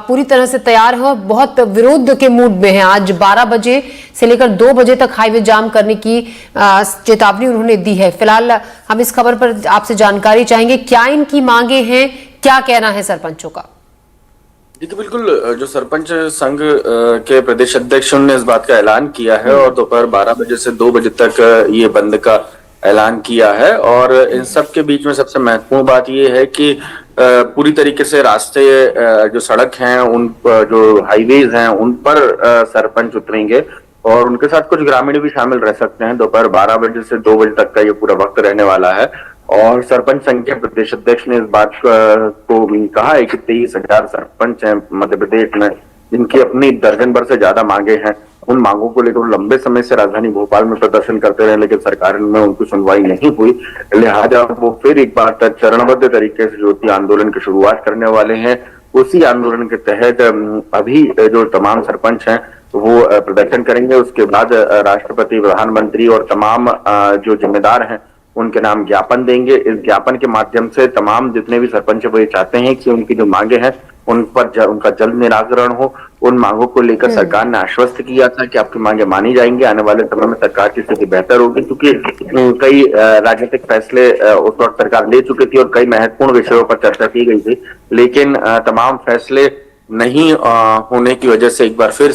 पूरी तरह से तैयार है और बहुत विरोध के मूड में है। आज 12 बजे से लेकर 2 बजे तक हाईवे जाम करने की चेतावनी उन्होंने दी है। फिलहाल हम इस खबर पर आपसे जानकारी चाहेंगे, क्या इनकी मांगे हैं, क्या कहना है सरपंचों का? जी तो बिल्कुल, जो सरपंच संघ के प्रदेश अध्यक्ष ने इस बात का ऐलान किया है और दोपहर 12 बजे से 2 बजे तक ये बंद का ऐलान किया है। और इन सब के बीच में सबसे महत्वपूर्ण बात ये है कि पूरी तरीके से रास्ते, जो सड़क हैं, उन जो हाईवेज हैं, उन पर सरपंच उतरेंगे और उनके साथ कुछ ग्रामीण भी शामिल रह सकते हैं। दोपहर 12 बजे से 2 बजे तक का ये पूरा वक्त रहने वाला है। और सरपंच संघ के प्रदेश अध्यक्ष ने इस बात को भी कहा है कि 23,000 सरपंच हैं मध्य प्रदेश में, जिनकी अपनी दर्जन भर से ज्यादा मांगे हैं। उन मांगों को लेकर लंबे समय से राजधानी भोपाल में प्रदर्शन करते रहे, लेकिन सरकार में उनकी सुनवाई नहीं हुई। लिहाजा वो फिर एक बार चरणबद्ध तरीके से ज्योति आंदोलन की शुरुआत करने वाले हैं। उसी आंदोलन के तहत अभी जो तमाम सरपंच हैं वो प्रदर्शन करेंगे। उसके बाद राष्ट्रपति, प्रधानमंत्री और तमाम जो जिम्मेदार हैं उनके नाम ज्ञापन देंगे। इस ज्ञापन के माध्यम से तमाम जितने भी सरपंच वो ये चाहते हैं कि उनकी जो मांगे हैं उन पर उनका जल्द निराकरण हो। उन मांगों को लेकर सरकार ने आश्वस्त किया था कि आपकी मांगे मानी जाएंगी। आने वाले समय में सरकार की स्थिति बेहतर होगी, क्योंकि कई राजनीतिक फैसले उस वक्त सरकार ले चुकी थी और कई महत्वपूर्ण विषयों पर चर्चा की गई थी, लेकिन तमाम फैसले नहीं होने की वजह से एक बार फिर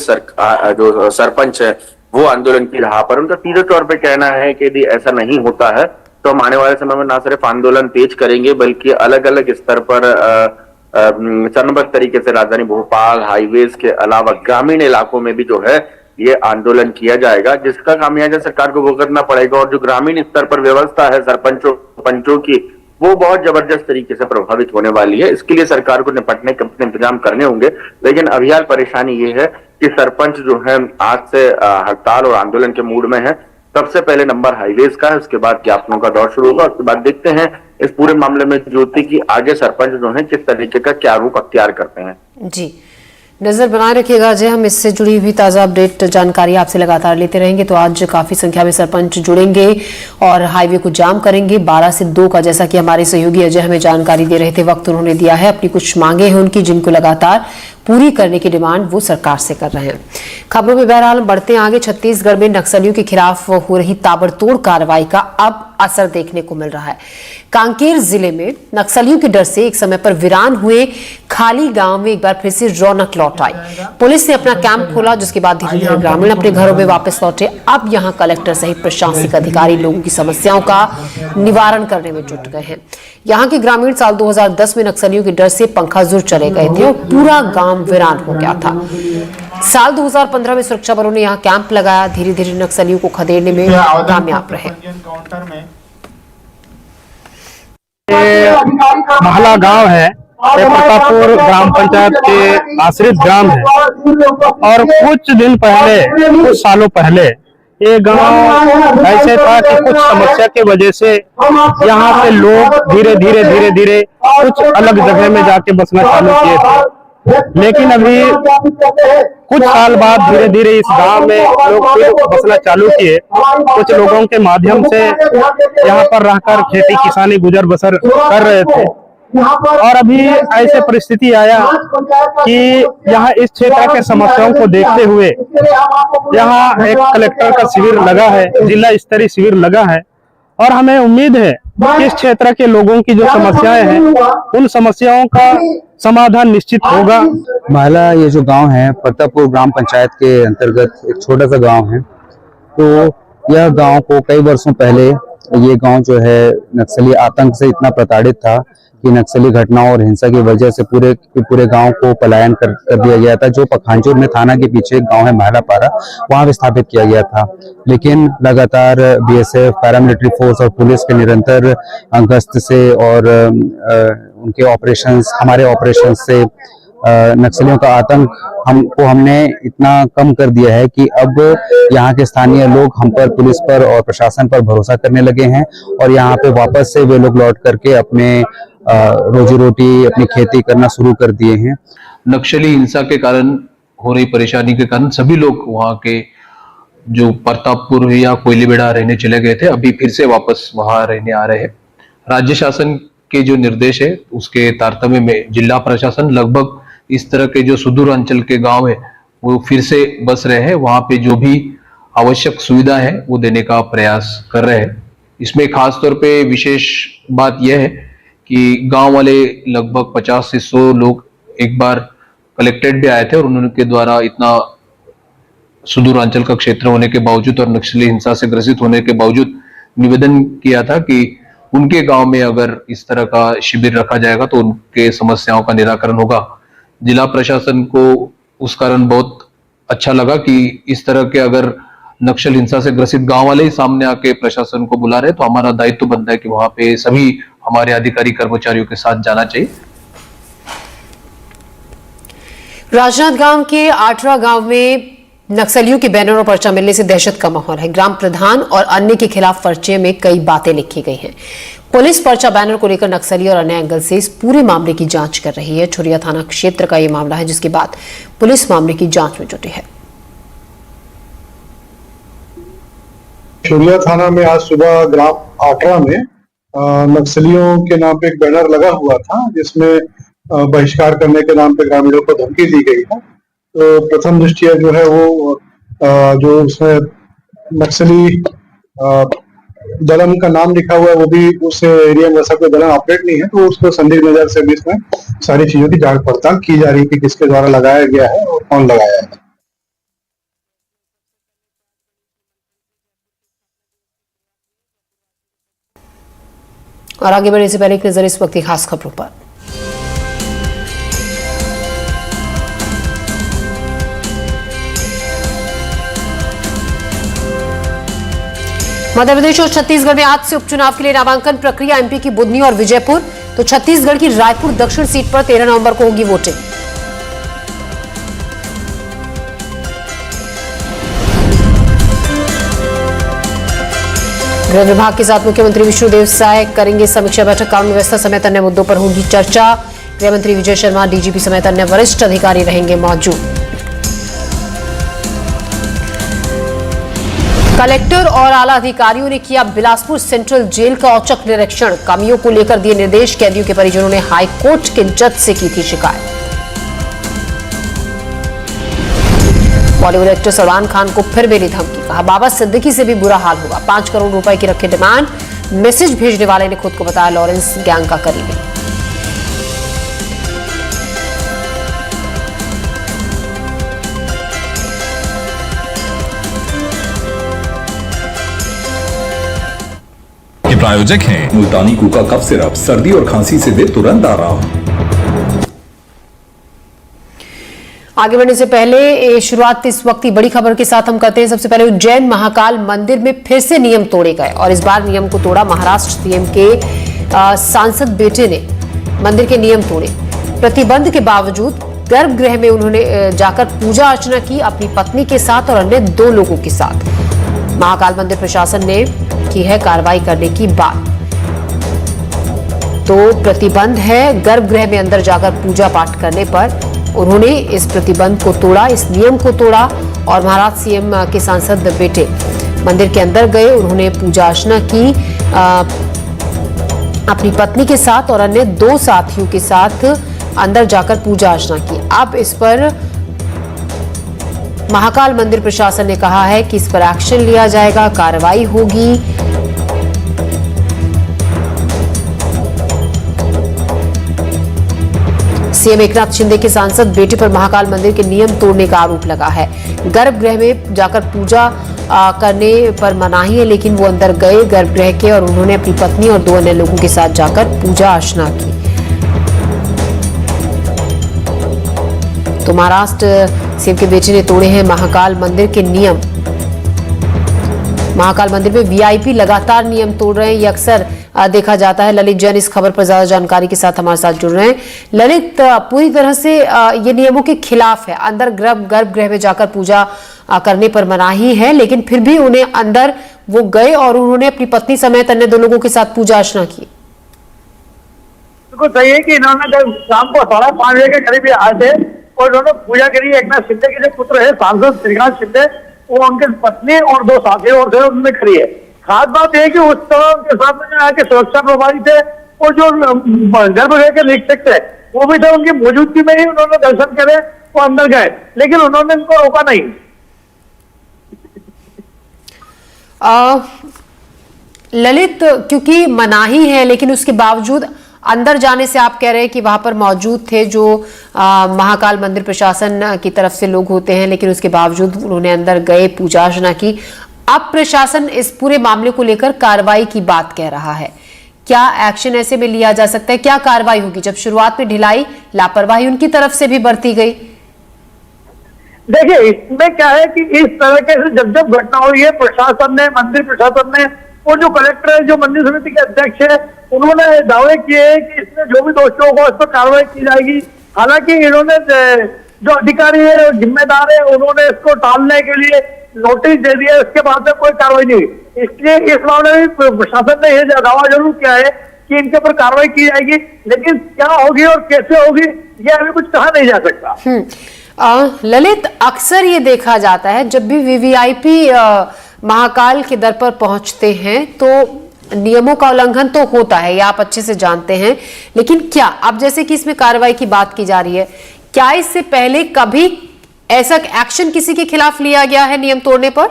जो सरपंच है वो आंदोलन की राह पर। उनका सीधे तौर पर कहना है कि यदि ऐसा नहीं होता है तो हम आने वाले समय में ना सिर्फ आंदोलन तेज करेंगे, बल्कि अलग अलग स्तर पर चरणबद्ध तरीके से राजधानी भोपाल, हाईवेज के अलावा ग्रामीण इलाकों में भी जो है ये आंदोलन किया जाएगा, जिसका खामियाजा सरकार को भुगतना पड़ेगा। और जो ग्रामीण स्तर पर व्यवस्था है सरपंचों की, वो बहुत जबरदस्त तरीके से प्रभावित होने वाली है। इसके लिए सरकार को निपटने के अपने इंतजाम करने होंगे, लेकिन अभी हाल परेशानी ये है कि सरपंच जो है आज से हड़ताल और आंदोलन के मूड में है। सबसे पहले नंबर हाईवेज का है, उसके बाद ज्ञापनों का दौर शुरू होगा। उसके बाद देखते हैं इस पूरे मामले में ज्योति की आगे सरपंच जो है किस तरीके का क्या रूप अख्तियार करते हैं। जी, नजर बनाए रखिएगा अजय, हम इससे जुड़ी हुई ताज़ा अपडेट जानकारी आपसे लगातार लेते रहेंगे। तो आज काफ़ी संख्या में सरपंच जुड़ेंगे और हाईवे को जाम करेंगे 12 से 2 का, जैसा कि हमारे सहयोगी अजय हमें जानकारी दे रहे थे। वक्त उन्होंने दिया है, अपनी कुछ मांगे हैं उनकी, जिनको लगातार पूरी करने की डिमांड वो सरकार से कर रहे हैं। खबरों में बहरहाल बढ़ते हैं आगे। छत्तीसगढ़ में नक्सलियों के खिलाफ हो रही ताबड़तोड़ कार्रवाई का अब असर देखने को मिल रहा है। कांकेर जिले में नक्सलियों के डर से एक समय पर वीरान हुए खाली गांव में एक बार फिर से रौनक लौट आई। पुलिस ने अपना कैंप खोला, जिसके बाद धीरे धीरे ग्रामीण अपने घरों में वापस लौटे। अब यहां कलेक्टर सहित प्रशासनिक अधिकारी लोगों की समस्याओं का निवारण करने में जुट गए हैं। यहाँ के ग्रामीण साल 2010 में नक्सलियों के डर से पंखाजुर चले गए थे और पूरा गांव वीरान हो गया था। साल 2015 में सुरक्षा बलों ने यहाँ कैंप लगाया, धीरे धीरे नक्सलियों को खदेड़ने में कामयाब रहे। महला गांव है, प्रतापपुर ग्राम पंचायत के आश्रित ग्राम है और कुछ दिन पहले, कुछ सालों पहले ये गांव ऐसे था कि कुछ समस्या की वजह से यहाँ पे लोग धीरे धीरे कुछ अलग जगह में जाके बसना चालू किए थे। लेकिन अभी कुछ साल बाद धीरे धीरे इस गांव में लोग फिर बसना चालू किए। कुछ लोगों के माध्यम से यहाँ पर रहकर खेती किसानी गुजर बसर कर रहे थे और अभी ऐसे परिस्थिति आया कि यहाँ इस क्षेत्र के समस्याओं को देखते हुए यहाँ एक कलेक्टर का शिविर लगा है, जिला स्तरीय शिविर लगा है और हमें उम्मीद है कि इस क्षेत्र के लोगों की जो समस्याएं हैं उन समस्याओं का समाधान निश्चित होगा। महला ये जो गांव है प्रतापपुर ग्राम पंचायत के अंतर्गत एक छोटा सा गांव है। तो यह गांव को कई वर्षों पहले ये गांव जो है नक्सली आतंक से इतना प्रताड़ित था कि नक्सली घटनाओं और हिंसा की वजह से पूरे गांव को पलायन कर दिया गया था। जो पखानजोर में थाना के पीछे एक गांव है महलापारा, वहां विस्थापित किया गया था। लेकिन लगातार बीएसएफ, पैरामिलिट्री फोर्स और पुलिस के निरंतर गश्त से और उनके ऑपरेशंस, हमारे ऑपरेशंस से नक्सलियों का आतंक हमने इतना कम कर दिया है कि अब यहाँ के स्थानीय लोग हम पर, पुलिस पर और प्रशासन पर भरोसा करने लगे हैं और यहाँ पे वापस से वे लोग लौट करके अपने रोजी रोटी, अपनी खेती करना शुरू कर दिए हैं। नक्सली हिंसा के कारण हो रही परेशानी के कारण सभी लोग वहाँ के जो प्रतापपुर या कोयलीबेड़ा रहने चले गए थे, अभी फिर से वापस वहां रहने आ रहे हैं। राज्य शासन के जो निर्देश है उसके तारतम्य में जिला प्रशासन लगभग इस तरह के जो सुदूर अंचल के गांव है वो फिर से बस रहे हैं, वहां पे जो भी आवश्यक सुविधा है वो देने का प्रयास कर रहे हैं। इसमें खास तौर पे विशेष बात यह है कि गांव वाले लगभग 50 से 100 लोग एक बार कलेक्ट्रेट भी आए थे और उनके द्वारा इतना सुदूर अंचल का क्षेत्र होने के बावजूद और नक्सली हिंसा से ग्रसित होने के बावजूद निवेदन किया था कि उनके गांव में अगर इस तरह का शिविर रखा जाएगा तो उनके समस्याओं का निराकरण होगा। जिला प्रशासन को उस कारण बहुत अच्छा लगा कि इस तरह के अगर नक्सल हिंसा से ग्रसित गांव वाले ही सामने आके प्रशासन को बुला रहे तो हमारा दायित्व बनता है कि वहां पे सभी हमारे अधिकारी कर्मचारियों के साथ जाना चाहिए। राजनांदगांव के आठरा गांव में नक्सलियों के बैनर और पर्चा मिलने से दहशत का माहौल है। ग्राम प्रधान और अन्य के खिलाफ पर्चे में कई बातें लिखी गई हैं। पुलिस पर्चा बैनर को लेकर नक्सली और अन्य एंगल से इस पूरे मामले की जांच कर रही है। छुरिया थाना क्षेत्र का यह मामला है, जिसके बाद पुलिस मामले की जांच में जुटी है। छुरिया थाना में आज सुबह ग्राम आठरा में नक्सलियों के नाम पे एक बैनर लगा हुआ था जिसमें बहिष्कार करने के नाम पे ग्रामीणों को धमकी दी गई है। तो प्रथम दृष्टिया जो है वो जो उसमें नक्सली दलम का नाम लिखा हुआ है वो भी उस एरिया में ऐसा कोई दलम ऑपरेट नहीं है, तो उसको संदिग्ध नजर से भी इसमें सारी चीजों की जांच पड़ताल की जा रही है कि किसके द्वारा लगाया गया है और कौन लगाया है। और आगे बढ़ने से पहले एक नजर इस वक्त की खास खबरों पर। मध्य प्रदेश और छत्तीसगढ़ में आज से उपचुनाव के लिए नामांकन प्रक्रिया। एमपी की बुधनी और विजयपुर, तो छत्तीसगढ़ की रायपुर दक्षिण सीट पर 13 नवंबर को होगी वोटिंग। गृह विभाग के साथ मुख्यमंत्री विष्णुदेव साय करेंगे समीक्षा बैठक। कानून व्यवस्था समेत अन्य मुद्दों पर होगी चर्चा। गृह मंत्री विजय शर्मा, डीजीपी समेत अन्य वरिष्ठ अधिकारी रहेंगे मौजूद। कलेक्टर और आला अधिकारियों ने किया बिलासपुर सेंट्रल जेल का औचक निरीक्षण। कमियों को लेकर दिए निर्देश। कैदियों के परिजनों ने हाईकोर्ट के जज से की थी शिकायत। बॉलीवुड एक्टर सलमान खान को फिर मिली धमकी। कहा बाबा सिद्दीकी से भी बुरा हाल होगा। 5 करोड़ रुपए की रखी डिमांड। मैसेज भेजने वाले ने खुद को बताया लॉरेंस गैंग का करीबी। प्रायोजक हैं मुल्तानी कूका कफ सिरप, सर्दी और खांसी से दे तुरंत आराम। आगे बढ़ने से पहले शुरुआत इस वक्त की बड़ी खबर के साथ हम करते हैं। सबसे पहले उज्जैन महाकाल मंदिर में फिर से नियम तोड़े गए और इस बार नियम को तोड़ा महाराष्ट्र सीएम के सांसद बेटे ने। मंदिर के नियम तोड़े। प्रतिबंध के बावजूद गर्भगृह में उन्होंने जाकर पूजा अर्चना की अपनी पत्नी के साथ और अन्य 2 लोगों के साथ। महाकाल मंदिर प्रशासन ने की है कार्रवाई करने की बात। तो प्रतिबंध है गर्भगृह में अंदर जाकर पूजा पाठ करने पर। उन्होंने इस प्रतिबंध को तोड़ा, इस नियम को तोड़ा और महाराष्ट्र सीएम के सांसद बेटे मंदिर के अंदर गए। उन्होंने पूजा अर्चना की अपनी पत्नी के साथ और अन्य 2 साथियों के साथ अंदर जाकर पूजा अर्चना की। अब इस पर महाकाल मंदिर प्रशासन ने कहा है कि इस पर एक्शन लिया जाएगा, कार्रवाई होगी। सीएम एकनाथ शिंदे के सांसद बेटे पर महाकाल मंदिर के नियम तोड़ने का आरोप लगा है। गर्भगृह में जाकर पूजा करने पर मनाही है, लेकिन वो अंदर गए गर्भगृह के और उन्होंने अपनी पत्नी और 2 अन्य लोगों के साथ जाकर पूजा अर्चना की। तो महाराष्ट्र सीएम के बेटे ने तोड़े हैं महाकाल मंदिर के नियम। महाकाल मंदिर में वीआईपी लगातार नियम तोड़ रहे हैं, ये अक्सर देखा जाता है। ललित जैन इस खबर पर ज्यादा जानकारी के साथ हमारे साथ जुड़ रहे हैं। ललित, पूरी तरह से ये नियमों के खिलाफ है। अंदर गर्भगृह में जाकर पूजा करने पर मनाही है, लेकिन फिर भी उन्हें अंदर वो गए और उन्होंने अपनी पत्नी समेत अन्य 2 लोगों के साथ पूजा अर्चना की। बिल्कुल सही है कि इन्होंने जब शाम को 5:30 बजे के करीब आए थे और उन्होंने पूजा करी। एकनाथ शिंदे के जो पुत्र है सांसद श्रीकांत शिंदे, वो उनके पत्नी और 2 साथी और थे उनमें खड़ी है। खास बात यह कि उस समय उनके सामने आके सुरक्षा प्रभारी थे और जो गर्भगृह के निरीक्षक थे वो भी थे, उनकी मौजूदगी में ही उन्होंने दर्शन करे, वो अंदर गए, लेकिन उन्होंने इनको रोका नहीं। ललित, क्योंकि मनाही है लेकिन उसके बावजूद अंदर जाने से आप कह रहे हैं कि वहां पर मौजूद थे जो महाकाल मंदिर प्रशासन की तरफ से लोग होते हैं, लेकिन उसके बावजूद उन्होंने अंदर गए, पूजा अर्चना की। अब प्रशासन इस पूरे मामले को लेकर कार्रवाई की बात कह रहा है, क्या एक्शन ऐसे में लिया जा सकता है? क्या कार्रवाई होगी जब शुरुआत में ढिलाई, लापरवाही उनकी तरफ से भी बरती गई? देखिए, इसमें क्या है कि इस तरीके से जब जब घटना हुई है, प्रशासन ने, मंदिर प्रशासन ने और जो कलेक्टर है, जो मंदिर समिति के अध्यक्ष है, उन्होंने दावे किए हैं कि इसमें जो भी दोषी होगा उस पर कार्रवाई की जाएगी। हालांकि इन्होंने जो अधिकारी है, जिम्मेदार है, उन्होंने इसको टालने के लिए नोटिस दे दिया, उसके बाद में कोई कार्रवाई नहीं हुई। इसलिए इस मामले में प्रशासन ने यह दावा जरूर किया है कि इनके ऊपर कार्रवाई की जाएगी, लेकिन क्या होगी और कैसे होगी ये अभी कुछ कहा नहीं जा सकता। ललित, अक्सर ये देखा जाता है जब भी वीवीआईपी महाकाल के दर पर पहुंचते हैं तो नियमों का उल्लंघन तो होता है, ये आप अच्छे से जानते हैं, लेकिन क्या अब जैसे कि इसमें कार्रवाई की बात की जा रही है, क्या इससे पहले कभी ऐसा एक्शन किसी के खिलाफ लिया गया है नियम तोड़ने पर?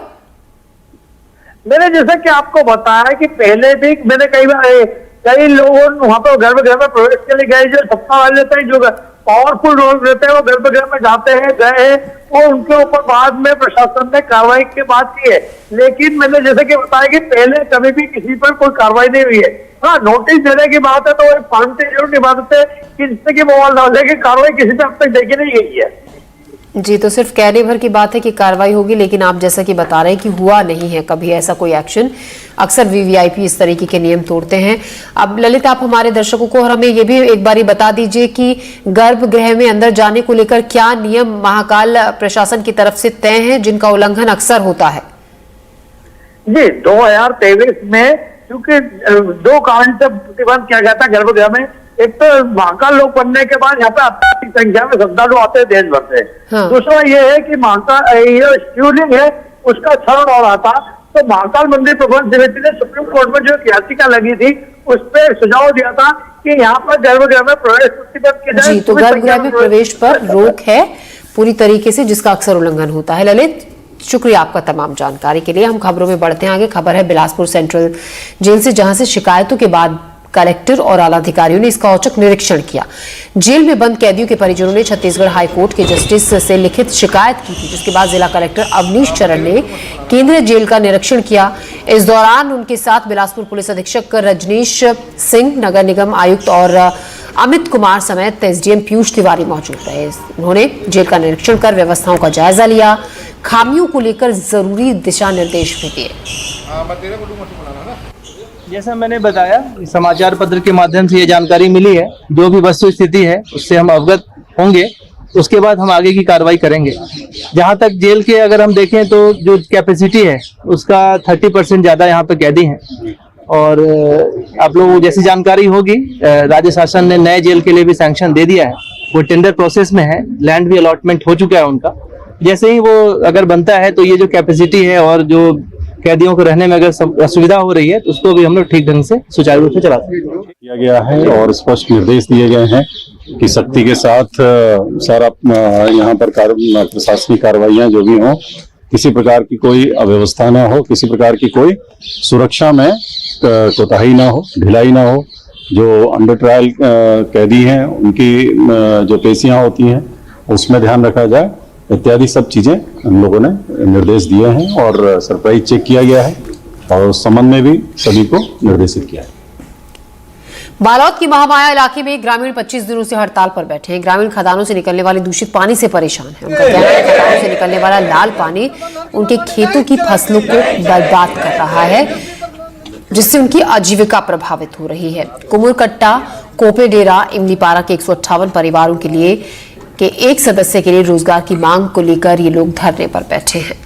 मैंने जैसा कि आपको बताया कि पहले भी मैंने कई लोगों वहां पर गर्भगृह में प्रवेश के लिए गए, जो सत्ता वाले थे, जो पावरफुल लोग रहते हैं, वो गर्भगृह में जाते हैं, गए हैं, और उनके ऊपर बाद में प्रशासन ने कार्रवाई की बात की है। लेकिन मैंने जैसे कि बताया कि पहले कभी भी किसी पर कोई कार्रवाई नहीं हुई है। हाँ, नोटिस देने की बात है तो एक फॉर्मेलिटी जरूर निभाते हैं कि जिससे कि मोबाइल डाल दे, लेकिन कार्रवाई किसी पे अब तक देखी नहीं गई है। जी, तो सिर्फ कहने भर की बात है कि कार्रवाई होगी, लेकिन आप जैसा कि बता रहे हैं कि हुआ नहीं है कभी ऐसा कोई एक्शन। अक्सर वीवीआईपी इस तरीके के नियम तोड़ते हैं। अब ललित, आप हमारे दर्शकों को और हमें ये भी एक बारी बता दीजिए कि गर्भगृह में अंदर जाने को लेकर क्या नियम महाकाल प्रशासन की तरफ से तय हैं जिनका उल्लंघन अक्सर होता है? जी, 2023 में क्योंकि 2 कारण से प्रतिबंध किया गया था गर्भगृह में। एक तो महाकाल लोग बनने के बाद यहाँ पे अत्यधिक संख्या में श्रद्धालु आते हैं देश भर से। हाँ। दूसरा ये है कि महाकाल ये शिवलिंग है उसका क्षरण हो रहा था, तो महाकाल मंदिर प्रबंध समिति ने सुप्रीम कोर्ट में जो एक याचिका लगी थी उस पर सुझाव दिया था कि यहाँ पर गर्भगृह में प्रवेश प्रतिबंध किया जाए। तो गर्भगृह में प्रवेश पर रोक है पूरी तरीके से, जिसका अक्सर उल्लंघन होता है। ललित, शुक्रिया आपका तमाम जानकारी के लिए। हम खबरों में बढ़ते हैं आगे। खबर है बिलासपुर सेंट्रल जेल से, जहां से शिकायतों के बाद कलेक्टर और आला अधिकारियों ने इसका औचक निरीक्षण किया। जेल में बंद कैदियों के परिजनों ने छत्तीसगढ़ हाईकोर्ट के जस्टिस से लिखित शिकायत की थी, जिसके बाद जिला कलेक्टर अवनीश चरण ने केंद्रीय जेल का निरीक्षण किया। इस दौरान उनके साथ बिलासपुर पुलिस अधीक्षक रजनीश सिंह, नगर निगम आयुक्त और अमित कुमार समेत एसडीएम पीयूष तिवारी मौजूद रहे। उन्होंने जेल का निरीक्षण कर व्यवस्थाओं का जायजा लिया, खामियों को लेकर जरूरी दिशा निर्देश भी दिए। जैसा मैंने बताया, समाचार पत्र के माध्यम से ये जानकारी मिली है, जो भी वस्तु स्थिति है उससे हम अवगत होंगे, उसके बाद हम आगे की कार्रवाई करेंगे। जहां तक जेल के अगर हम देखें तो जो कैपेसिटी है उसका 30% ज्यादा यहाँ पे कैदी हैं, और आप लोगों को जैसी जानकारी होगी, राज्य शासन ने नए जेल के लिए भी सैंक्शन दे दिया है, वो टेंडर प्रोसेस में है, लैंड भी अलॉटमेंट हो चुका है उनका। जैसे ही वो अगर बनता है तो ये जो कैपेसिटी है और जो कैदियों को रहने में अगर असुविधा हो रही है तो उसको भी हम लोग ठीक ढंग से सुचारू रूप से चला सकते किया गया है, और स्पष्ट निर्देश दिए गए हैं कि सख्ती के साथ सारा यहाँ पर प्रशासनिक कार्रवाइयां जो भी हों, किसी प्रकार की कोई अव्यवस्था ना हो, किसी प्रकार की कोई सुरक्षा में कोताही ना हो, ढिलाई ना हो। जो अंडर ट्रायल कैदी हैं उनकी जो पेशियां होती हैं उसमें ध्यान रखा जाए, इत्यादि सब चीजें हम लोगों ने निर्देश दिए हैं और सरप्राइज चेक किया गया है और उस संबंध में भी सभी को निर्देशित किया है। बालोद की महामाया इलाके में ग्रामीण 25 दिनों से हड़ताल पर बैठे हैं। ग्रामीण खदानों से निकलने वाले दूषित पानी से परेशान हैं। उनका कहना है खदानों से निकलने वाला लाल पानी उनके खेतों की फसलों को बर्बाद कर रहा है, जिससे उनकी आजीविका प्रभावित हो रही है। कुमुरकट्टा, कोपे डेरा, इमलीपारा के 158 परिवारों के लिए के एक सदस्य के लिए रोजगार की मांग को लेकर ये लोग धरने पर बैठे हैं।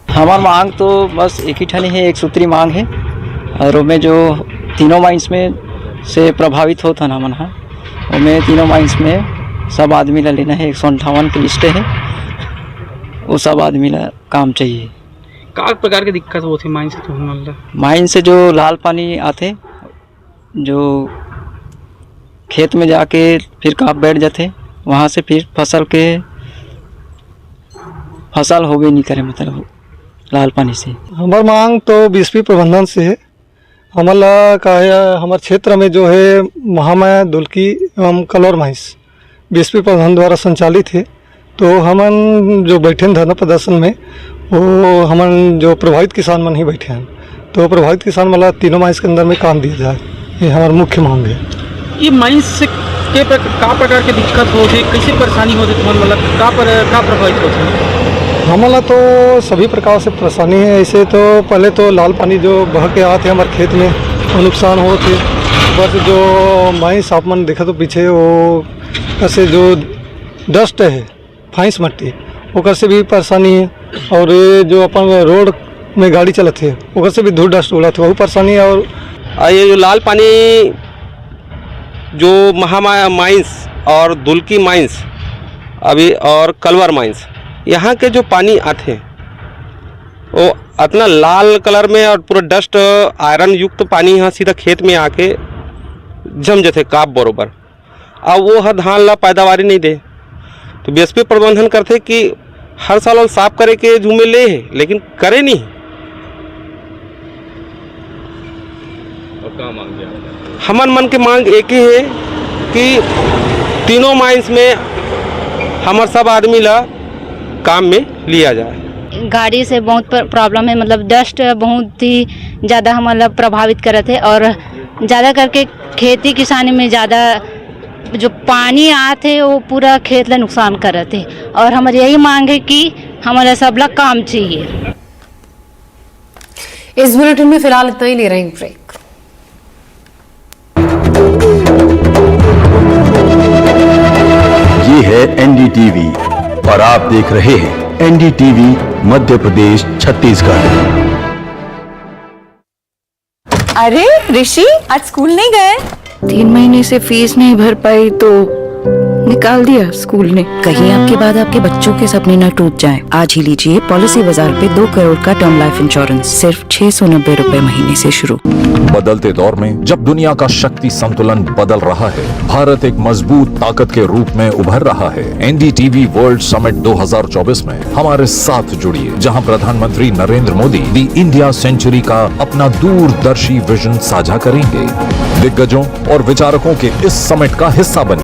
हमारी मांग तो बस एक ही ठानी है, एक सूत्री मांग है, और में जो तीनों माइंस में से प्रभावित होता ना मन है, और में तीनों माइंस में सब आदमी ला लेना है। 158 की लिस्ट है, वो सब आदमी ला काम चाहिए। का प्रकार की दिक्कत वो थी माइन से? तो माइन से जो लाल पानी आते, जो खेत में जाके फिर काप बैठ जाते, वहाँ से फिर फसल हो गई नहीं करे, मतलब लाल पानी से। हमार मांग तो बीएसपी प्रबंधन से है। हमारा का है, हमारे क्षेत्र में जो है महामाया, दुल्की एवं कलौर माइंस बीएसपी प्रबंधन द्वारा संचालित है। तो हमन जो बैठे हैं धरना प्रदर्शन में, वो हमन जो प्रभावित किसान मन ही बैठे हैं। तो प्रभावित किसान वाला तीनों माइंस के अंदर में काम दिया जाए, ये हमारी मुख्य मांग है। ये माइंस से का प्रकार की दिक्कत होती, कैसे परेशानी होती तुम्हारे, मतलब का प्रभावित होती? हमारा तो सभी प्रकार से परेशानी है। ऐसे तो पहले तो लाल पानी जो बह के आते हमारे खेत में, वो नुकसान होते। बस जो माइंस आप मन देखा तो पीछे वो कैसे जो डस्ट है, फाइंस मट्टी, वो से भी परेशानी है। और ये जो अपन रोड में गाड़ी चलते है, वो से भी धूल डस्ट उड़ाते, वो परेशानी है। और ये जो लाल पानी जो महामाया माइंस और दुल्की माइंस अभी और कलवर माइंस, यहाँ के जो पानी आते हैं वो इतना लाल कलर में और पूरा डस्ट आयरन युक्त पानी यहाँ सीधा खेत में आके जम जाते काप बरोबर। अब वो हर धान ला पैदावारी नहीं दे, तो बीएसपी प्रबंधन करते कि हर साल साफ करे के झूमे ले है, लेकिन करे नहीं। हमन मन के मांग एक ही है कि तीनों माइंस में हमार सब आदमी ला काम में लिया जाए। गाड़ी से बहुत प्रॉब्लम है, मतलब डस्ट बहुत ही ज़्यादा हमारा प्रभावित करते हैं। और ज़्यादा करके खेती किसानी में ज़्यादा जो पानी आते वो पूरा खेत ला नुकसान करते। और हमारी यही मांग है कि हमारा सब ला काम चाहिए। इस बुलेटिन में फिलहाल इतना ही, ले रहे हैं ब्रेक। ये है एनडीटीवी और आप देख रहे हैं एनडीटीवी मध्य प्रदेश छत्तीसगढ़। अरे ऋषि, आज स्कूल नहीं गए? 3 महीने से फीस नहीं भर पाई तो निकाल दिया स्कूल ने। कहीं आपके बाद आपके बच्चों के सपने न टूट जाएं। आज ही लीजिए पॉलिसी बाजार पे 2 करोड़ का टर्म लाइफ इंश्योरेंस, सिर्फ 690 रुपए महीने से शुरू। बदलते दौर में जब दुनिया का शक्ति संतुलन बदल रहा है, भारत एक मजबूत ताकत के रूप में उभर रहा है। एनडीटीवी वर्ल्ड समिट 2024 में हमारे साथ जुड़िए, जहां प्रधानमंत्री नरेंद्र मोदी दी इंडिया सेंचुरी का अपना दूरदर्शी विजन साझा करेंगे। दिग्गजों और विचारकों के इस समिट का हिस्सा बनिए।